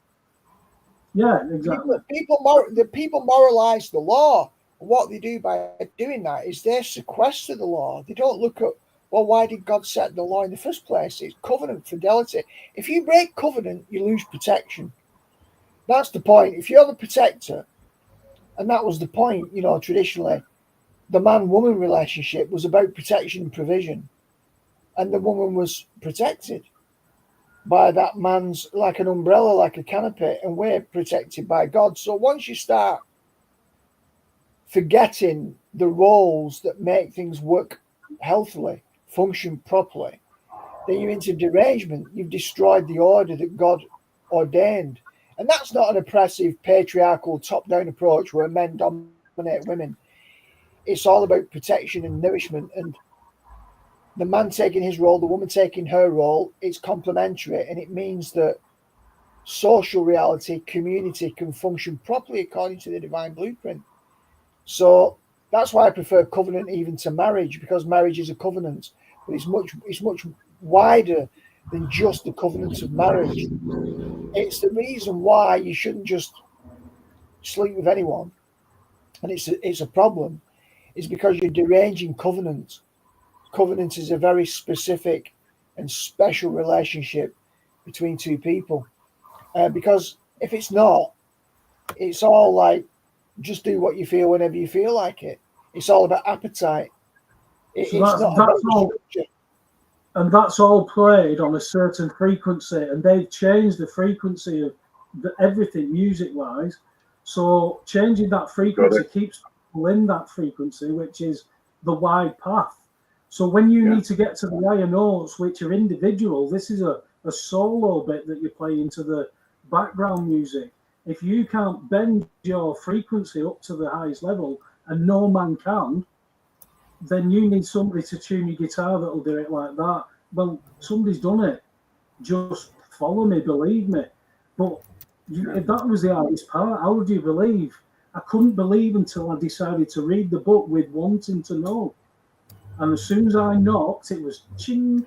Yeah, exactly. People moralize the law. What they do by doing that is they sequester the law. They don't look at, well, why did God set the law in the first place? It's covenant fidelity. If you break covenant, you lose protection. That's the point. If you're the protector, and that was the point, you know, traditionally, the man-woman relationship was about protection and provision. And the woman was protected by that man's, like an umbrella, like a canopy, and we're protected by God. So once you start forgetting the roles that make things work healthily, function properly, then you're into derangement. You've destroyed the order that God ordained. And that's not an oppressive, patriarchal, top-down approach where men dominate women. It's all about protection and nourishment, and the man taking his role, the woman taking her role. It's complementary, and it means that social reality, community can function properly according to the divine blueprint. So that's why I prefer covenant even to marriage, because marriage is a covenant, but it's much wider than just the covenant of marriage. It's the reason why you shouldn't just sleep with anyone, and it's a problem. It's because you're deranging covenant. Covenant is a very specific and special relationship between two people. Because if it's not, it's all like just do what you feel whenever you feel like it. It's all about appetite. It's not about structure. And that's all played on a certain frequency, and they've changed the frequency of everything music-wise. So changing that frequency keeps people in that frequency, which is the wide path. So when you need to get to the higher notes, which are individual, this is a solo bit that you play into the background music. If you can't bend your frequency up to the highest level, and no man can, then you need somebody to tune your guitar that'll do it like that. Well, somebody's done it. Just follow me, believe me. But if that was the hardest part, how would you believe? I couldn't believe until I decided to read the book with wanting to know. And as soon as I knocked, it was ching.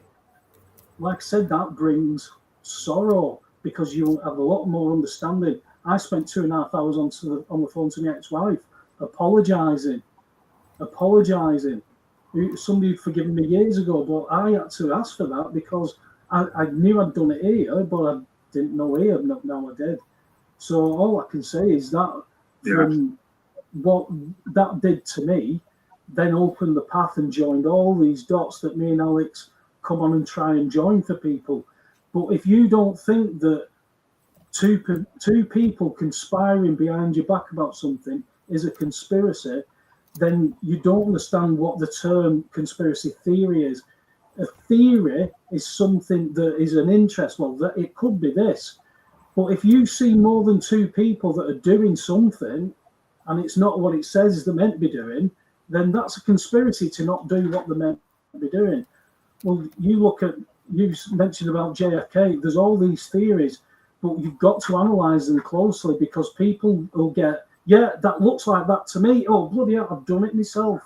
Like I said, that brings sorrow, because you have a lot more understanding. I spent 2.5 hours on the phone to my ex-wife, apologising. Somebody had forgiven me years ago, but I had to ask for that because I knew I'd done it here, but I didn't know here. Now I did. So all I can say is that from what that did to me, then opened the path and joined all these dots that me and Alex come on and try and join for people. But if you don't think that two people conspiring behind your back about something is a conspiracy, then you don't understand what the term conspiracy theory is. A theory is something that is an interest. Well, it could be this. But if you see more than two people that are doing something, and it's not what it says they're meant to be doing, then that's a conspiracy to not do what they're meant to be doing. Well, you mentioned about JFK. There's all these theories, but you've got to analyse them closely because people will get, yeah, that looks like that to me. Oh, bloody hell, I've done it myself.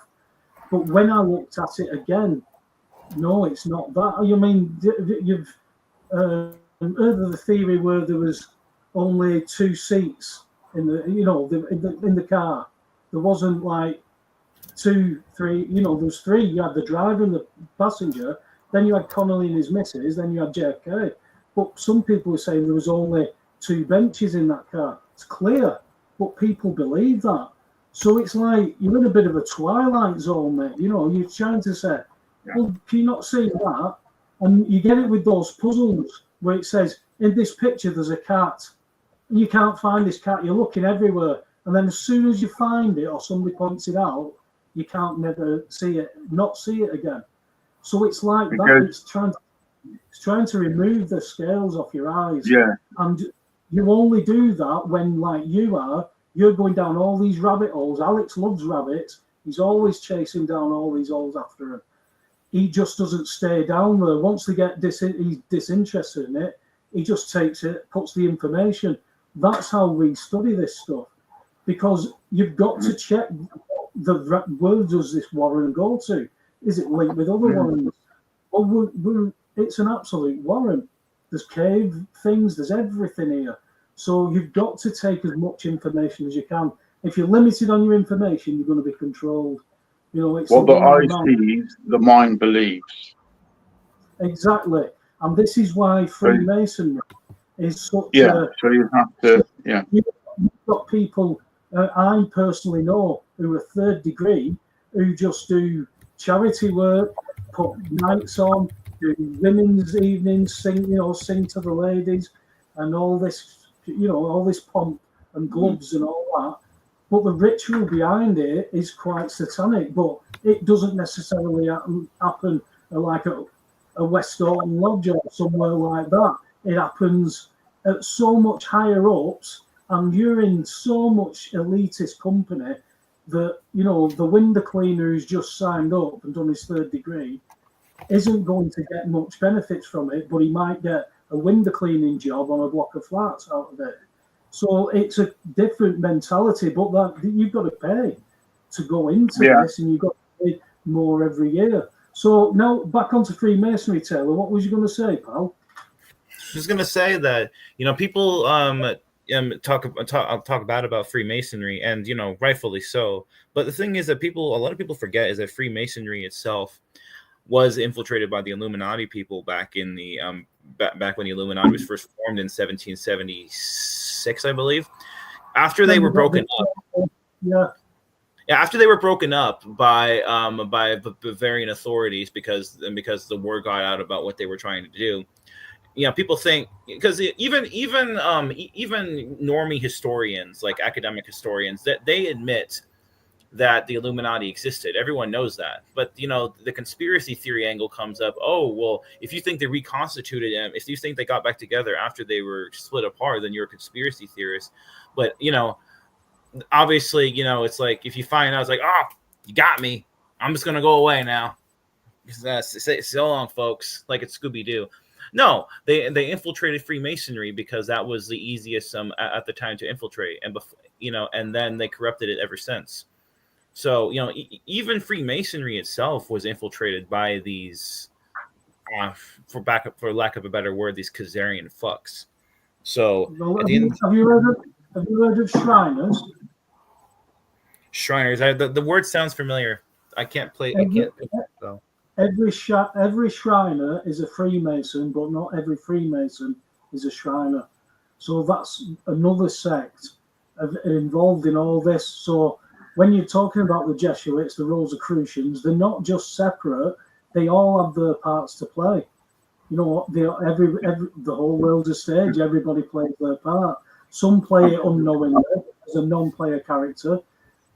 But when I looked at it again, no, it's not that. I mean, you've heard of the theory where there was only 2 seats in the, in the car. There wasn't like 2, 3. There was 3. You had the driver and the passenger. Then you had Connolly and his missus. Then you had JFK. But some people were saying there was only 2 benches in that car. It's clear, but people believe that. So it's like you're in a bit of a twilight zone, mate. You're trying to say, well, can you not see that? And you get it with those puzzles where it says, in this picture, there's a cat. And you can't find this cat. You're looking everywhere. And then as soon as you find it or somebody points it out, you can't never not see it again. So it's like that. It's trying to remove the scales off your eyes. Yeah. And you only do that when, like you're going down all these rabbit holes. Alex loves rabbits. He's always chasing down all these holes after him. He just doesn't stay down there. Once they get he's disinterested in it, he just takes it, puts the information. That's how we study this stuff. Because you've got to check where does this warren go to? Is it linked with other warrens? Well, it's an absolute warren. There's cave things, there's everything here. So you've got to take as much information as you can. If you're limited on your information, you're going to be controlled. It's what the eye sees, the mind believes. Exactly. And this is why Freemasonry is such so you have to, You've got people I personally know who are 3rd degree who just do charity work, put nights on, do women's evenings, sing to the ladies, and all this, all this pomp and gloves and all that. But the ritual behind it is quite satanic. But it doesn't necessarily happen like a West Orton Lodge or somewhere like that. It happens at so much higher ups, and you're in so much elitist company that, the window cleaner who's just signed up and done his 3rd degree isn't going to get much benefits from it, but he might get a window cleaning job on a block of flats out of it. So it's a different mentality, but that you've got to pay to go into this, and you've got to pay more every year. So now back onto Freemasonry, Taylor. What was you going to say, pal? I was going to say that people talk bad about Freemasonry, and rightfully so. But the thing is that a lot of people forget is that Freemasonry itself was infiltrated by the Illuminati people back in the back when the Illuminati was first formed in 1776, I believe. After they were broken up, after they were broken up by Bavarian authorities because the word got out about what they were trying to do. People think, because even normie historians, like academic historians, that they admit that the Illuminati existed. Everyone knows that. But, the conspiracy theory angle comes up. Oh, well, if you think they reconstituted them, if you think they got back together after they were split apart, then you're a conspiracy theorist. But, obviously, it's like if you find out, it's like, oh, you got me. I'm just going to go away now. So long, folks. Like it's Scooby-Doo. No, they infiltrated Freemasonry because that was the easiest at the time to infiltrate, and and then they corrupted it ever since. So even Freemasonry itself was infiltrated by these, for lack of a better word, these Khazarian fucks. So have you heard of Shriners? Shriners. The word sounds familiar. I can't play. So. Every Shriner is a Freemason, but not every Freemason is a Shriner. So that's another sect involved in all this. So when you're talking about the Jesuits, the Rosicrucians, they're not just separate. They all have their parts to play. The whole world's a stage. Everybody plays their part. Some play it unknowingly as a non-player character.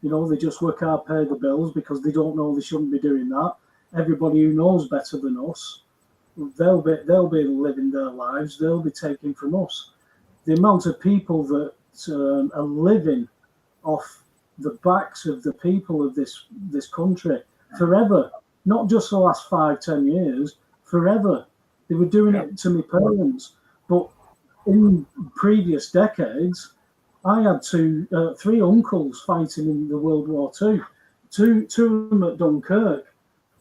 They just work hard, pay the bills because they don't know they shouldn't be doing that. Everybody who knows better than us, they'll be living their lives. They'll be taking from us. The amount of people that are living off the backs of the people of this country forever, not just the last 5-10 years, forever. They were doing it to my parents. But in previous decades, I had three uncles fighting in the World War II. Two of them at Dunkirk.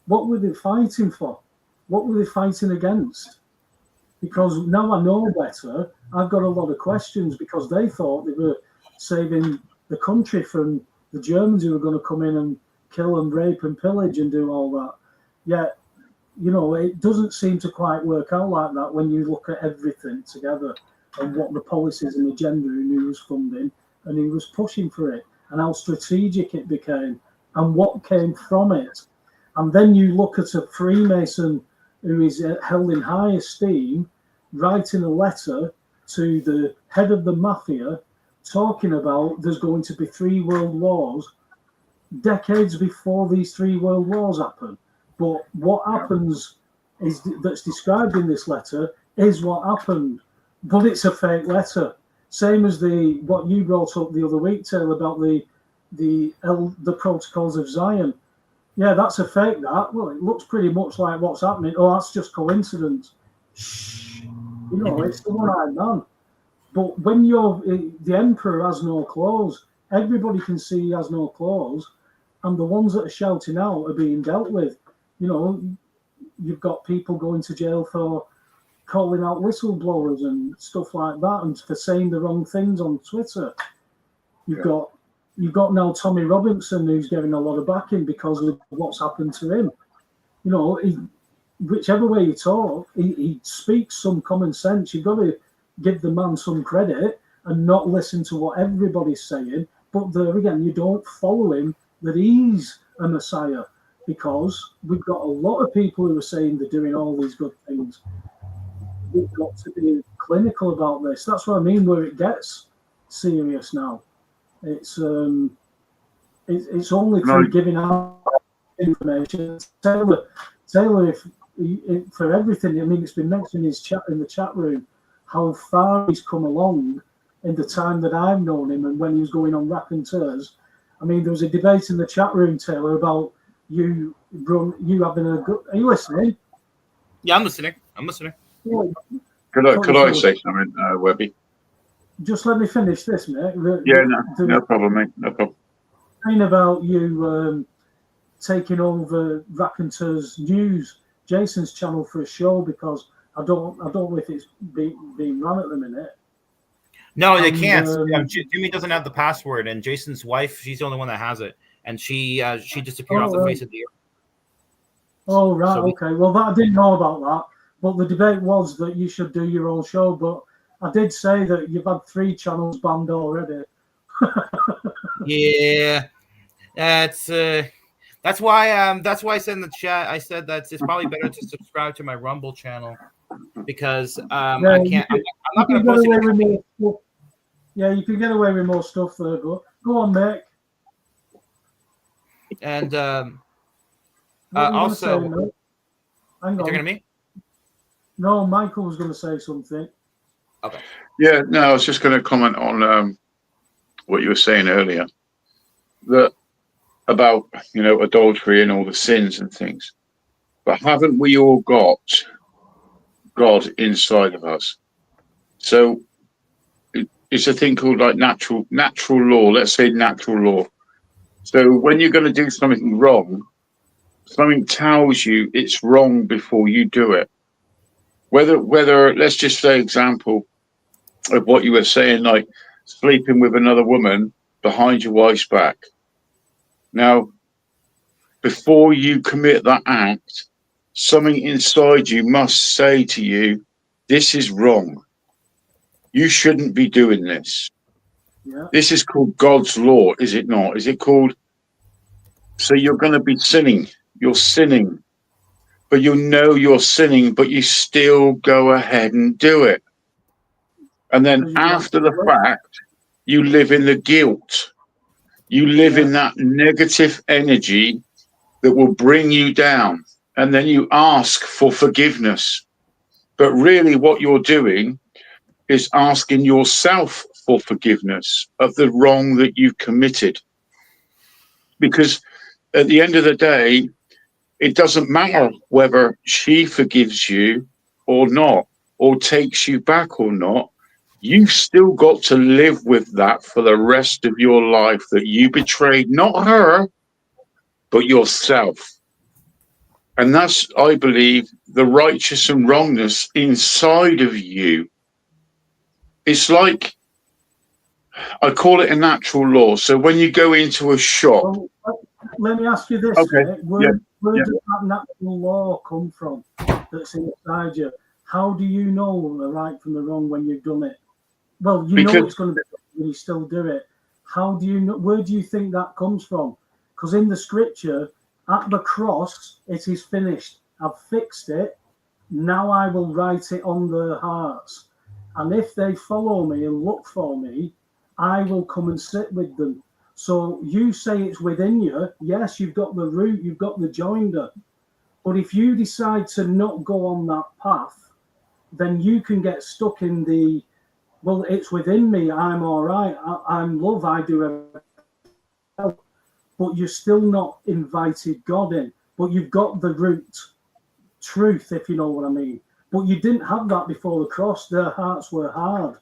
What were they fighting for? What were they fighting against? Because now I know better, I've got a lot of questions, because they thought they were saving the country from the Germans who were going to come in and kill and rape and pillage and do all that. Yet, it doesn't seem to quite work out like that when you look at everything together and what the policies and agenda and who was funding and who was pushing for it and how strategic it became and what came from it. And then you look at a Freemason who is held in high esteem, writing a letter to the head of the mafia, talking about there's going to be 3 world wars, decades before these 3 world wars happen. But what happens is that's described in this letter is what happened, but it's a fake letter. Same as what you brought up the other week, Taylor, about the protocols of Zion. Yeah, that's a fake. That it looks pretty much like what's happening. Oh, that's just coincidence. Shh. It's the one-eyed man. But when the emperor has no clothes, everybody can see he has no clothes, and the ones that are shouting out are being dealt with. You've got people going to jail for calling out whistleblowers and stuff like that, and for saying the wrong things on Twitter. You've got now Tommy Robinson, who's getting a lot of backing because of what's happened to him. Whichever way you talk, he speaks some common sense. You've got to give the man some credit and not listen to what everybody's saying. But there again, you don't follow him that he's a messiah, because we've got a lot of people who are saying they're doing all these good things. We've got to be clinical about this. That's what I mean, where it gets serious now. It's only through giving out information. Taylor, if for everything, I mean, it's been mentioned in the chat room how far he's come along in the time that I've known him and when he was going on raconteurs. I mean, there was a debate in the chat room, Taylor, about you having a good. Are you listening? Yeah, I'm listening. Yeah. Could I say something, Webby? Just let me finish this, mate. No problem, mate. No problem. Saying about you taking over Raconteurs News, Jason's channel, for a show, because I don't know if it's being run at the minute. No, they can't. Jimmy doesn't have the password, and Jason's wife, she's the only one that has it, and she disappeared off the face of the earth. Oh, right, okay. Well, I didn't know about that, but the debate was that you should do your own show. But I did say that you've had 3 channels banned already. Yeah, that's why I said in the chat, I said that it's probably better to subscribe to my Rumble channel, because I can't. I'm not going to post it. Yeah, you can get away with more stuff there, but go on, Mick. And also, hang on. You're talking to me? No, Michael was going to say something. Okay. Yeah, no, I was just going to comment on what you were saying earlier, that about adultery and all the sins and things. But haven't we all got God inside of us? So it's a thing called like natural law. Let's say natural law. So when you're going to do something wrong, something tells you it's wrong before you do it. Whether let's just say example of what you were saying, like sleeping with another woman behind your wife's back. Now, before you commit that act, something inside you must say to you, this is wrong. You shouldn't be doing this. Yeah. This is called God's law, is it not? Is it called? So you're going to be sinning. You're sinning. But you know you're sinning, but you still go ahead and do it. And then after the fact, you live in the guilt. You live in that negative energy that will bring you down. And then you ask for forgiveness. But really what you're doing is asking yourself for forgiveness of the wrong that you've committed. Because at the end of the day, it doesn't matter whether she forgives you or not, or takes you back or not. You've still got to live with that for the rest of your life, that you betrayed not her, but yourself. And that's, I believe, the righteous and wrongness inside of you. It's like, I call it a natural law. So when you go into a shop. Well, let me ask you this. Okay. Where does that natural law come from that's inside you? How do you know the right from the wrong when you've done it? Well, you know it's going to be wrong when you still do it. How do you know? Where do you think that comes from? Because in the scripture, at the cross, it is finished. I've fixed it. Now I will write it on their hearts. And if they follow me and look for me, I will come and sit with them. So you say it's within you. Yes, you've got the root, you've got the joinder. But if you decide to not go on that path, then you can get stuck in the, well, it's within me, I'm all right, I'm love, I do everything. But you're still not invited God in. But you've got the root truth, if you know what I mean. But you didn't have that before the cross. Their hearts were hard.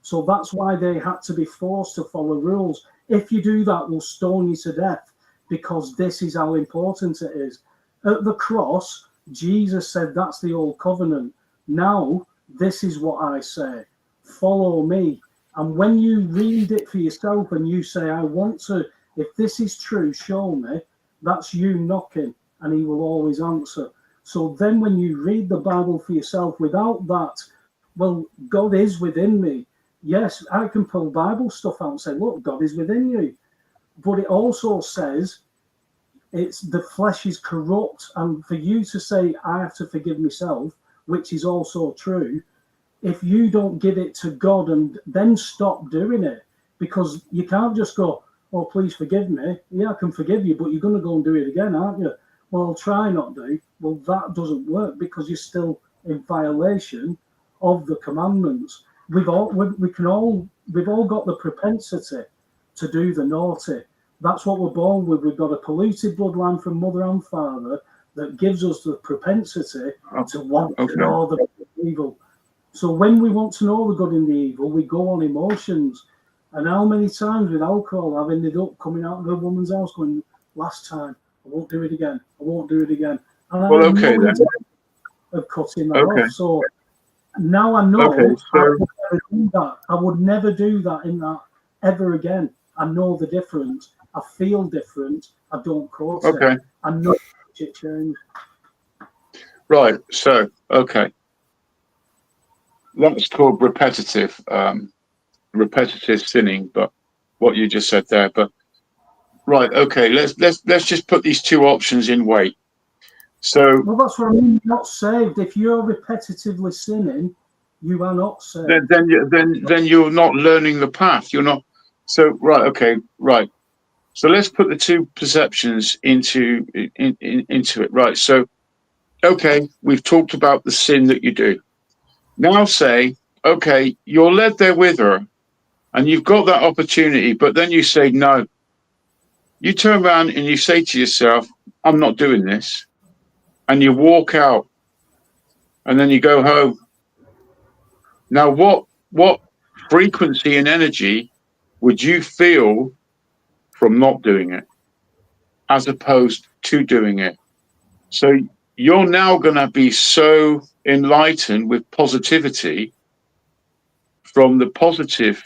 So that's why they had to be forced to follow rules. If you do that, we'll stone you to death, because this is how important it is. At the cross, Jesus said, that's the old covenant. Now, this is what I say. Follow me. And when you read it for yourself and you say, I want to, if this is true, show me, that's you knocking, and he will always answer. So then when you read the Bible for yourself without that, well, God is within me. Yes, I can pull Bible stuff out and say, look, God is within you. But it also says it's the flesh is corrupt. And for you to say, I have to forgive myself, which is also true, if you don't give it to God and then stop doing it, because you can't just go, oh, please forgive me. Yeah, I can forgive you, but you're going to go and do it again, aren't you? Well, I'll try not to. Well, that doesn't work, because you're still in violation of the commandments. We've all got the propensity to do the naughty. That's what we're born with. We've got a polluted bloodline from mother and father that gives us the propensity to want to know the evil. So when we want to know the good and the evil, we go on emotions. And how many times with alcohol I've ended up coming out of a woman's house going, last time, I won't do it again. I won't do it again. And well, I okay, then. Of cutting that off. So now I know I would never do that in that ever again. I know the difference. I feel different. I don't quote it. I know it changed. Right. So, okay. That's called repetitive sinning, but what you just said there. But right, okay, let's just put these two options in weight. So, well, that's what I mean. You're not saved. If you're repetitively sinning, you are not saved. Then you're not learning the path. You're not. So right, okay, right. So let's put the two perceptions into it. Right. So, okay, we've talked about the sin that you do. Now say, okay, you're led there with her, and you've got that opportunity, but then you say no. You turn around and you say to yourself, I'm not doing this. And you walk out, and then you go home. Now, what frequency and energy would you feel from not doing it as opposed to doing it? So you're now going to be so enlightened with positivity from the positive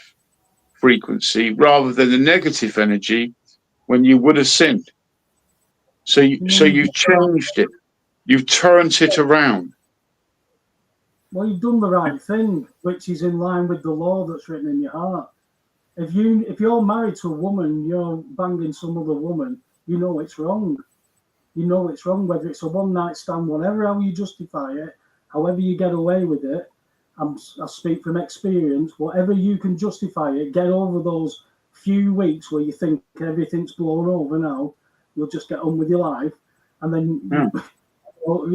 frequency rather than the negative energy when you would have sinned. So you've changed it. You've turned it around. Well, you've done the right thing, which is in line with the law that's written in your heart. If you're married to a woman, you're banging some other woman, you know it's wrong. You know it's wrong, whether it's a one-night stand, whatever, how you justify it, however you get away with it. I speak from experience. Whatever you can justify it, get over those few weeks where you think everything's blown over now, you'll just get on with your life. And then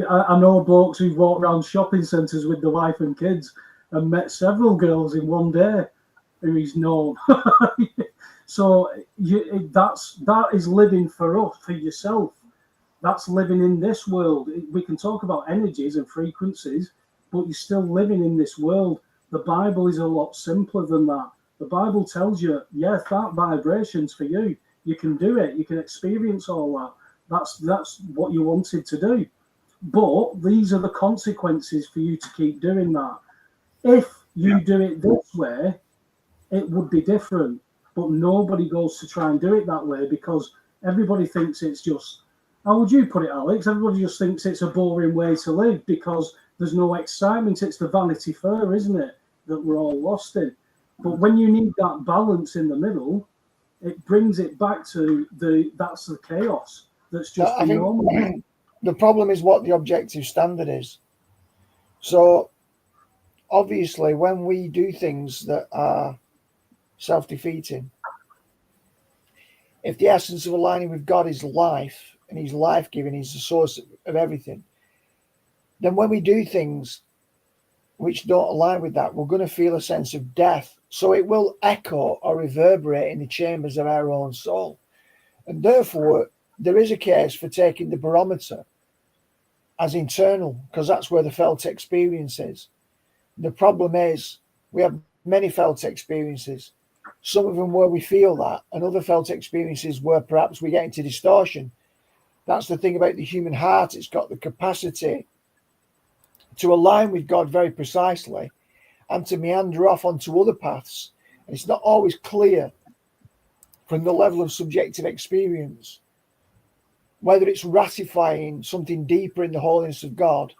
I know blokes who've walked around shopping centres with the wife and kids and met several girls in one day who he's known. So that is living for yourself. That's living in this world. We can talk about energies and frequencies, but you're still living in this world. The Bible is a lot simpler than that. The Bible tells you, yes, that vibration's for you. You can do it. You can experience all that. That's what you wanted to do. But these are the consequences for you to keep doing that. If you do it this way, it would be different. But nobody goes to try and do it that way because everybody thinks it's just, how would you put it, Alex? Everybody just thinks it's a boring way to live because there's no excitement. It's the Vanity Fair, isn't it, that we're all lost in. But when you need that balance in the middle, it brings it back to that's the chaos. That's just I think normal. The problem is what the objective standard is. So obviously when we do things that are self-defeating, if the essence of aligning with God is life and he's life-giving, he's the source of everything, then when we do things which don't align with that, we're going to feel a sense of death. So it will echo or reverberate in the chambers of our own soul. And therefore, there is a case for taking the barometer as internal, because that's where the felt experience is. The problem is we have many felt experiences, some of them where we feel that, and other felt experiences where perhaps we get into distortion. That's the thing about the human heart. It's got the capacity to align with God very precisely and to meander off onto other paths. And it's not always clear from the level of subjective experience whether it's ratifying something deeper in the holiness of God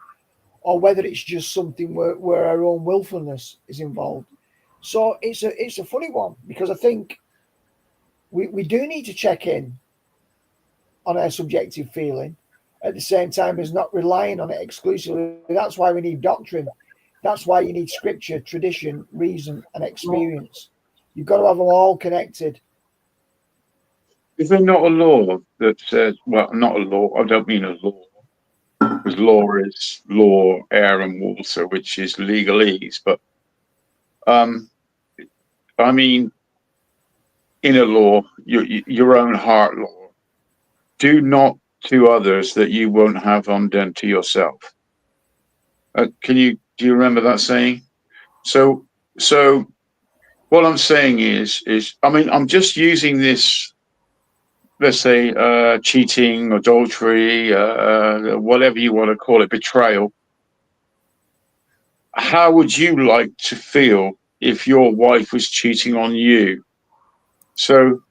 or whether it's just something where our own willfulness is involved. So it's a funny one, because I think we do need to check in on our subjective feeling at the same time as not relying on it exclusively. That's why we need doctrine. That's why you need scripture, tradition, reason, and experience. You've got to have them all connected. Is there not a law that says, well, not a law, I don't mean a law, because law is law, air and water, which is legalese, but I mean, in a law, your own heart law, do not to others that you won't have undone to yourself. Do you remember that saying? So what I'm saying is, I mean, I'm just using this, let's say, cheating, adultery, whatever you want to call it, betrayal. How would you like to feel if your wife was cheating on you? So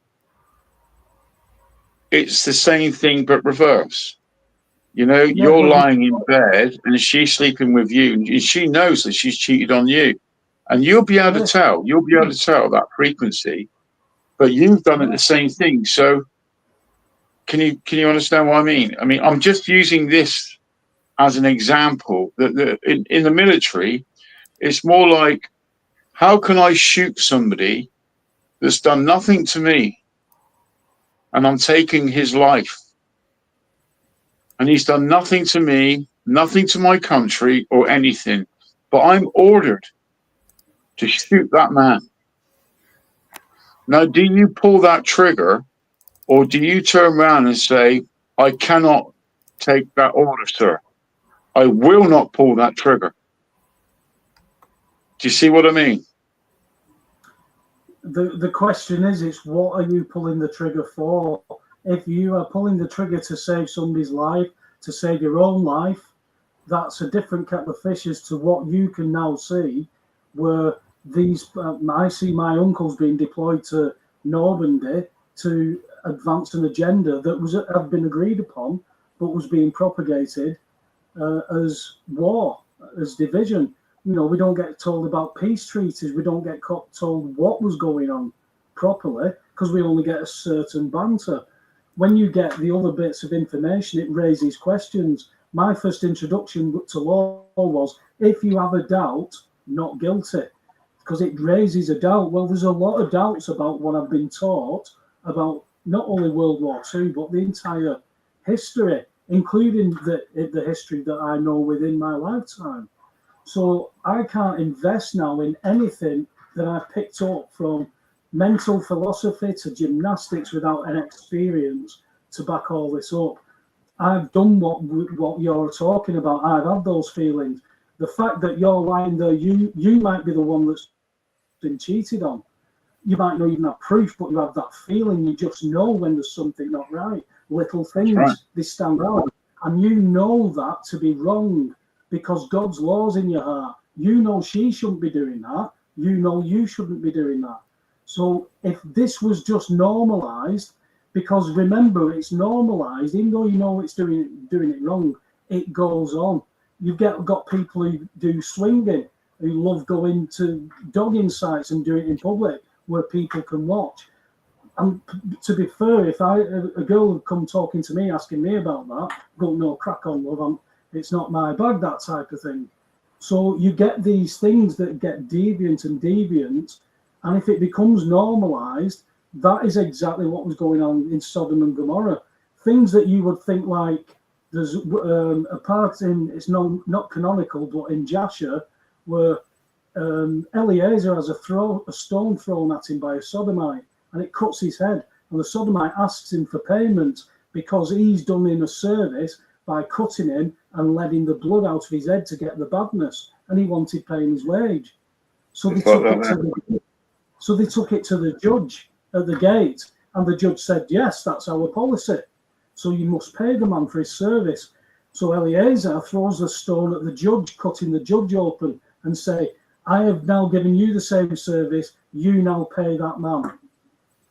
it's the same thing, but reverse. You know, you're lying in bed and she's sleeping with you, and she knows that she's cheated on you. And you'll be able to tell. You'll be able to tell that frequency, but you've done it the same thing. So can you understand what I mean? I mean, I'm just using this as an example. That in the military, it's more like, how can I shoot somebody that's done nothing to me, and I'm taking his life, and he's done nothing to me, nothing to my country or anything, but I'm ordered to shoot that man. Now, do you pull that trigger, or do you turn around and say, I cannot take that order, sir? I will not pull that trigger. Do you see what I mean? The question is what are you pulling the trigger for? If you are pulling the trigger to save somebody's life, to save your own life, that's a different kettle of fish as to what you can now see, where these, I see my uncles being deployed to Normandy to advance an agenda that had been agreed upon, but was being propagated as war, as division. You know, we don't get told about peace treaties. We don't get told what was going on properly because we only get a certain banter. When you get the other bits of information, it raises questions. My first introduction to law was, if you have a doubt, not guilty, because it raises a doubt. Well, there's a lot of doubts about what I've been taught about not only World War II, but the entire history, including the history that I know within my lifetime. So I can't invest now in anything that I picked up from mental philosophy to gymnastics without an experience to back all this up. I've done what you're talking about. I've had those feelings. The fact that you're lying there, you might be the one that's been cheated on. You might not even have proof, but you have that feeling. You just know when there's something not right. Little things, right. They stand out. And you know that to be wrong because God's law's in your heart. You know she shouldn't be doing that. You know you shouldn't be doing that. So if this was just normalized, because remember, it's normalized, even though you know it's doing it wrong, it goes on. You've got people who do swinging, who love going to dogging sites and do it in public where people can watch. And to be fair, if a girl would come talking to me, asking me about that, go, no, crack on, love, it's not my bag, that type of thing. So you get these things that get deviant, and if it becomes normalized, that is exactly what was going on in Sodom and Gomorrah. Things that you would think like there's a part in, it's not canonical, but in Jasher, where Eliezer has a stone thrown at him by a sodomite, and it cuts his head, and the sodomite asks him for payment because he's done him a service by cutting him and letting the blood out of his head to get the badness, and he wanted paying his wage. So they took it to the judge at the gate, and the judge said, yes, that's our policy. So you must pay the man for his service. So Eliezer throws the stone at the judge, cutting the judge open, and say, I have now given you the same service, you now pay that man.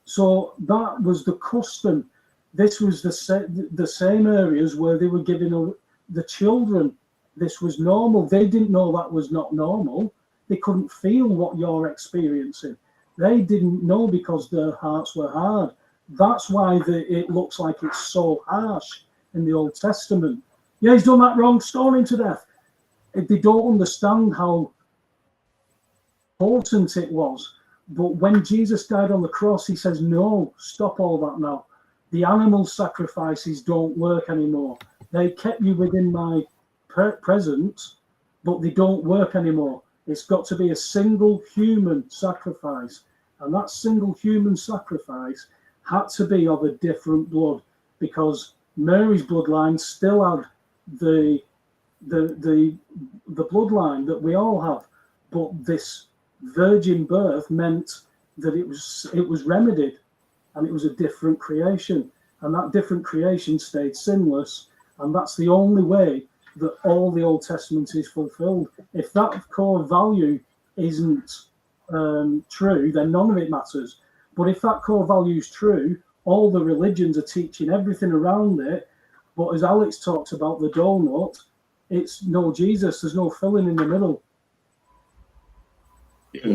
So that was the custom. This was the same areas where they were giving the children. This was normal. They didn't know that was not normal. They couldn't feel what you're experiencing. They didn't know because their hearts were hard. That's why it looks like it's so harsh in the Old Testament. Yeah, he's done that wrong, stone him to death. They don't understand how important it was. But when Jesus died on the cross, he says, no, stop all that now. The animal sacrifices don't work anymore. They kept you within my presence, but they don't work anymore. It's got to be a single human sacrifice. And that single human sacrifice had to be of a different blood, because Mary's bloodline still had the bloodline that we all have. But this virgin birth meant that it was remedied, and it was a different creation, and that different creation stayed sinless, and that's the only way that all the Old Testament is fulfilled. If that core value isn't true, then none of it matters. But if that core value is true, all the religions are teaching everything around it. But as Alex talks about the donut, it's no Jesus. There's no filling in the middle.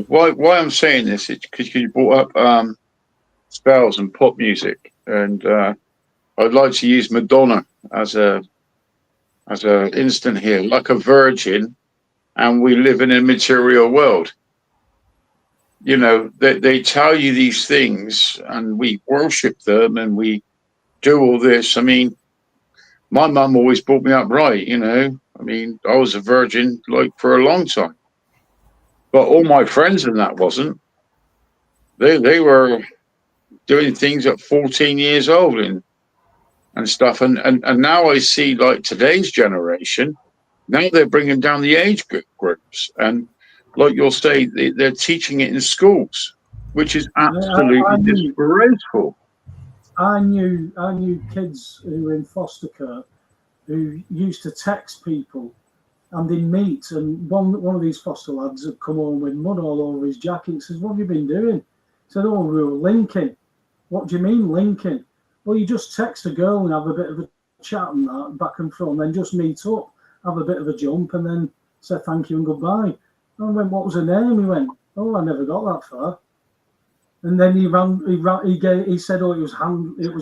Why I'm saying this is because you brought up spells and pop music, and I'd like to use Madonna as a instant here, like a virgin, and we live in a material world. You know, they tell you these things, and we worship them, and we do all this. I mean, my mum always brought me up right. You know, I mean, I was a virgin like for a long time. But all my friends and that wasn't. They were doing things at 14 years old and stuff. And now I see like today's generation, now they're bringing down the age groups. And like you'll say, they're teaching it in schools, which is absolutely disgraceful. I knew kids who were in foster care who used to text people, and they meet, and one of these foster lads had come home with mud all over his jacket. He says, what have you been doing? He said, oh, we were linking. What do you mean linking? Well, you just text a girl and have a bit of a chat and that, back and front, then just meet up, have a bit of a jump, and then say thank you and goodbye. And I went, what was her name? He went, oh, I never got that far. And then he said, oh, it was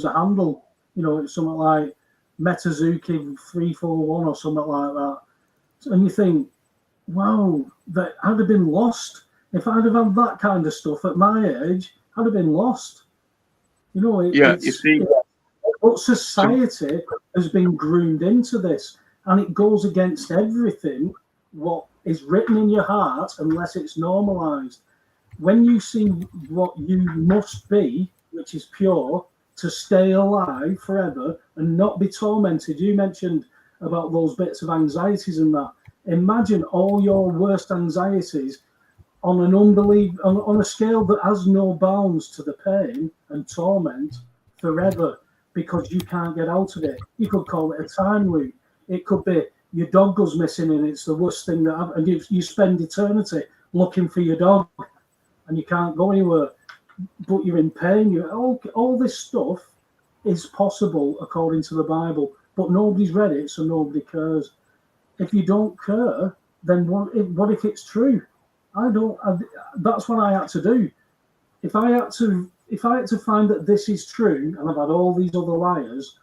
a handle, you know, it's something like Metazuki 341 or something like that. And you think, wow, that I'd have been lost. If I'd have had that kind of stuff at my age, I'd have been lost. You know, you see, but society has been groomed into this, and it goes against everything what is written in your heart unless it's normalized. When you see what you must be, which is pure, to stay alive forever and not be tormented. You mentioned about those bits of anxieties and that. Imagine all your worst anxieties on an on a scale that has no bounds to the pain and torment forever, because you can't get out of it. You could call it a time loop. It could be your dog goes missing and it's the worst thing that happened. And you spend eternity looking for your dog and you can't go anywhere, but you're in pain. All this stuff is possible according to the Bible, but nobody's read it, so nobody cares. If you don't care, then what if it's true? That's what I had to do. If I had to find that this is true, and I've had all these other liars,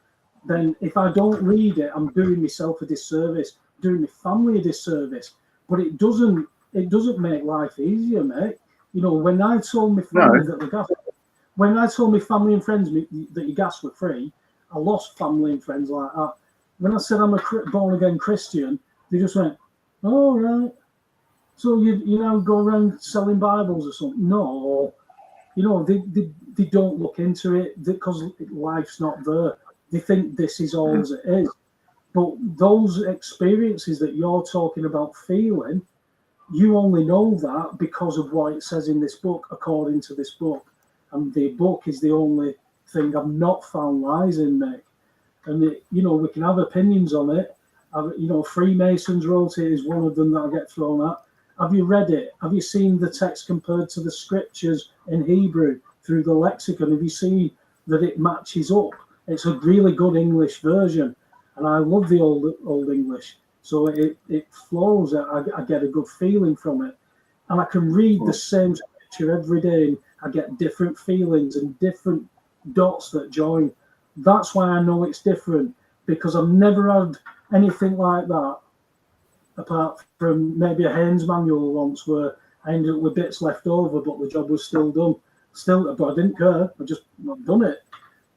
then if I don't read it, I'm doing myself a disservice, doing my family a disservice. But it doesn't make life easier, mate. You know, when I told my family that the gas, when I told my family and friends that your gas were free, I lost family and friends like that. When I said I'm a born again Christian, they just went, "Oh, right. So you now go around selling Bibles or something?" No, you know, they don't look into it because life's not there. They think this is all as it is. But those experiences that you're talking about feeling, you only know that because of what it says in this book, according to this book. And the book is the only thing I've not found lies in, mate. And, you know, we can have opinions on it. You know, Freemasons wrote it is one of them that I get thrown at. Have you read it? Have you seen the text compared to the scriptures in Hebrew through the lexicon? Have you seen that it matches up? It's a really good English version, and I love the old English. So it flows. I get a good feeling from it, and I can read the same scripture every day, and I get different feelings and different dots that join. That's why I know it's different, because I've never had anything like that, apart from maybe a Haynes manual once where I ended up with bits left over, but the job was still done. But I didn't care. I just not done it.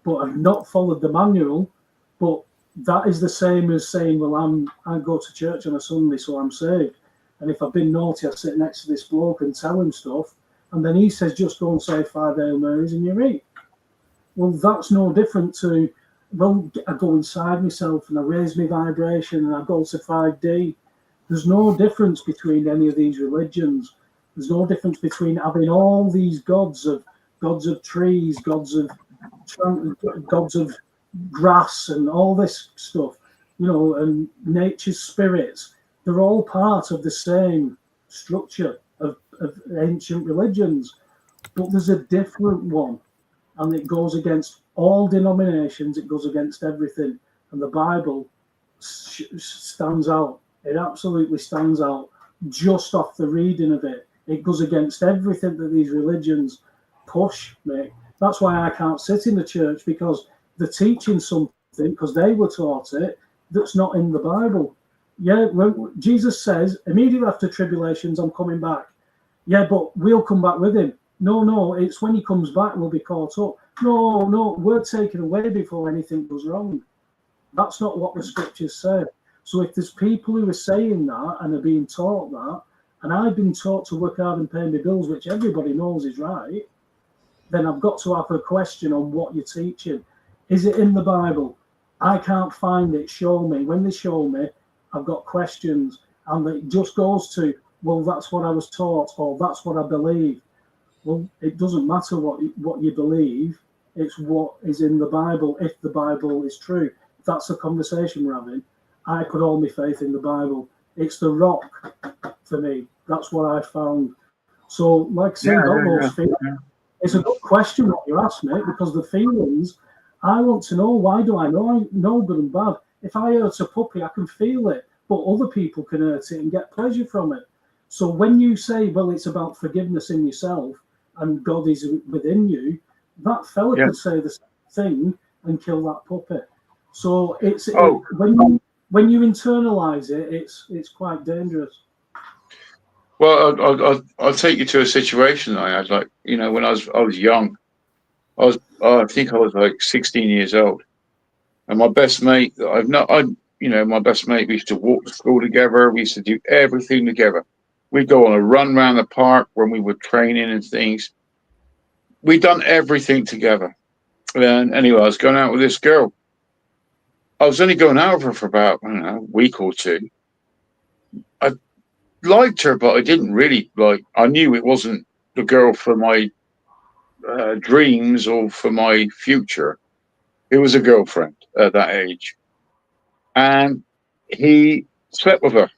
But I've not followed the manual. But that is the same as saying, well, I go to church on a Sunday, so I'm saved. And if I've been naughty, I sit next to this bloke and tell him stuff. And then he says, just go and say 5 Hail Marys and you're right. Well, that's no different to, well, I go inside myself and I raise my vibration and I go to 5D. There's no difference between any of these religions. There's no difference between having all these gods of trees, gods of grass and all this stuff, you know, and nature's spirits. They're all part of the same structure of ancient religions, but there's a different one, and it goes against all denominations. It goes against everything, and the Bible stands out. It absolutely stands out just off the reading of it. It goes against everything that these religions push, mate. That's why I can't sit in the church, because they're teaching something, because they were taught it, that's not in the Bible. Yeah, when Jesus says, immediately after tribulations, I'm coming back. Yeah, but we'll come back with him. No, it's when he comes back, we'll be caught up. No, we're taken away before anything goes wrong. That's not what the scriptures say. So if there's people who are saying that and are being taught that, and I've been taught to work hard and pay my bills, which everybody knows is right, then I've got to have a question on what you're teaching. Is it in the Bible? I can't find it. Show me. When they show me, I've got questions. And it just goes to, well, that's what I was taught, or that's what I believe. Well, it doesn't matter what you believe. It's what is in the Bible, if the Bible is true. That's the conversation we're having. I put all my faith in the Bible. It's the rock for me. That's what I found. So, like I said, it's a good question what you asked me, because the feelings, I want to know, why do I know good and bad? If I hurt a puppy, I can feel it, but other people can hurt it and get pleasure from it. So when you say, well, it's about forgiveness in yourself and God is within you, that fella could say the same thing and kill that puppy. So when you internalize it, it's quite dangerous. Well, I'll take you to a situation I had, like, you know, when I was young. I think I was like 16 years old, and my best mate, my best mate, we used to walk to school together. We used to do everything together. We'd go on a run around the park when we were training and things. We'd done everything together. And anyway, I was going out with this girl. I was only going out with her for about, I don't know, a week or two. I liked her, but I didn't really like. I knew it wasn't the girl for my dreams or for my future. It was a girlfriend at that age, and he slept with her,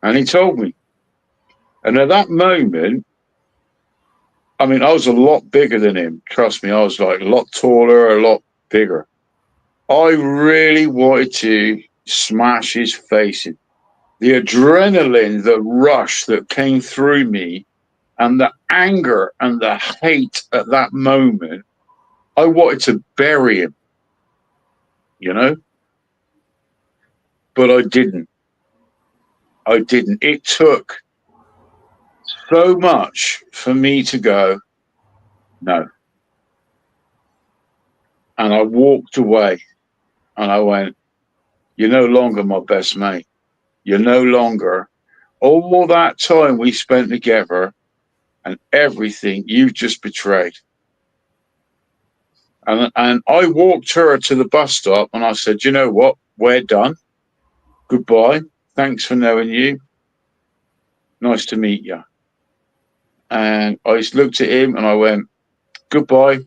and he told me. And at that moment, I mean, I was a lot bigger than him. Trust me, I was like a lot taller, a lot bigger. I really wanted to smash his face in. The adrenaline, the rush that came through me, and the anger and the hate at that moment, I wanted to bury him, you know? But I didn't. I didn't. It took so much for me to go, no. And I walked away and I went, you're no longer my best mate. You're no longer all that time we spent together and everything you've just betrayed. And I walked her to the bus stop and I said, you know what? We're done. Goodbye. Thanks for knowing you. Nice to meet you. And I just looked at him and I went, goodbye.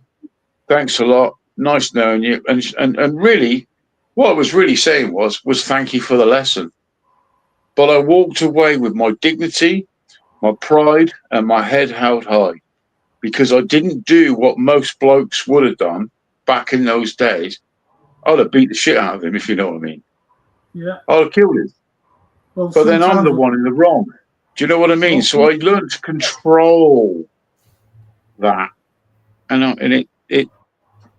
Thanks a lot. Nice knowing you. And really, what I was really saying was thank you for the lesson. But I walked away with my dignity, my pride, and my head held high, because I didn't do what most blokes would have done back in those days. I'd have beat the shit out of him, if you know what I mean. Yeah. I'd have killed him. Well, but then I'm the one in the wrong. Do you know what I mean? So I learned to control that. And it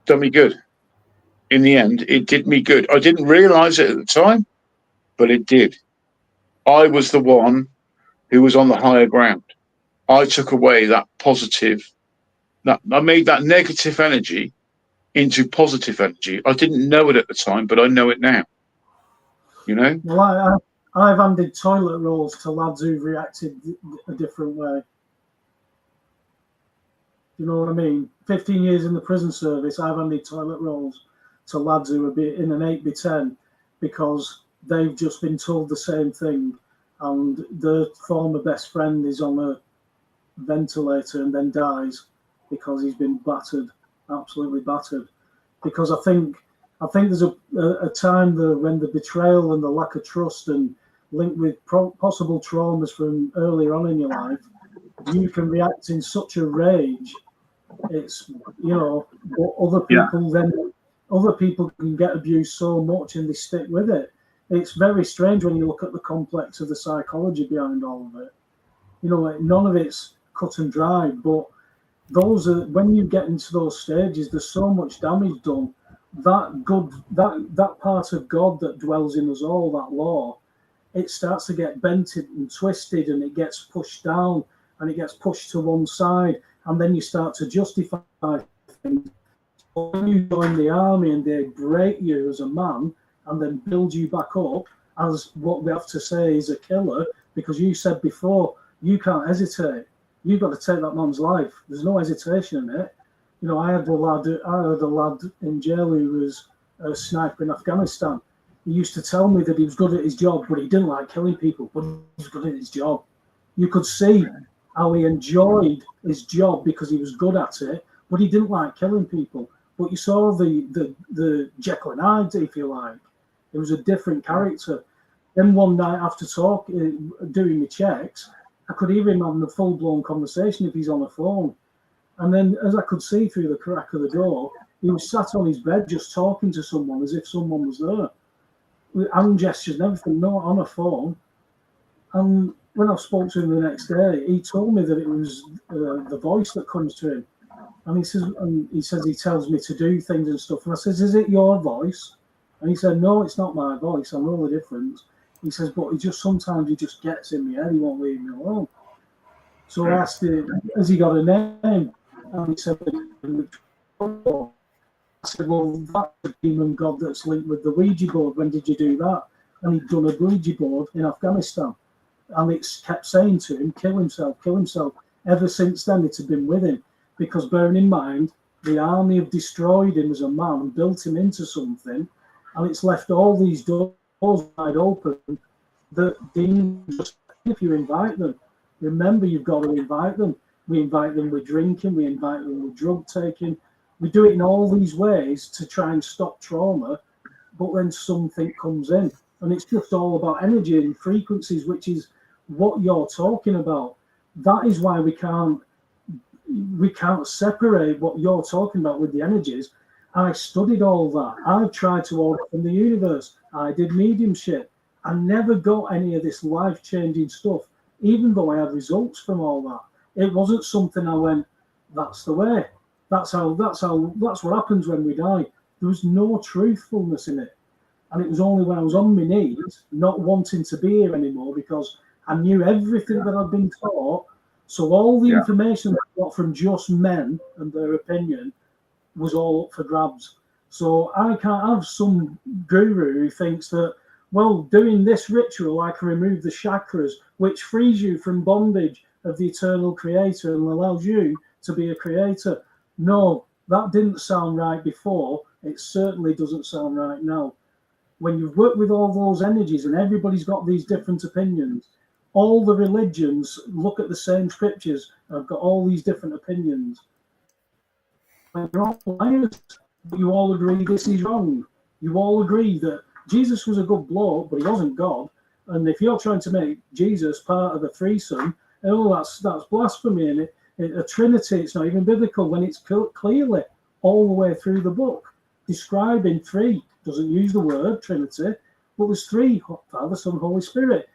done me good. In the end, it did me good. I didn't realize it at the time, but it did. I was the one who was on the higher ground. I took away that positive, that I made that negative energy into positive energy. I didn't know it at the time, but I know it now. You know? Well, I've handed toilet rolls to lads who've reacted a different way. You know what I mean? 15 years in the prison service, I've handed toilet rolls to lads who are in an 8x10 because they've just been told the same thing, and their former best friend is on a ventilator and then dies because he's been battered, absolutely battered. Because I think there's a time there when the betrayal and the lack of trust and linked with possible traumas from earlier on in your life, you can react in such a rage. It's, you know, other people can get abused so much and they stick with it. It's very strange when you look at the complex of the psychology behind all of it. You know, like, none of it's cut and dry, but those are, when you get into those stages, there's so much damage done. That part of God that dwells in us all, that law, it starts to get bented and twisted, and it gets pushed down and it gets pushed to one side, and then you start to justify things. When you join the army and they break you as a man and then build you back up as what we have to say is a killer, because you said before, you can't hesitate. You've got to take that man's life. There's no hesitation in it. You know, I had a lad in jail who was a sniper in Afghanistan. He used to tell me that he was good at his job, but he didn't like killing people, but he was good at his job. You could see how he enjoyed his job because he was good at it, but he didn't like killing people. But you saw the Jekyll and Hyde, if you like. It was a different character. Then one night after doing the checks, I could hear him having a full-blown conversation if he's on the phone. And then as I could see through the crack of the door, he was sat on his bed just talking to someone as if someone was there. With hand gestures and everything, not on a phone. And when I spoke to him the next day, he told me that it was the voice that comes to him. And he says he tells me to do things and stuff. And I says, is it your voice? And he said, no, it's not my voice. I know the difference. He says, but sometimes he just gets in my head. He won't leave me alone. So I asked him, has he got a name? And he said, I said, well, that's a demon god that's linked with the Ouija board. When did you do that? And he'd done a Ouija board in Afghanistan. And it kept saying to him, kill himself, kill himself. Ever since then, it had been with him. Because bearing in mind, the army have destroyed him as a man and built him into something, and it's left all these doors wide open that demons just, if you invite them. Remember, you've got to invite them. We invite them with drinking, we invite them with drug taking. We do it in all these ways to try and stop trauma, but then something comes in. And it's just all about energy and frequencies, which is what you're talking about. That is why we can't separate what you're talking about with the energies. I studied all that. I've tried to order from the universe. I did mediumship. I never got any of this life-changing stuff, even though I had results from all that. It wasn't something I went, that's the way. That's what happens when we die. There was no truthfulness in it. And it was only when I was on my knees, not wanting to be here anymore, because I knew everything that I'd been taught. So all the information I got from just men and their opinion was all up for grabs. So I can't have some guru who thinks that, well, doing this ritual, I can remove the chakras, which frees you from bondage of the eternal creator and allows you to be a creator. No, that didn't sound right before. It certainly doesn't sound right now. When you've worked with all those energies and everybody's got these different opinions, all the religions look at the same scriptures and have got all these different opinions. And you're all liars, but you all agree this is wrong. You all agree that Jesus was a good bloke, but he wasn't God. And if you're trying to make Jesus part of a threesome, oh, that's blasphemy. And a Trinity, it's not even biblical when it's clearly all the way through the book describing three. Doesn't use the word Trinity, but there's three: Father, Son, Holy Spirit.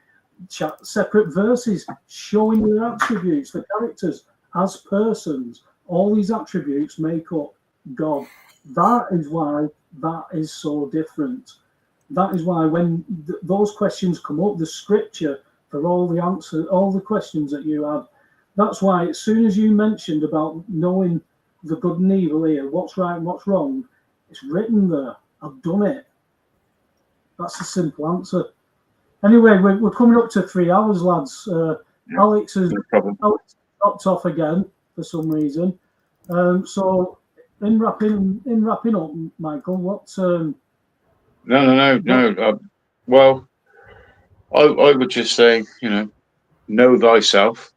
Separate verses showing their attributes, the characters as persons. All these attributes make up God. That is why that is so different. That is why when those questions come up, the scripture for all the answers, all the questions that you had, that's why as soon as you mentioned about knowing the good and evil here, what's right and what's wrong, it's written there. I've done it. That's a simple answer. Anyway, we're coming up to 3 hours, lads. Alex has dropped off again for some reason. So in wrapping up, Michael, what? No. Well, I would just say, know thyself,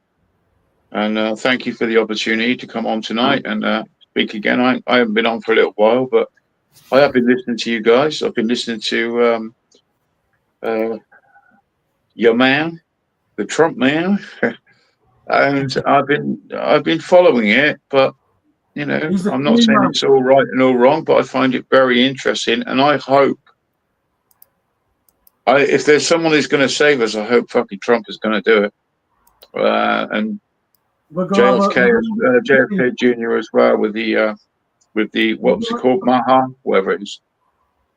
and thank you for the opportunity to come on tonight and speak again. I haven't been on for a little while, but I have been listening to you guys. I've been listening to your man, the Trump man, and I've been following it. But I'm not saying it's all right and all wrong, but I find it very interesting, and I hope. If there's someone who's going to save us, I hope fucking Trump is going to do it. And JFK Jr. as well with the what's it called, Maha, whatever it is.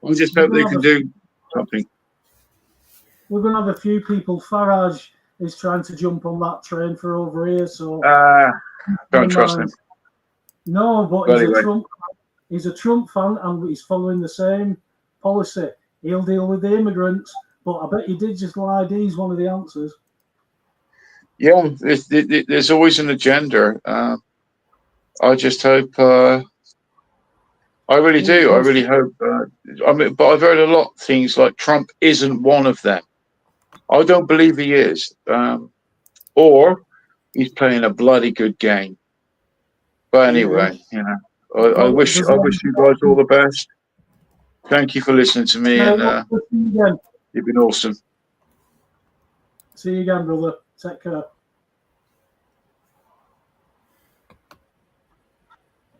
I just hope they can do something. We're going to have a few people. Farage is trying to jump on that train for over here, so don't trust him. No, but he's a Trump fan, and he's following the same policy. He'll deal with the immigrants, but I bet he did just lie. He's one of the answers. Yeah, there's always an agenda. I just hope. I really do. I really hope. But I've heard a lot of things like Trump isn't one of them. I don't believe he is, or he's playing a bloody good game. But anyway, I wish you guys all the best. Thank you for listening to me, and you've been awesome. See you again, brother. Take care.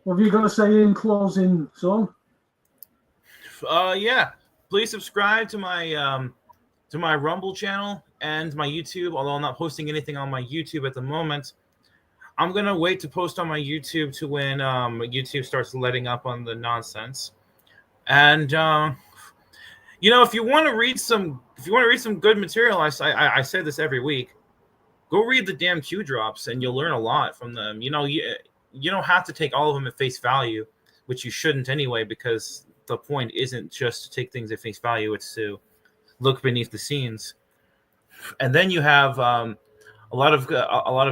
What have you got to say in closing, son? Yeah. Please subscribe to my Rumble channel and my YouTube. Although I'm not posting anything on my YouTube at the moment, I'm gonna wait to post on my YouTube to when YouTube starts letting up on the nonsense. And if you want to read some good material, I say this every week. Go read the damn Q drops, and you'll learn a lot from them. You don't have to take all of them at face value, which you shouldn't anyway, because the point isn't just to take things at face value; it's to look beneath the scenes. And then you have a lot of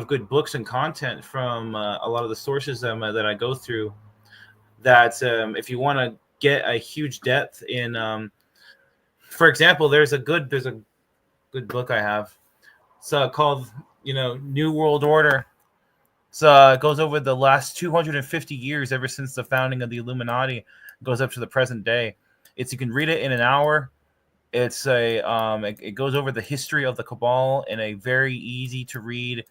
good books and content from a lot of the sources that I go through. that if you want to get a huge depth in, for example, there's a good book I have. It's called New World Order. It goes over the last 250 years ever since the founding of the Illuminati. It goes up to the present day. You can read it in an hour. It's it goes over the history of the Cabal in a very easy to read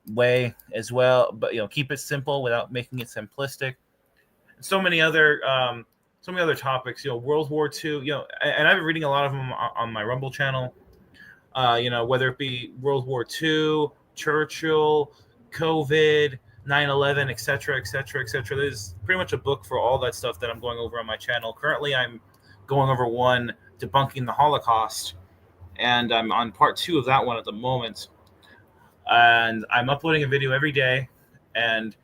way as well, but keep it simple without making it simplistic. So many other topics, World War II, and I've been reading a lot of them on my Rumble channel. Whether it be World War II, Churchill, COVID, 9/11, etc., etc., etc. There's pretty much a book for all that stuff that I'm going over on my channel. Currently, I'm going over one debunking the Holocaust, and I'm on part 2 of that one at the moment. And I'm uploading a video every day. And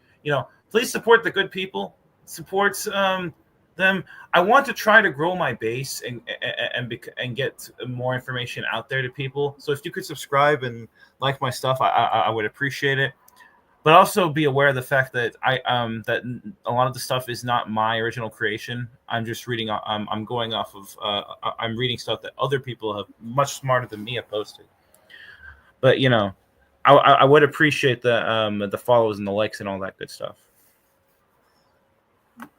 please support the good people. Support them. I want to try to grow my base and get more information out there to people. So if you could subscribe and like my stuff, I would appreciate it. But also be aware of the fact that that a lot of the stuff is not my original creation. I'm just reading. I'm going off of. I'm reading stuff that other people have much smarter than me have posted. But I would appreciate the follows and the likes and all that good stuff.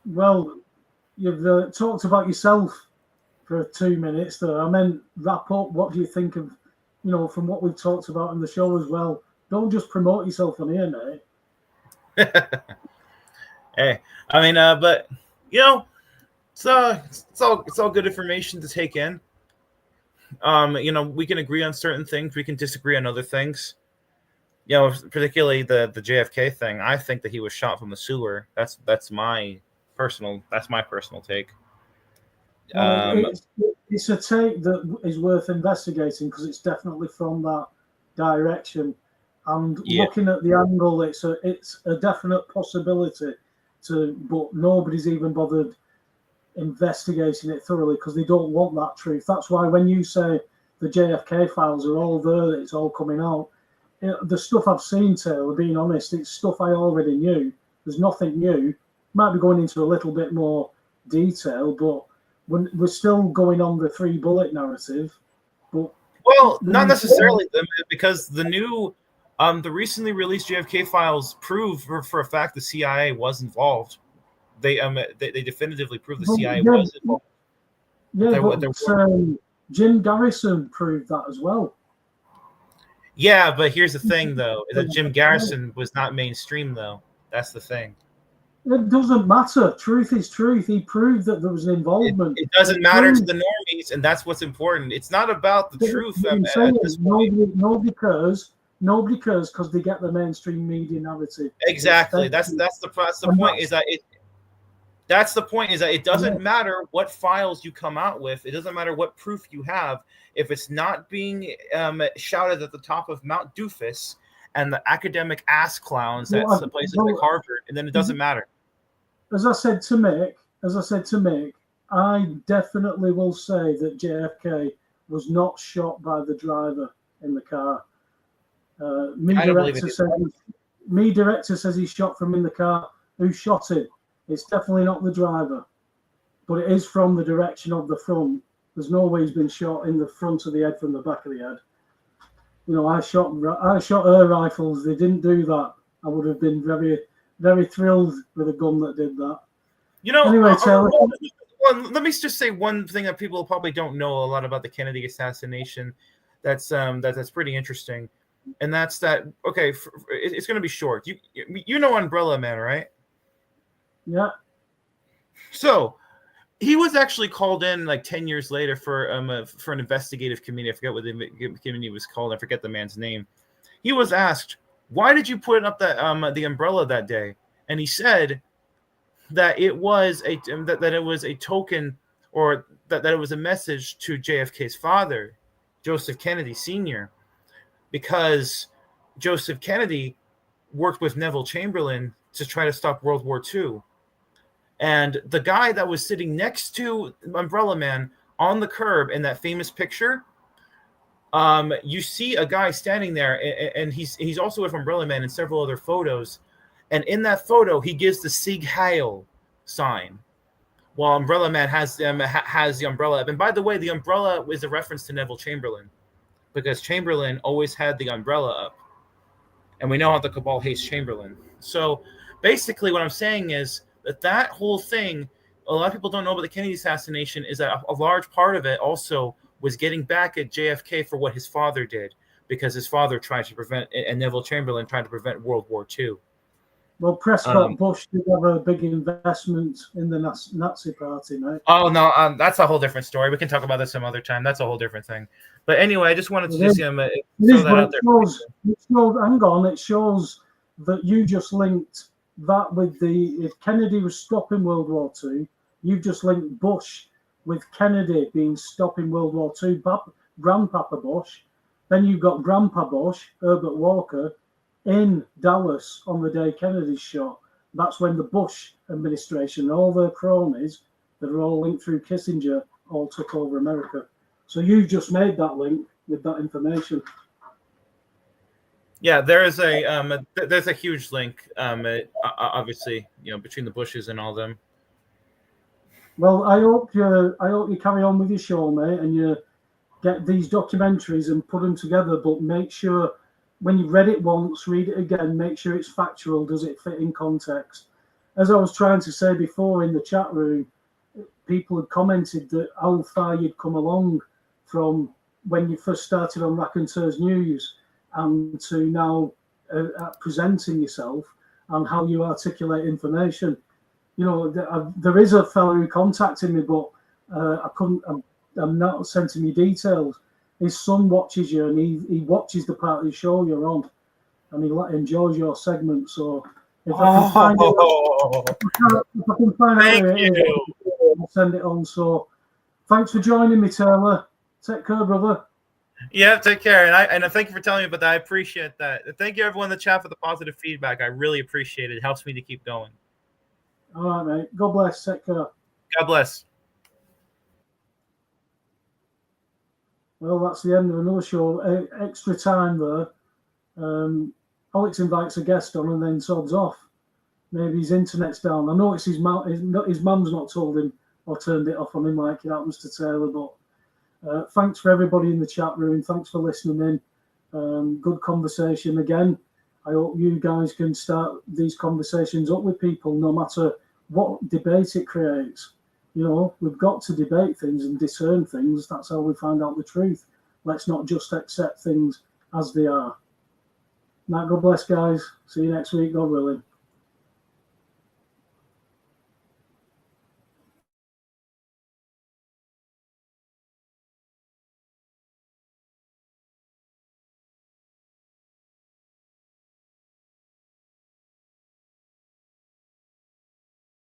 Well, you've talked about yourself for 2 minutes there. I meant wrap up. What do you think of, from what we've talked about on the show as well? Don't just promote yourself on here, mate. Hey, I mean, but it's all good information to take in. We can agree on certain things. We can disagree on other things. Particularly the JFK thing. I think that he was shot from the sewer. That's my personal take. It's a take that is worth investigating because it's definitely from that direction. And looking at the angle, it's a definite possibility but nobody's even bothered investigating it thoroughly because they don't want that truth. That's why when you say the JFK files are all there, it's all coming out. The stuff I've seen, Taylor, being honest, it's stuff I already knew. There's nothing new. Might be going into a little bit more detail, but we're still going on the 3 bullet narrative. But not necessarily, because the new, the recently released JFK files prove for a fact the CIA was involved. They definitively prove the CIA was involved. Yeah, but Jim Garrison proved that as well. Yeah, but here's the thing, though, that Jim Garrison was not mainstream, though. That's the thing. It doesn't matter. Truth is truth. He proved that there was an involvement. It doesn't matter to the normies, and that's what's important. It's not about the truth. Nobody cares because they get the mainstream media narrative. Exactly. That's the point. That's the point. Is that it doesn't matter what files you come out with. It doesn't matter what proof you have. If it's not being shouted at the top of Mount Doofus and the academic ass clowns that's the places like Harvard, and then it doesn't matter. As I said to Mick, I definitely will say that JFK was not shot by the driver in the car. Me director says he shot from in the car. Who shot him? It's definitely not the driver, but it is from the direction of the front. There's no way he's been shot in the front of the head from the back of the head. I shot air rifles. They didn't do that. I would have been very, very thrilled with a gun that did that. Anyway, Taylor. Let me just say one thing that people probably don't know a lot about the Kennedy assassination. That's pretty interesting, and that's that. Okay, it's going to be short. You know Umbrella Man, right? Yeah. So he was actually called in like 10 years later for an investigative committee. I forget what the committee was called. I forget the man's name. He was asked, "Why did you put up that the umbrella that day?" And he said that it was a token, or that it was a message to JFK's father, Joseph Kennedy Sr., because Joseph Kennedy worked with Neville Chamberlain to try to stop World War II. And the guy that was sitting next to Umbrella Man on the curb in that famous picture, you see a guy standing there, and he's also with Umbrella Man in several other photos. And in that photo, he gives the Sieg Heil sign, while Umbrella Man has the umbrella up. And by the way, the umbrella is a reference to Neville Chamberlain, because Chamberlain always had the umbrella up. And we know how the Cabal hates Chamberlain. So basically what I'm saying is that whole thing, a lot of people don't know about the Kennedy assassination, is that a large part of it also was getting back at JFK for what his father did, because his father tried to prevent, and Neville Chamberlain tried to prevent World War II. Well, Prescott Bush did have a big investment in the Nazi Party, mate. Oh, no, that's a whole different story. We can talk about this some other time. That's a whole different thing. But anyway, I just wanted to just throw that out there. Hang on, it shows that you just linked that with if Kennedy was stopping World War II, you've just linked Bush with Kennedy being stopping World War II, Grandpapa Bush. Then you've got Grandpa Bush, Herbert Walker, in Dallas on the day Kennedy's shot. That's when the Bush administration, all their cronies that are all linked through Kissinger, all took over America. So you've just made that link with that information. Yeah, there's a huge link, obviously, between the Bushes and all them. Well, I hope you carry on with your show, mate, and you get these documentaries and put them together. But make sure when you've read it once, read it again. Make sure it's factual. Does it fit in context? As I was trying to say before in the chat room, people had commented that how far you'd come along from when you first started on Raconteurs News and to now presenting yourself and how you articulate information. There is a fellow who contacted me, but I couldn't. I'm not sending me details. His son watches you, and he watches the part of the show you're on, and he enjoys your segment. So if I can find out where it is, I'll send it on. So thanks for joining me, Taylor. Take care, brother. Yeah, take care. And I thank you for telling me about that. I appreciate that. Thank you, everyone in the chat, for the positive feedback. I really appreciate it. It helps me to keep going. All right, mate. God bless. Take care. God bless. Well, that's the end of another show. Extra time there. Alex invites a guest on and then sobs off. Maybe his internet's down. I know it's his mum's not told him or turned it off on him like it happens to Taylor. But thanks for everybody in the chat room. Thanks for listening in. Good conversation again. I hope you guys can start these conversations up with people, no matter what debate it creates. We've got to debate things and discern things. That's how we find out the truth. Let's not just accept things as they are. Now, God bless, guys. See you next week, God willing.